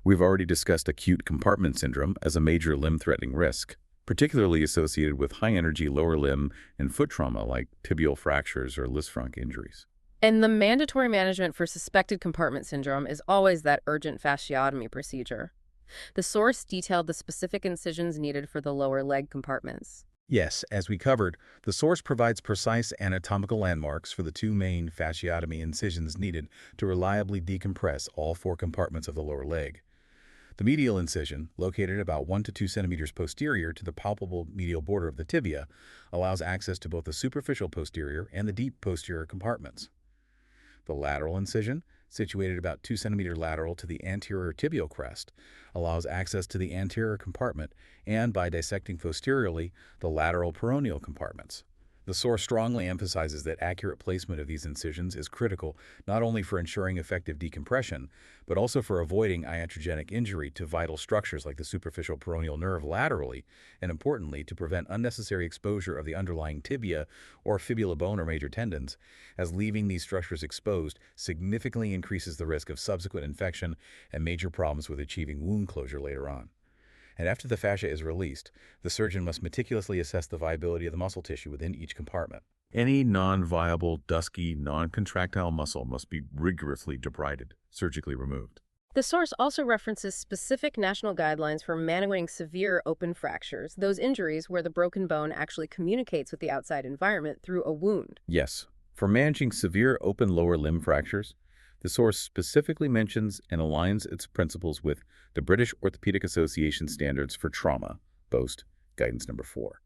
We've already discussed acute compartment syndrome as a major limb-threatening risk, particularly associated with high-energy lower limb and foot trauma like tibial fractures or Lisfranc injuries. And the mandatory management for suspected compartment syndrome is always that urgent fasciotomy procedure. The source detailed the specific incisions needed for the lower leg compartments. Yes, as we covered, the source provides precise anatomical landmarks for the two main fasciotomy incisions needed to reliably decompress all four compartments of the lower leg. The medial incision, located about 1 to 2 centimeters posterior to the palpable medial border of the tibia, allows access to both the superficial posterior and the deep posterior compartments. The lateral incision, situated about 2 centimeter lateral to the anterior tibial crest, allows access to the anterior compartment and, by dissecting posteriorly, the lateral peroneal compartments. The source strongly emphasizes that accurate placement of these incisions is critical not only for ensuring effective decompression, but also for avoiding iatrogenic injury to vital structures like the superficial peroneal nerve laterally, and importantly, to prevent unnecessary exposure of the underlying tibia or fibula bone or major tendons, as leaving these structures exposed significantly increases the risk of subsequent infection and major problems with achieving wound closure later on. And after the fascia is released, the surgeon must meticulously assess the viability of the muscle tissue within each compartment. Any non-viable, dusky, non-contractile muscle must be rigorously debrided, surgically removed. The source also references specific national guidelines for managing severe open fractures, those injuries where the broken bone actually communicates with the outside environment through a wound. Yes, for managing severe open lower limb fractures, the source specifically mentions and aligns its principles with the British Orthopaedic Association Standards for Trauma, BOST, Guidance Number 4.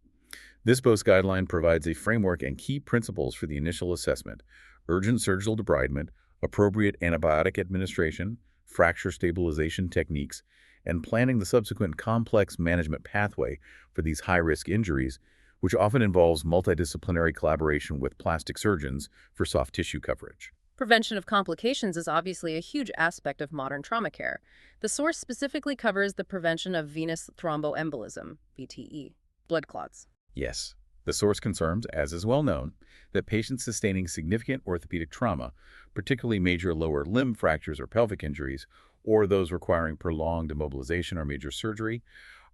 This BOST guideline provides a framework and key principles for the initial assessment, urgent surgical debridement, appropriate antibiotic administration, fracture stabilization techniques, and planning the subsequent complex management pathway for these high-risk injuries, which often involves multidisciplinary collaboration with plastic surgeons for soft tissue coverage. Prevention of complications is obviously a huge aspect of modern trauma care. The source specifically covers the prevention of venous thromboembolism, VTE, blood clots. Yes, the source confirms, as is well known, that patients sustaining significant orthopedic trauma, particularly major lower limb fractures or pelvic injuries, or those requiring prolonged immobilization or major surgery,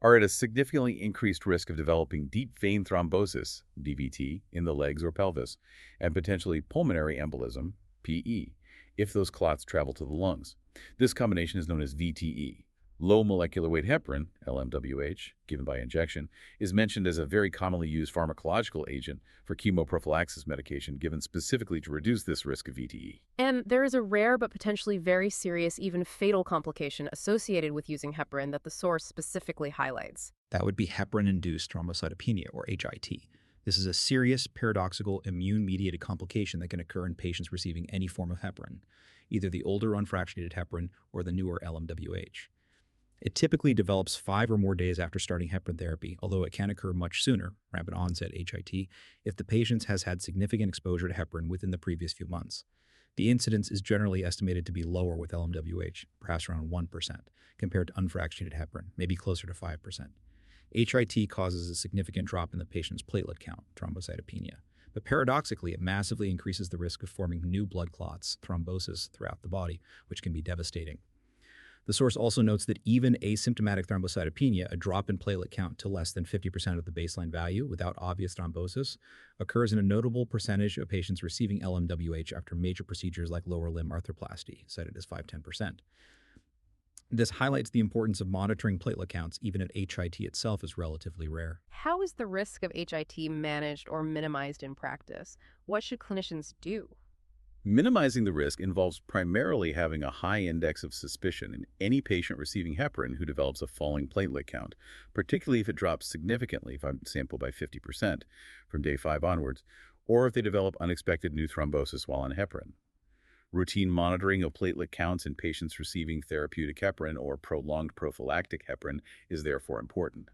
are at a significantly increased risk of developing deep vein thrombosis, DVT, in the legs or pelvis, and potentially pulmonary embolism, PE, if those clots travel to the lungs. This combination is known as VTE. Low molecular weight heparin, LMWH, given by injection, is mentioned as a very commonly used pharmacological agent for chemoprophylaxis medication given specifically to reduce this risk of VTE. And there is a rare but potentially very serious, even fatal complication associated with using heparin that the source specifically highlights. That would be heparin-induced thrombocytopenia, or HIT. This is a serious, paradoxical, immune-mediated complication that can occur in patients receiving any form of heparin, either the older unfractionated heparin or the newer LMWH. It typically develops 5 or more days after starting heparin therapy, although it can occur much sooner, rapid onset HIT, if the patient has had significant exposure to heparin within the previous few months. The incidence is generally estimated to be lower with LMWH, perhaps around 1%, compared to unfractionated heparin, maybe closer to 5%. HIT causes a significant drop in the patient's platelet count, thrombocytopenia. But paradoxically, it massively increases the risk of forming new blood clots, thrombosis, throughout the body, which can be devastating. The source also notes that even asymptomatic thrombocytopenia, a drop in platelet count to less than 50% of the baseline value without obvious thrombosis, occurs in a notable percentage of patients receiving LMWH after major procedures like lower limb arthroplasty, cited as 5–10%. This highlights the importance of monitoring platelet counts even if HIT itself is relatively rare. How is the risk of HIT managed or minimized in practice? What should clinicians do? Minimizing the risk involves primarily having a high index of suspicion in any patient receiving heparin who develops a falling platelet count, particularly if it drops significantly, if I'm sampled by 50% from day 5 onwards, or if they develop unexpected new thrombosis while on heparin. Routine monitoring of platelet counts in patients receiving therapeutic heparin or prolonged prophylactic heparin is therefore important.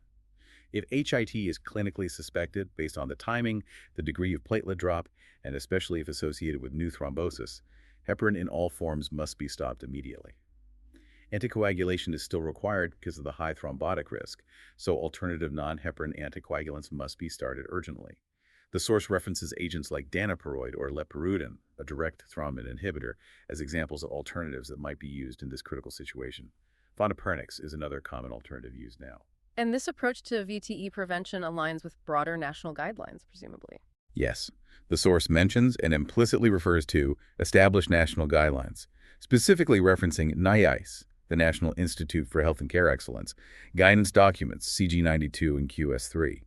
If HIT is clinically suspected based on the timing, the degree of platelet drop, and especially if associated with new thrombosis, heparin in all forms must be stopped immediately. Anticoagulation is still required because of the high thrombotic risk, so alternative non-heparin anticoagulants must be started urgently. The source references agents like danopiroid or lepirudin, a direct thrombin inhibitor, as examples of alternatives that might be used in this critical situation. Fondaparinux is another common alternative used now. And this approach to VTE prevention aligns with broader national guidelines, presumably. Yes, the source mentions and implicitly refers to established national guidelines, specifically referencing NICE, the National Institute for Health and Care Excellence, guidance documents CG92 and QS3.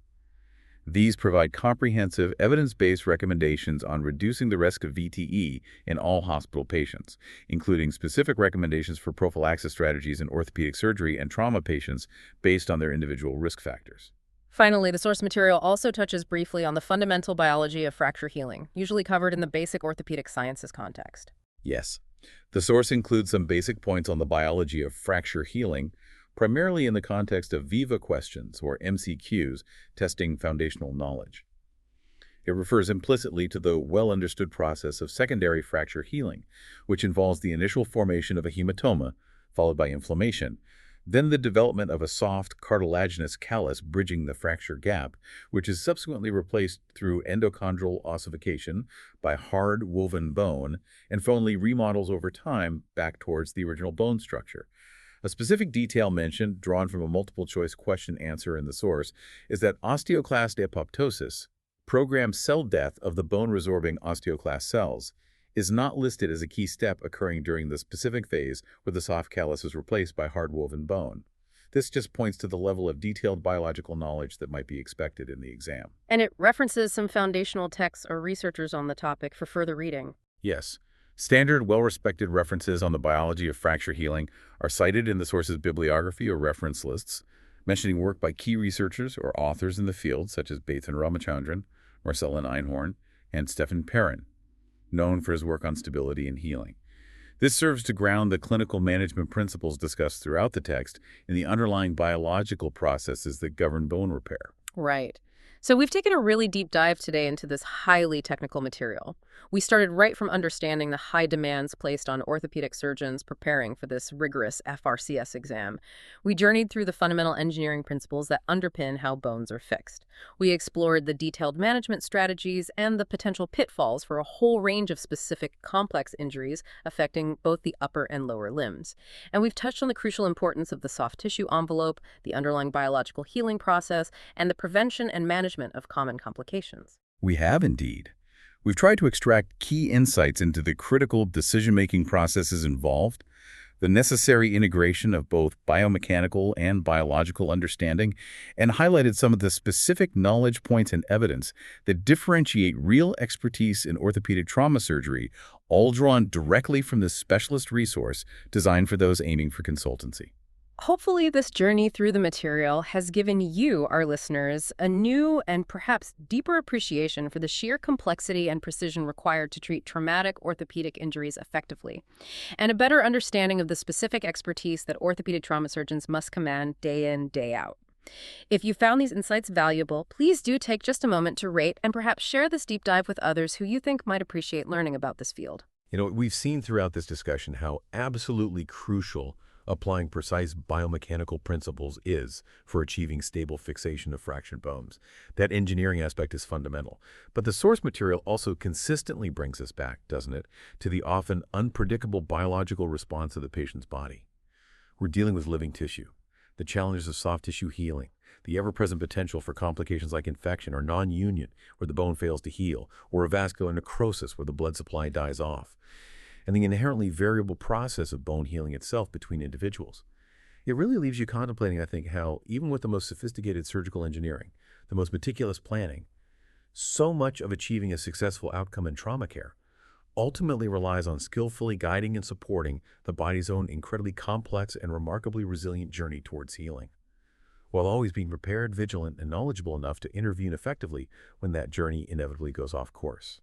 These provide comprehensive, evidence-based recommendations on reducing the risk of VTE in all hospital patients, including specific recommendations for prophylaxis strategies in orthopedic surgery and trauma patients based on their individual risk factors. Finally, the source material also touches briefly on the fundamental biology of fracture healing, usually covered in the basic orthopedic sciences context. Yes, the source includes some basic points on the biology of fracture healing, primarily in the context of VIVA questions, or MCQs, testing foundational knowledge. It refers implicitly to the well-understood process of secondary fracture healing, which involves the initial formation of a hematoma, followed by inflammation, then the development of a soft cartilaginous callus bridging the fracture gap, which is subsequently replaced through endochondral ossification by hard woven bone, and finally remodels over time back towards the original bone structure. A specific detail mentioned, drawn from a multiple-choice question answer in the source, is that osteoclast apoptosis, programmed cell death of the bone-resorbing osteoclast cells, is not listed as a key step occurring during the specific phase where the soft callus is replaced by hard-woven bone. This just points to the level of detailed biological knowledge that might be expected in the exam. And it references some foundational texts or researchers on the topic for further reading. Yes. Standard, well-respected references on the biology of fracture healing are cited in the source's bibliography or reference lists, mentioning work by key researchers or authors in the field such as Bathan Ramachandran, Marcellin Einhorn, and Stefan Perrin, known for his work on stability and healing. This serves to ground the clinical management principles discussed throughout the text in the underlying biological processes that govern bone repair. Right. So we've taken a really deep dive today into this highly technical material. We started right from understanding the high demands placed on orthopedic surgeons preparing for this rigorous FRCS exam. We journeyed through the fundamental engineering principles that underpin how bones are fixed. We explored the detailed management strategies and the potential pitfalls for a whole range of specific complex injuries affecting both the upper and lower limbs. And we've touched on the crucial importance of the soft tissue envelope, the underlying biological healing process, and the prevention and management of common complications. We have indeed. We've tried to extract key insights into the critical decision-making processes involved, the necessary integration of both biomechanical and biological understanding, and highlighted some of the specific knowledge points and evidence that differentiate real expertise in orthopedic trauma surgery, all drawn directly from this specialist resource designed for those aiming for consultancy. Hopefully, this journey through the material has given you, our listeners, a new and perhaps deeper appreciation for the sheer complexity and precision required to treat traumatic orthopedic injuries effectively, and a better understanding of the specific expertise that orthopedic trauma surgeons must command day in, day out. If you found these insights valuable, please do take just a moment to rate and perhaps share this deep dive with others who you think might appreciate learning about this field. You know, we've seen throughout this discussion how absolutely crucial applying precise biomechanical principles is for achieving stable fixation of fractured bones. That engineering aspect is fundamental. But the source material also consistently brings us back, doesn't it, to the often unpredictable biological response of the patient's body. We're dealing with living tissue, the challenges of soft tissue healing, the ever-present potential for complications like infection or non-union where the bone fails to heal, or a vascular necrosis where the blood supply dies off, and the inherently variable process of bone healing itself between individuals. It really leaves you contemplating, I think, how even with the most sophisticated surgical engineering, the most meticulous planning, so much of achieving a successful outcome in trauma care ultimately relies on skillfully guiding and supporting the body's own incredibly complex and remarkably resilient journey towards healing, while always being prepared, vigilant, and knowledgeable enough to intervene effectively when that journey inevitably goes off course.